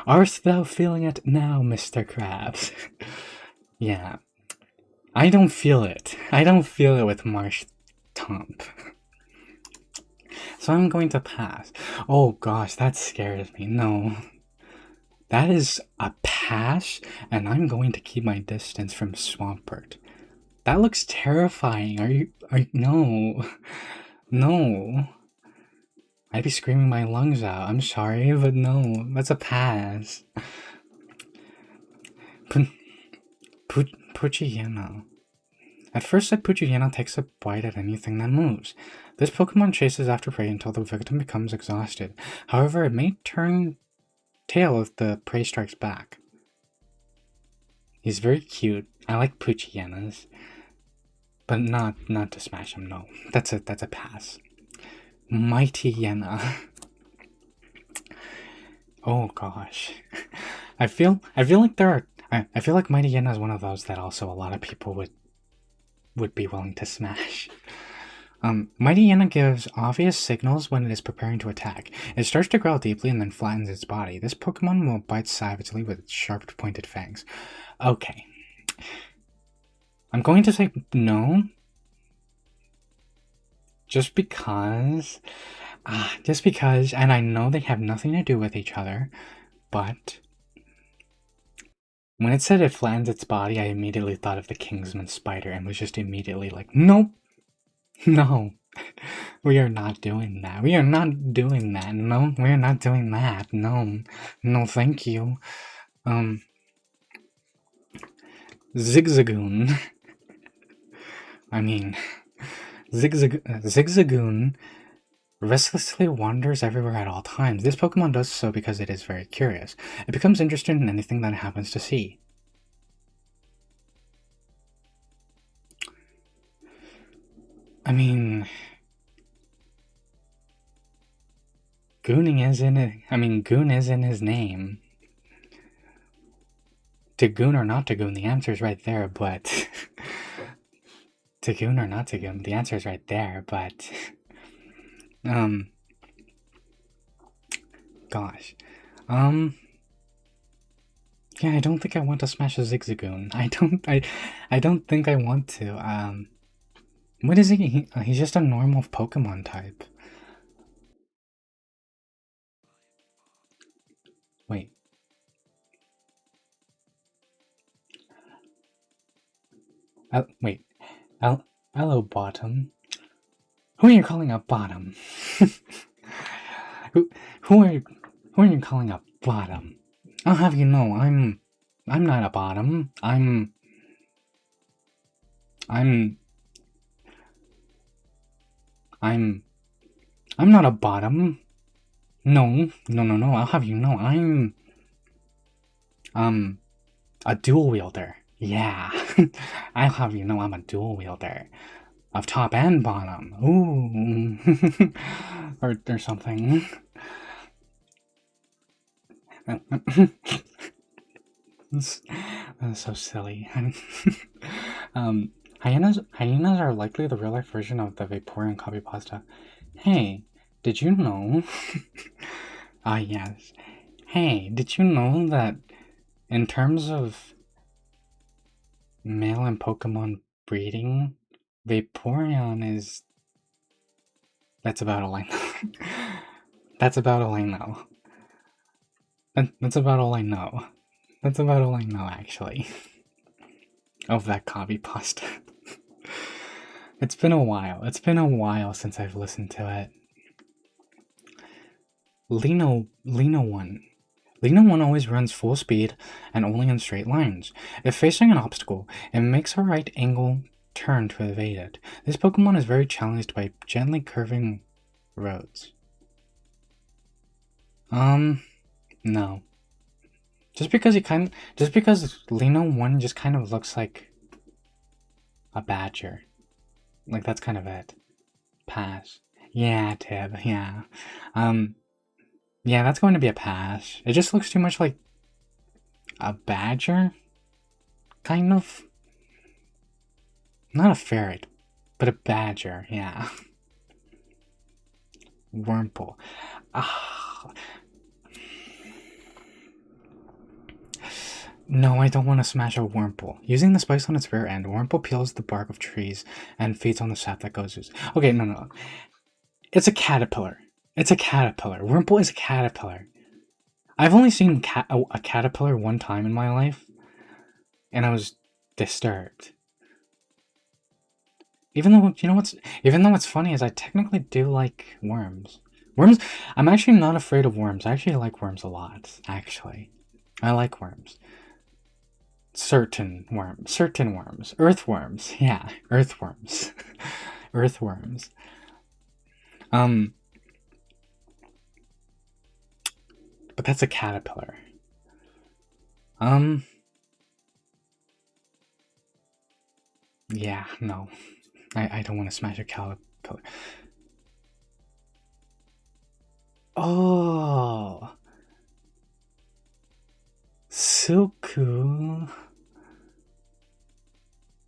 Speaker 1: Art thou feeling it now, Mr. Krabs? Yeah, I don't feel it. I don't feel it with Marshtomp. So I'm going to pass. Oh gosh, that scares me. No. That is a pass, and I'm going to keep my distance from Swampert. That looks terrifying. No. No. I'd be screaming my lungs out. I'm sorry, but no. That's a pass. Poochyena. At first sight, Poochyena takes a bite at anything that moves. This Pokemon chases after prey until the victim becomes exhausted. However, it may turn tail if the prey strikes back. He's very cute. I like Poochyenas. But not to smash him, no. That's a pass. Mighty Yena. Oh gosh. I feel like I feel like Mighty Yena is one of those that also a lot of people would be willing to smash. Mighty Yena gives obvious signals when it is preparing to attack. It starts to growl deeply and then flattens its body. This Pokemon will bite savagely with its sharp pointed fangs. Okay. I'm going to say no. Just because, and I know they have nothing to do with each other, but when it said it flattens its body, I immediately thought of the Kingsman spider and was just immediately like, nope, no, we are not doing that. We are not doing that. No, we are not doing that. No, thank you. Zigzagoon. I mean, Zigzagoon restlessly wanders everywhere at all times. This Pokemon does so because it is very curious. It becomes interested in anything that it happens to see. I mean, Goon is in his name. To goon or not to goon, the answer is right there, but to goon or not to goon, the answer is right there, but gosh. Yeah, I don't think I want to smash a Zigzagoon. I don't think I want to. What is he? He's just a normal Pokemon type. Wait. Wait. Hello, Bottom. Who are you calling a Bottom? Who who are you calling a bottom? I'll have you know I'm not a bottom. I'm I'm I'm not a bottom. No, no, no, no. I'll have you know I'm a dual wielder. Yeah. I'll have you know I'm a dual wielder of top and bottom. Ooh. or something. That's so silly. Hyenas are likely the real life version of the Vaporeon copy pasta. Hey, did you know? Ah, yes. Hey, did you know that in terms of male and Pokemon breeding, Vaporeon is. That's about all I know. That's about all I know. That's about all I know. That's about all I know, actually. Of that copy pasta. It's been a while. It's been a while since I've listened to it. Lino 1. Lino 1 always runs full speed and only in straight lines. If facing an obstacle, it makes a right angle turn to evade it. This Pokemon is very challenged by gently curving roads. No. Just because Lino 1 just kind of looks like a badger. Like, that's kind of it. Pass. Yeah, Tib, yeah. Yeah, that's going to be a pass. It just looks too much like a badger? Kind of. Not a ferret, but a badger, yeah. Wurmple. Ah. No, I don't want to smash a Wurmple. Using the spikes on its rear end, Wurmple peels the bark of trees and feeds on the sap that goes. Okay, no. It's a caterpillar. It's a caterpillar. Wurmple is a caterpillar. I've only seen a caterpillar one time in my life, and I was disturbed. Even though, you know what's funny is I technically do like worms. Worms, I'm actually not afraid of worms. I actually like worms a lot, actually. I like worms. Certain worms. Earthworms, yeah, earthworms. Earthworms. But that's a caterpillar. Yeah, no. I don't want to smash a caterpillar. Oh. So cool.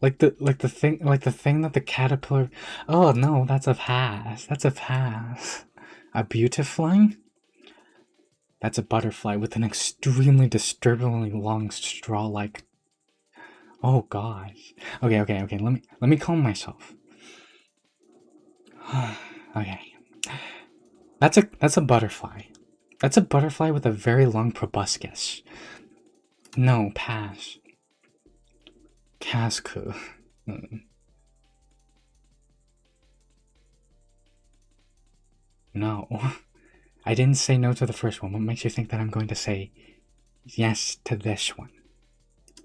Speaker 1: Like the thing that the caterpillar. Oh no, that's a pass. That's a pass. A beautifly? That's a butterfly with an extremely disturbingly long straw-like. Oh gosh. Okay. Let me calm myself. Okay. That's a butterfly. That's a butterfly with a very long proboscis. No, pass. Cascu. No. I didn't say no to the first one. What makes you think that I'm going to say yes to this one?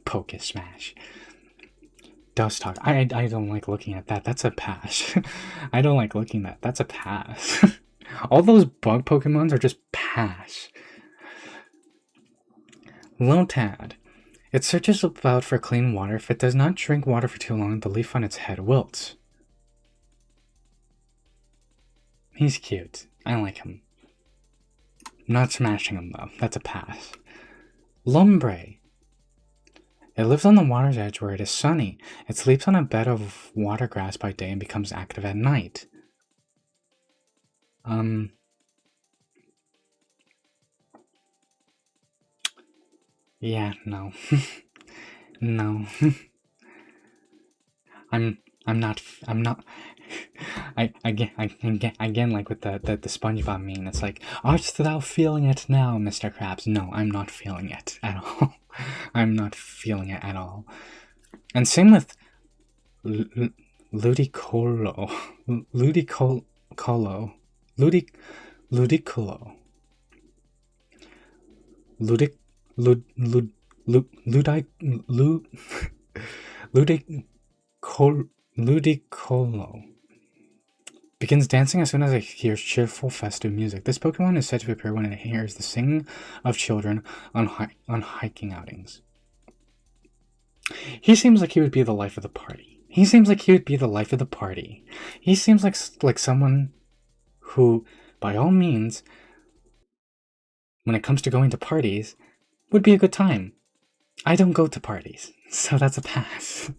Speaker 1: Poke Smash. Dust Talk. I don't like looking at that. That's a pass. I don't like looking at that. That's a pass. All those bug Pokemons are just pass. Lotad. It searches about for clean water. If it does not drink water for too long, the leaf on its head wilts. He's cute. I like him. Not smashing him, though. That's a pass. Lumbre. It lives on the water's edge where it is sunny. It sleeps on a bed of water grass by day and becomes active at night. Yeah, no. No. I'm not again like with the SpongeBob meme, it's like, art thou feeling it now, Mr. Krabs? No, I'm not feeling it at all. I'm not feeling it at all. And same with Ludicolo. Ludiculo. Ludic lud lud lud ludic lud ludicolo. Begins dancing as soon as it hears cheerful, festive music. This Pokemon is said to appear when it hears the singing of children on hiking outings. He seems like he would be the life of the party. He seems like he would be the life of the party. He seems like someone who, by all means, when it comes to going to parties, would be a good time. I don't go to parties, so that's a pass.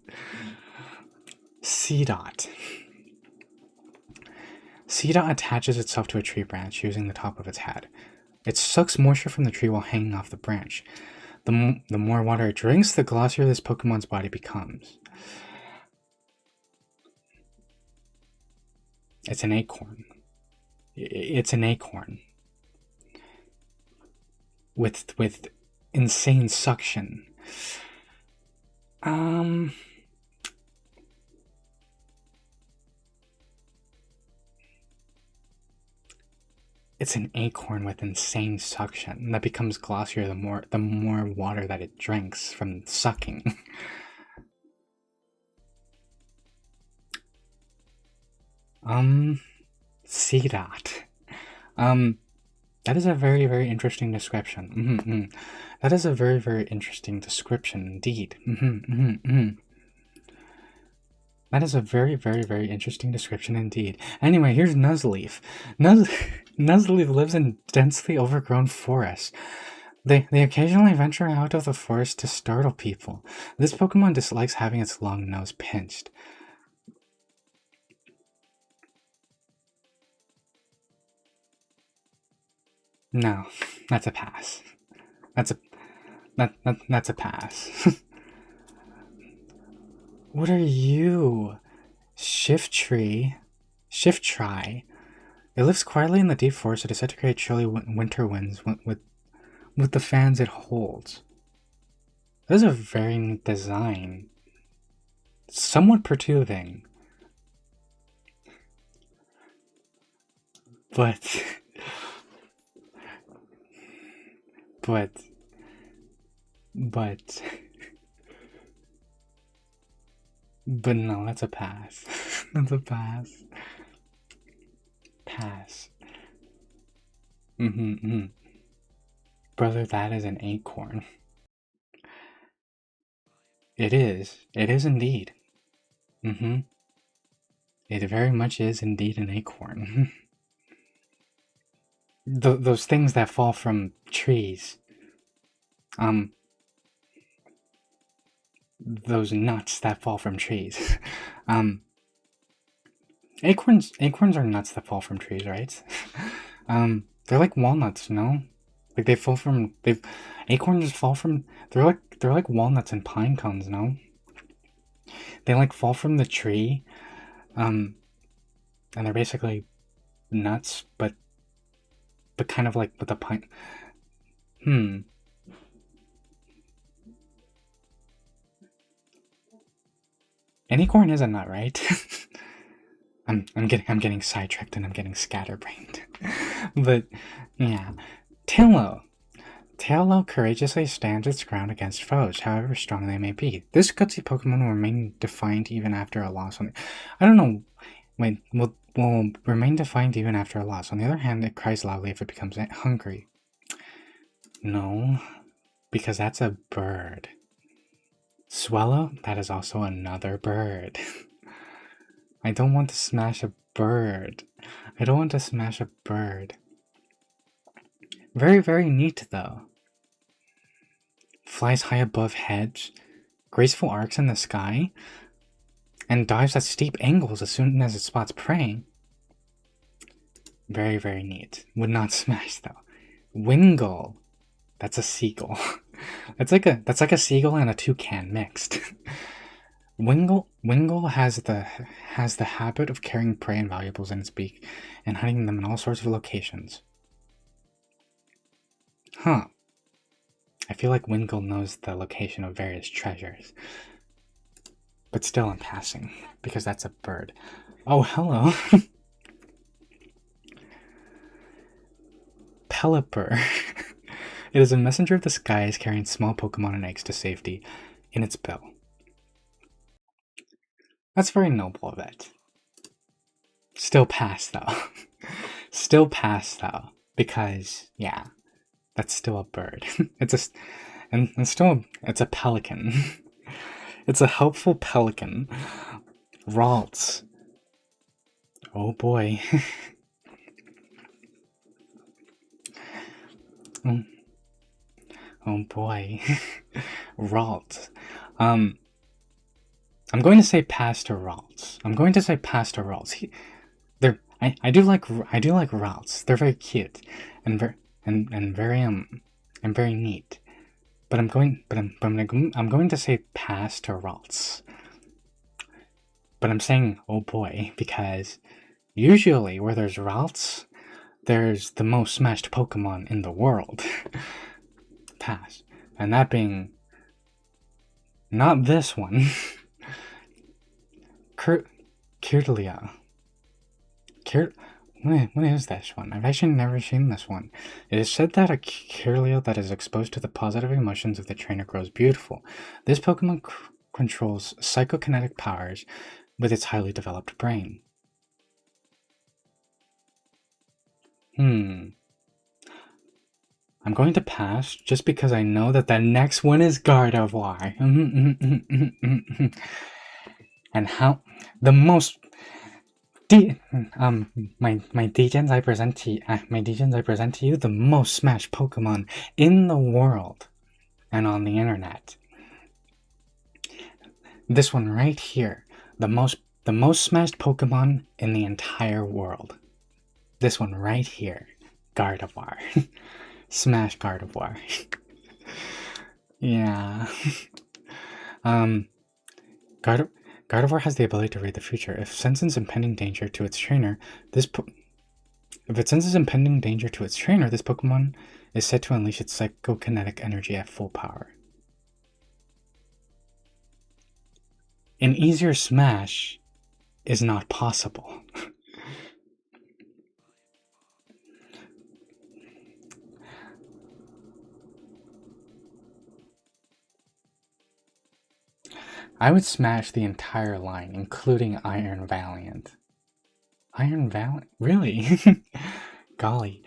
Speaker 1: C-Dot. C-Dot attaches itself to a tree branch using the top of its head. It sucks moisture from the tree while hanging off the branch. The more water it drinks, the glossier this Pokemon's body becomes. It's an acorn. It's an acorn. With insane suction. It's an acorn with insane suction that becomes glossier the more water that it drinks from sucking. C-Dot. That is a very, very interesting description. That is a very, very interesting description indeed. That is a very, very, very interesting description indeed. Anyway, here's Nuzleaf. Nuzleaf lives in densely overgrown forests. They occasionally venture out of the forest to startle people. This Pokemon dislikes having its long nose pinched. No, that's a pass. That's a pass. What are you? Shiftry. It lives quietly in the deep forest. It is said to create chilly winter winds with the fans it holds. That is a very neat design. Somewhat perturbing. But no, that's a pass. That's a pass. Pass. Brother, that is an acorn. It is. It is indeed. It very much is indeed an acorn. Those things that fall from trees. Those nuts that fall from trees. Acorns are nuts that fall from trees, right? They're like walnuts, no? Like acorns fall from, they're like walnuts and pine cones, no? They like fall from the tree, and they're basically nuts, but kind of like with a pine. An acorn is a nut, right? I'm getting sidetracked and I'm getting scatterbrained. But yeah, Taillow courageously stands its ground against foes, however strong they may be. This gutsy Pokemon will remain defiant even after a loss. I don't know. Wait, will remain defiant even after a loss. On the other hand, it cries loudly if it becomes hungry. No, because that's a bird. Swallow, that is also another bird. I don't want to smash a bird. I don't want to smash a bird. Very, very neat, though. Flies high above heads, graceful arcs in the sky, and dives at steep angles as soon as it spots prey. Very, very neat. Would not smash, though. Wingull. That's a seagull. That's like a seagull and a toucan mixed. Wingull has the habit of carrying prey and valuables in its beak and hiding them in all sorts of locations. Huh. I feel like Wingull knows the location of various treasures. But still I'm passing, because that's a bird. Oh, hello. Pelipper. It is a messenger of the skies carrying small Pokemon and eggs to safety in its bill. That's very noble of it. Still pass though. Still pass though. Because, yeah, that's still a bird. It's a pelican. It's a helpful pelican. Ralts. Oh boy. Oh boy. Ralts. I'm going to say pass to Ralts. I do like Ralts. They're very cute and very neat. But I'm going to say pass to Ralts. But I'm saying oh boy because usually where there's Ralts, there's the most smashed Pokemon in the world. Pass. And that being not this one. Kirlia. What is this one? I've actually never seen this one. It is said that a Kirlia that is exposed to the positive emotions of the trainer grows beautiful. This Pokemon controls psychokinetic powers with its highly developed brain. I'm going to pass just because I know that the next one is Gardevoir. And how the most my Degens I present to you the most smashed Pokemon in the world and on the internet. This one right here, the most smashed Pokemon in the entire world. This one right here, Gardevoir. Smash Gardevoir. Yeah. Gardevoir has the ability to read the future. If it senses impending danger to its trainer, this Pokemon is said to unleash its psychokinetic energy at full power. An easier smash is not possible. I would smash the entire line, including Iron Valiant. Iron Valiant? Really? Golly.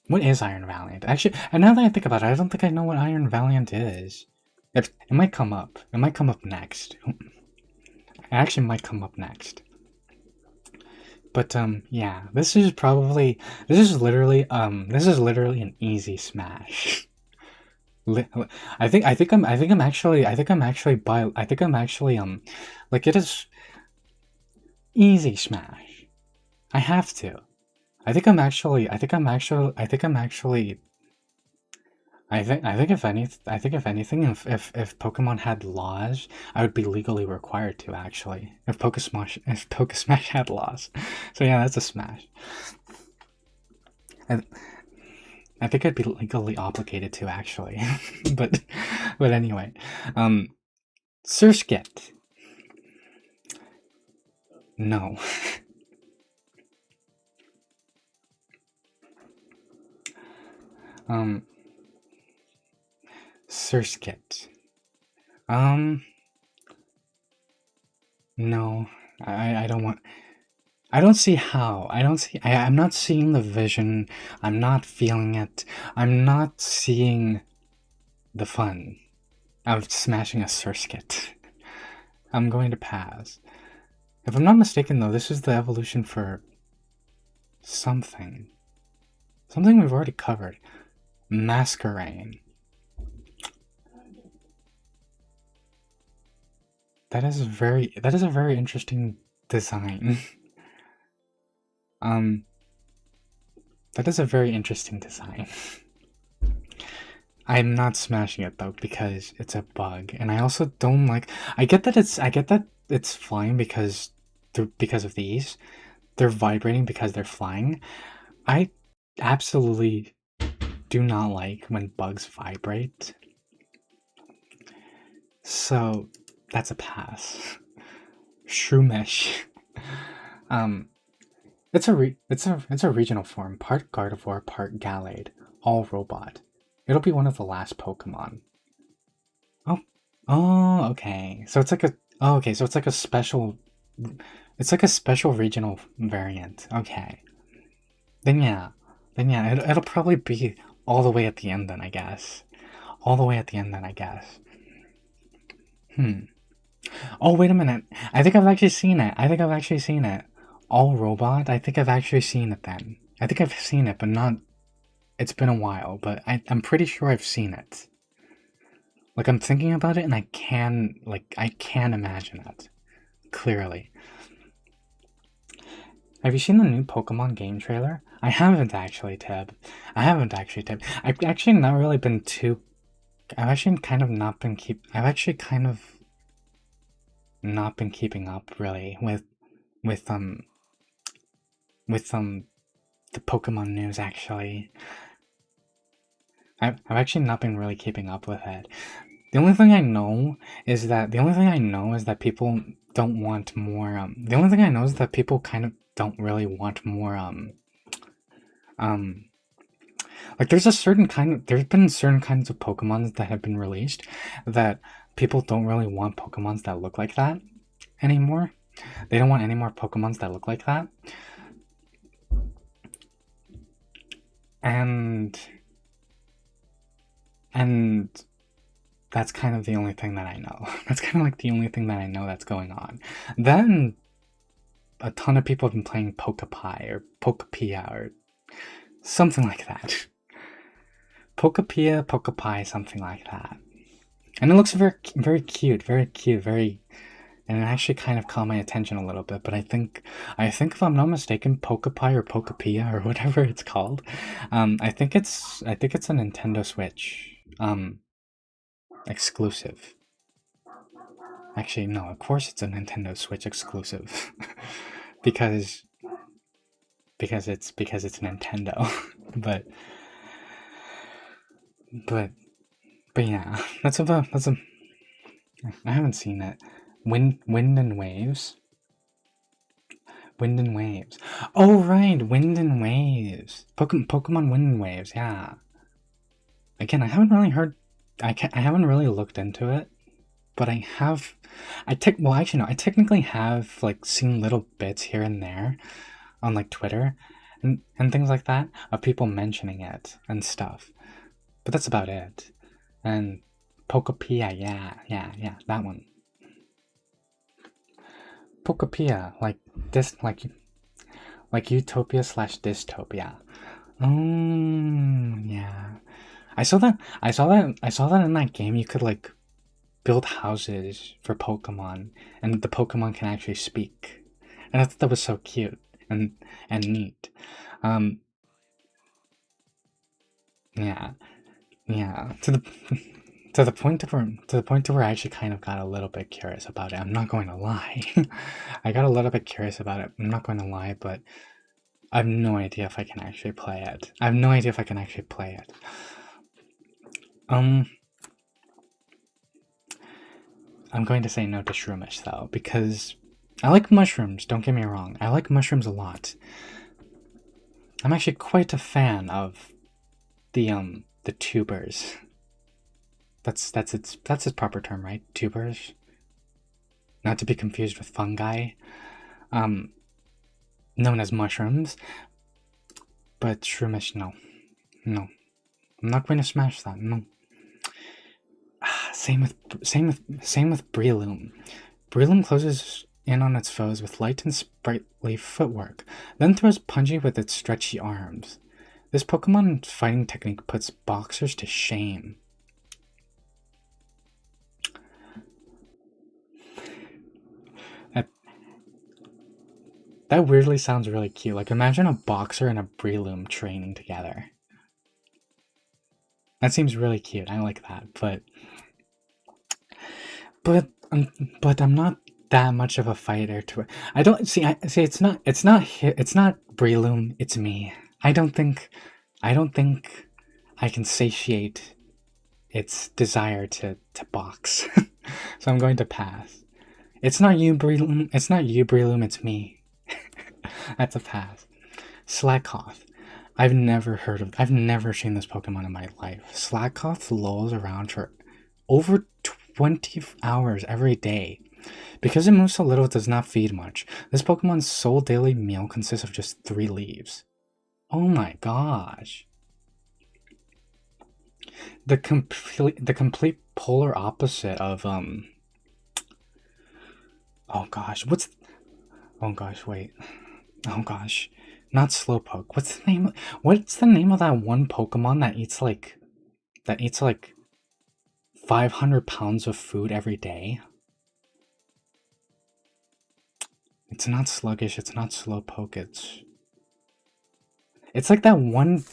Speaker 1: What is Iron Valiant? Actually, and now that I think about it, I don't think I know what Iron Valiant is. It might come up. It might come up next. It actually might come up next. But yeah, this is literally an easy smash. I think I'm actually like it is easy smash. I have to. I think if anything, if Pokemon had laws, I would be legally required to actually. If Pokesmash had laws, so yeah, that's a smash. I think I'd be legally obligated to actually, but anyway, Surskit. No. Surskit. No, I don't want. I don't see how. I'm not seeing the vision. I'm not feeling it. I'm not seeing the fun of smashing a Surskit. I'm going to pass. If I'm not mistaken, though, this is the evolution for something. Something we've already covered. Masquerain. That is a very interesting design. That is a very interesting design. I'm not smashing it though because it's a bug, and I also don't like. I get that it's flying because of these. They're vibrating because they're flying. I absolutely do not like when bugs vibrate. So that's a pass. Shroomish. It's a regional form, part Gardevoir, part Gallade, all robot. It'll be one of the last Pokemon. Oh, oh, okay. So it's like a oh, okay. So it's like a special. It's like a special regional variant. Okay. Then yeah, it'll probably be all the way at the end then, I guess. All the way at the end then, I guess. Hmm. Oh, wait a minute. I think I've actually seen it. I think I've actually seen it. All robot? I think I've actually seen it then. I think I've seen it, but not. It's been a while, but I'm pretty sure I've seen it. Like, I'm thinking about it and I can imagine it. Clearly. Have you seen the new Pokemon game trailer? I haven't actually, Tib. I haven't actually, Tib. I've actually not really been too. I've actually kind of not been I've actually kind of not been keeping up really with with the Pokemon news. Actually, I've actually not been really keeping up with it. The only thing I know is that people don't want more. The only thing I know is that people kind of don't really want more. Um, like there's been certain kinds of Pokemons that have been released that people don't really want Pokemons that look like that anymore. They don't want any more Pokemons that look like that. And that's kind of the only thing that I know. That's kind of like the only thing that I know that's going on. Then a ton of people have been playing Pokepie or Pokepia or something like that. Pokepia, Pokepie, something like that. And it looks very, very cute, and it actually kind of caught my attention a little bit. But I think if I'm not mistaken, Pokepie or Pokepia or whatever it's called, I think it's a Nintendo Switch exclusive. Actually, no, of course it's a Nintendo Switch exclusive because it's Nintendo. but but yeah, that's a. I haven't seen it. Wind and Waves. Wind and Waves. Oh right, Wind and Waves. Pokemon Wind and Waves. Yeah. Again, I haven't really heard. I haven't really looked into it, but I have. Well, actually, no. I technically have like seen little bits here and there on like Twitter and things like that of people mentioning it and stuff. But that's about it. And Pokepia, yeah, that one. Pokepia, like this, like Utopia slash Dystopia. Oh, yeah. I saw that in that game. You could like build houses for Pokemon, and the Pokemon can actually speak, and I thought that was so cute and neat. Um, yeah, yeah. To the point where I actually kind of got a little bit curious about it. I'm not going to lie. I got a little bit curious about it. I'm not going to lie, but I have no idea if I can actually play it. I have no idea if I can actually play it. I'm going to say no to Shroomish though, because I like mushrooms, don't get me wrong. I like mushrooms a lot. I'm actually quite a fan of the tubers. That's its proper term, right? Tubers? Not to be confused with fungi. Known as mushrooms. But Shroomish, no. No. I'm not going to smash that, no. Same with Breloom. Breloom closes in on its foes with light and sprightly footwork, then throws Punji with its stretchy arms. This Pokemon fighting technique puts boxers to shame. That weirdly sounds really cute. Like, imagine a boxer and a Breloom training together. That seems really cute. I like that, but I'm not that much of a fighter to. I don't see. It's not Breloom. It's me. I don't think I can satiate its desire to box. So I'm going to pass. It's not you, Breloom. It's not you, Breloom. It's me. That's a pass. Slackoth. I've never seen this Pokemon in my life. Slackoth lolls around for over 20 hours every day. Because it moves so little, it does not feed much. This Pokemon's sole daily meal consists of just 3 leaves. Oh my gosh. The complete polar opposite of oh gosh, oh gosh, wait. Oh gosh. Not Slowpoke. What's the name of that one Pokemon that eats like 500 pounds of food every day? It's not Sluggish, it's not Slowpoke, it's like that one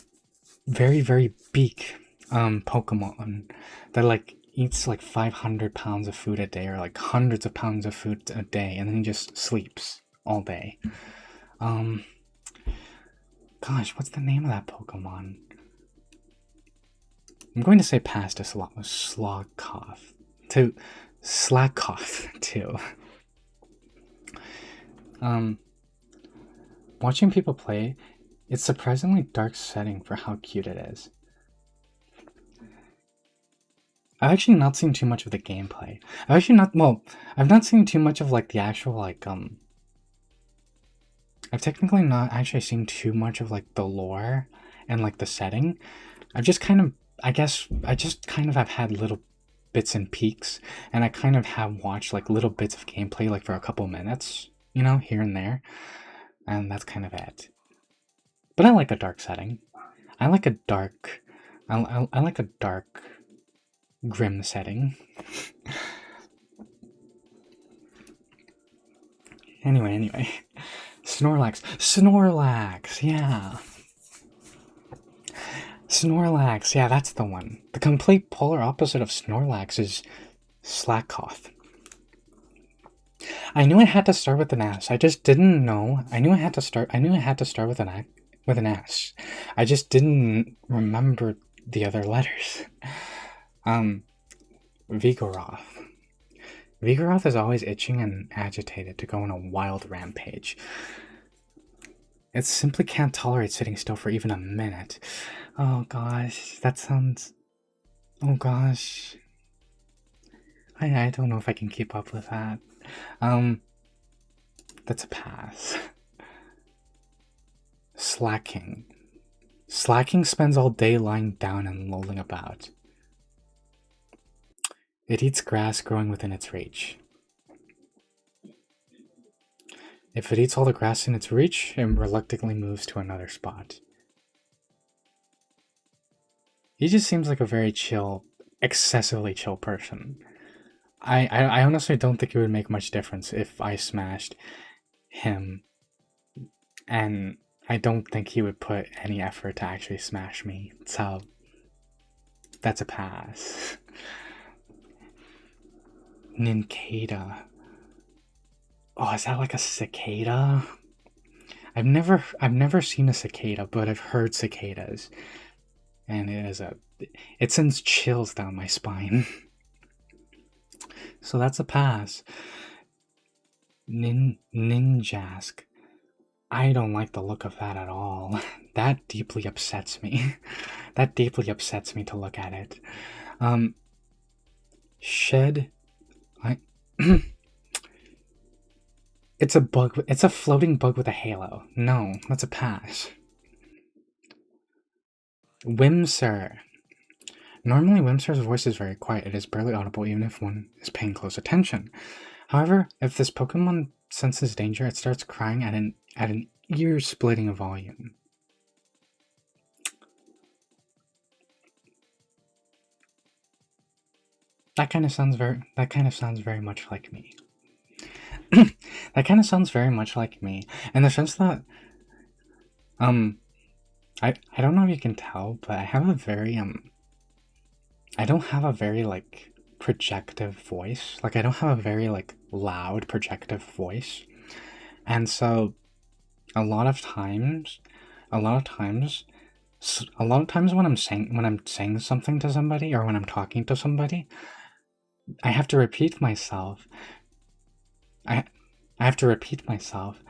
Speaker 1: very, very big Pokemon that like eats like 500 pounds of food a day, or like hundreds of pounds of food a day, and then he just sleeps all day. Gosh, what's the name of that Pokemon? I'm going to say pass to Slackoth too. Watching people play, it's surprisingly dark setting for how cute it is. I've actually not seen too much of the gameplay. I've not seen too much of like the actual like I've technically not actually seen too much of like the lore and like the setting. I've just kind of I just kind of have had little bits and peeks, and I kind of have watched like little bits of gameplay like for a couple minutes, you know, here and there, and that's kind of it. But I like a dark setting. I like a dark grim setting. Anyway. Snorlax, yeah. Snorlax, yeah, that's the one. The complete polar opposite of Snorlax is Slackoth. I knew it had to start with an S. I just didn't know. I knew it had to start with an S. I just didn't remember the other letters. Vigoroth. Vigoroth is always itching and agitated to go on a wild rampage. It simply can't tolerate sitting still for even a minute. Oh gosh, that sounds... Oh gosh. I don't know if I can keep up with that. That's a pass. Slacking. Slacking spends all day lying down and lolling about. It eats grass growing within its reach. If it eats all the grass in its reach, it reluctantly moves to another spot. He just seems like a very chill, excessively chill person. I honestly don't think it would make much difference if I smashed him, and I don't think he would put any effort to actually smash me, so that's a pass. Nincada. Oh, is that like a cicada? I've never seen a cicada, but I've heard cicadas, and it sends chills down my spine. So that's a pass. Ninjask. I don't like the look of that at all. That deeply upsets me. That deeply upsets me to look at it. Shed. It's a bug. It's a floating bug with a halo. No, that's a pass. Whimsir. Normally, Whimsir's voice is very quiet. It is barely audible even if one is paying close attention. However, if this Pokemon senses danger, it starts crying at an ear-splitting volume. That kind of sounds very much like me. That kind of sounds very much like me, in the sense that I don't know if you can tell, but I have a very I don't have a very like projective voice. Like I don't have a very like loud projective voice. And so a lot of times when I'm saying something to somebody, or when I'm talking to somebody, I have to repeat myself. I have to repeat myself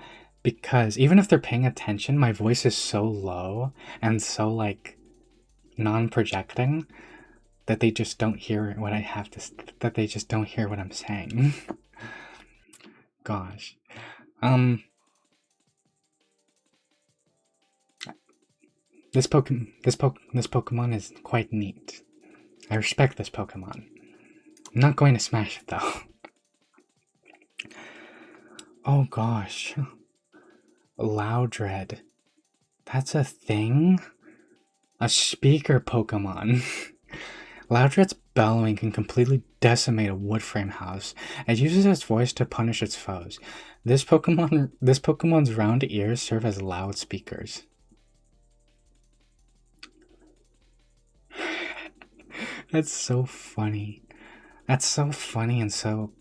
Speaker 1: because even if they're paying attention, my voice is so low and so like non-projecting that they just don't hear what I have to, that they just don't hear what I'm saying. Gosh. This Pokemon is quite neat. I respect this Pokemon. I'm not going to smash it though. Oh gosh. Loudred. That's a thing? A speaker Pokemon. Loudred's bellowing can completely decimate a wood frame house. It uses its voice to punish its foes. This Pokemon's round ears serve as loudspeakers. That's so funny. That's so funny and so...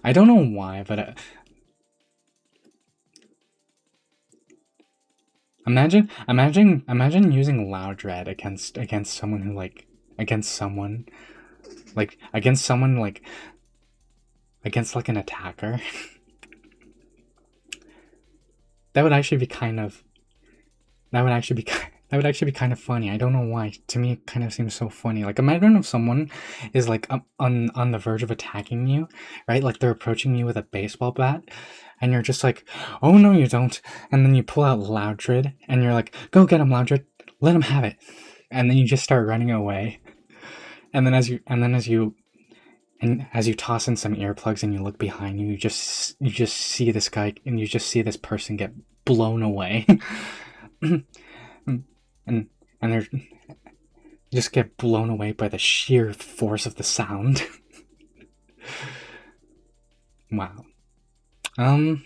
Speaker 1: I don't know why, but... Imagine using Loudred against someone who against an attacker. That would actually be kind of kind of funny. I don't know why. To me, it kind of seems so funny. Like, imagine if someone is like on the verge of attacking you, right? Like they're approaching you with a baseball bat, and you're just like, "Oh no, you don't!" And then you pull out Loudred, and you're like, "Go get him, Loudred! Let him have it!" And then you just start running away. And then as you toss in some earplugs and you look behind you, you just see this guy, and you just see this person get blown away. and they're just get blown away by the sheer force of the sound. Wow. Do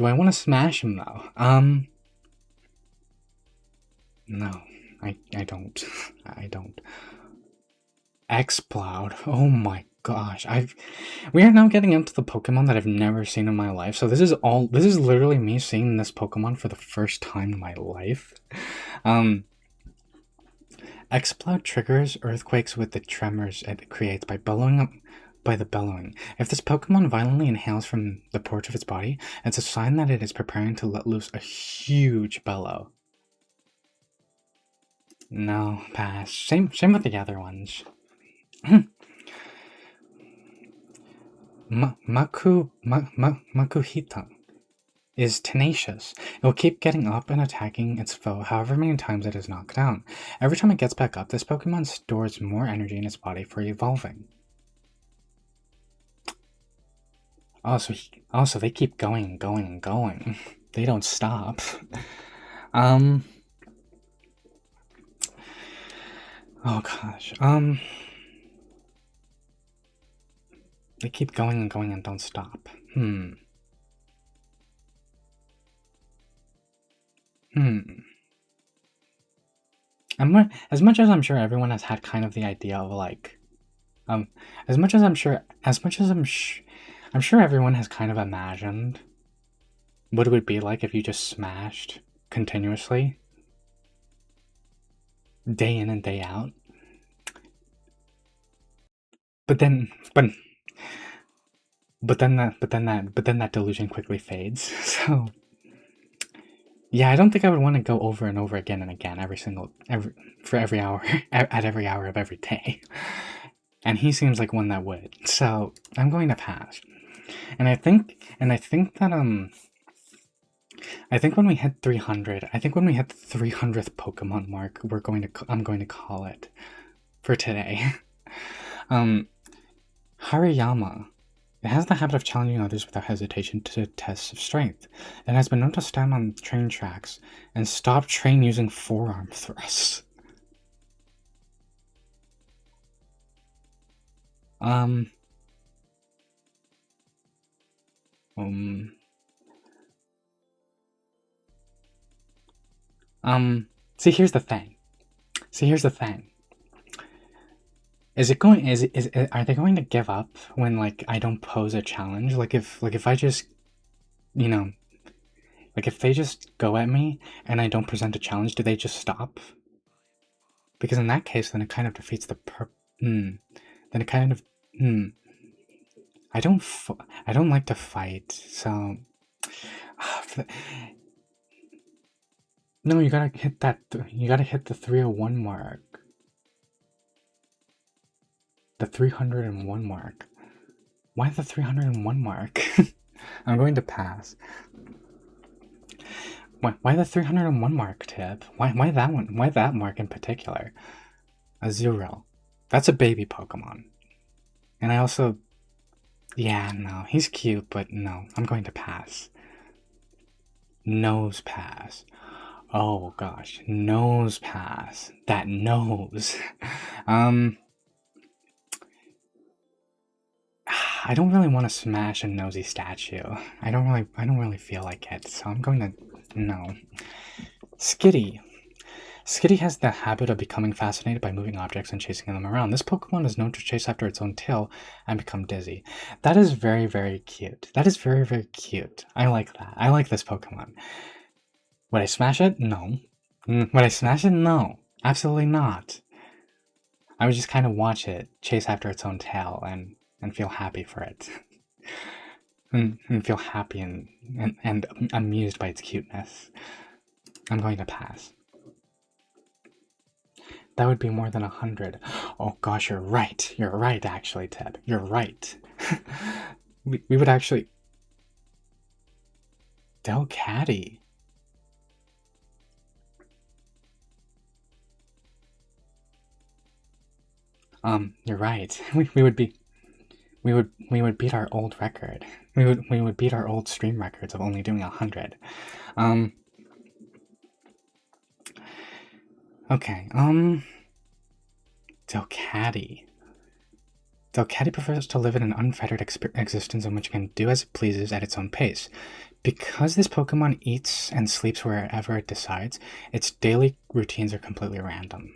Speaker 1: I want to smash him though? No, I don't. I don't. Exploud. Oh my gosh. We are now getting into the Pokemon that I've never seen in my life. So this is literally me seeing this Pokemon for the first time in my life. Exploud triggers earthquakes with the tremors it creates by the bellowing. If this Pokemon violently inhales from the porch of its body, it's a sign that it is preparing to let loose a huge bellow. No, pass. Same with the other ones. Makuhita is tenacious. It will keep getting up and attacking its foe however many times it is knocked down. Every time it gets back up, this Pokemon stores more energy in its body for evolving. Also, they keep going and going and going. They don't stop. Oh gosh. They keep going and going and don't stop. As much as I'm sure everyone has had kind of the idea of like, I'm sure everyone has kind of imagined what it would be like if you just smashed continuously, day in and day out. But then that delusion quickly fades. So yeah, I don't think I would want to go over and over again and again for every hour at every hour of every day. And he seems like one that would. So I'm going to pass. And I think that I think when we hit 300, I think when we hit the 300th Pokemon mark, I'm going to call it for today. Hariyama. It has the habit of challenging others without hesitation to tests of strength. It has been known to stand on train tracks and stop train using forearm thrusts. See, here's the thing. Are they going to give up when like I don't pose a challenge? Like if I just, like if they just go at me and I don't present a challenge, do they just stop? Because in that case, then it kind of defeats the I don't like to fight, so no, you gotta hit that. You gotta hit the 301 mark, the 301 mark. Why the 301 mark? I'm going to pass. Why the 301 mark, Tip? Why that one? Why that mark in particular? A 0. That's a baby Pokemon. And I also... Yeah, no, he's cute, but no, I'm going to pass. Nose pass. Oh gosh, nose pass. That nose. I don't really want to smash a nosy statue. I don't really feel like it, so I'm going to... No. Skitty. Skitty has the habit of becoming fascinated by moving objects and chasing them around. This Pokemon is known to chase after its own tail and become dizzy. That is very, very cute. That is very, very cute. I like that. I like this Pokemon. Would I smash it? No. Would I smash it? No. Absolutely not. I would just kind of watch it chase after its own tail and feel happy for it. and feel happy and amused by its cuteness. I'm going to pass. That would be more than 100. Oh gosh, you're right. You're right, actually, Ted. You're right. we would actually... Delcatty. You're right. We would beat our old record. We would beat our old stream records of only doing 100. Okay, Delcatty. Delcatty prefers to live in an unfettered existence in which it can do as it pleases at its own pace. Because this Pokemon eats and sleeps wherever it decides, its daily routines are completely random.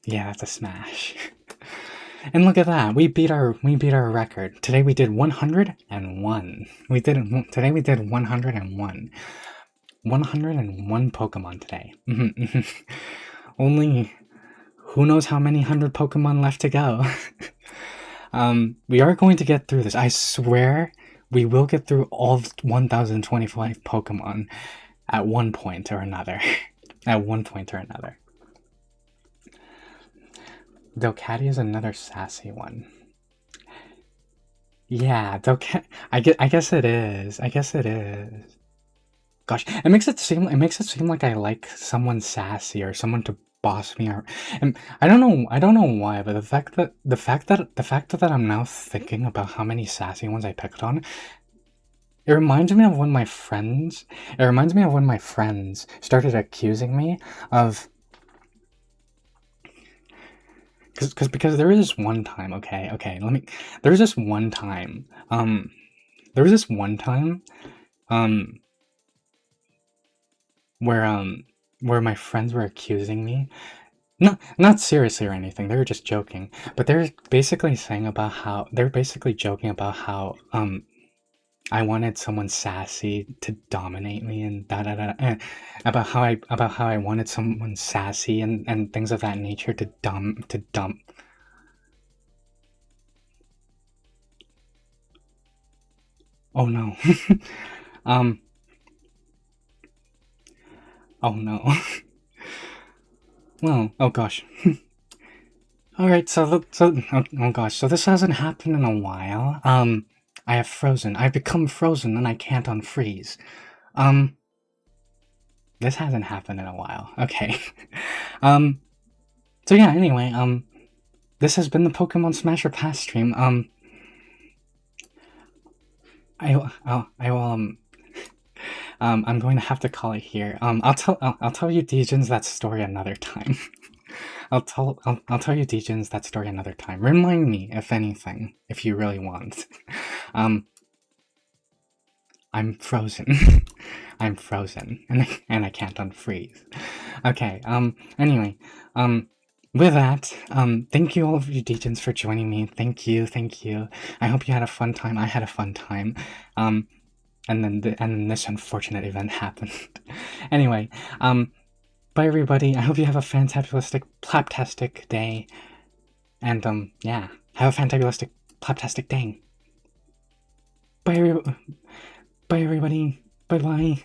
Speaker 1: Yeah, that's a smash. And look at that, we beat our record. Today we did 101. Today we did 101. 101 Pokemon today. Only who knows how many 100 Pokemon left to go. We are going to get through this. I swear we will get through all 1025 Pokemon at one point or another. At one point or another. Delcatty is another sassy one. Yeah, Delcatty. I guess it is. I guess it is. Gosh, it makes it seem like I like someone sassy or someone to boss me, or and I don't know why, but the fact that I'm now thinking about how many sassy ones I picked on, it reminds me of when my friends started accusing me of... Because there was this one time, there was this one time, where my friends were accusing me, not seriously or anything, they were just joking, but they're basically joking about how, I wanted someone sassy to dominate me and about how I wanted someone sassy and things of that nature to dump. Oh no. Oh no. Well, oh gosh. Alright, oh gosh, so this hasn't happened in a while. I have frozen. I've become frozen and I can't unfreeze. This hasn't happened in a while. Okay. So yeah, anyway, this has been the Pokemon Smash or Pass stream. I'm going to have to call it here. I'll tell you Degens that story another time. I'll tell you Degens that story another time. Remind me, if anything, if you really want. I'm frozen. I'm frozen, and I can't unfreeze. Okay, anyway, with that, thank you all of you Degens for joining me. Thank you. I hope you had a fun time. I had a fun time. And then this unfortunate event happened. Anyway, Bye, everybody. I hope you have a fantabulous, plaptastic day. And, yeah. Have a fantabulous, plaptastic day. Bye, bye, everybody. Bye-bye.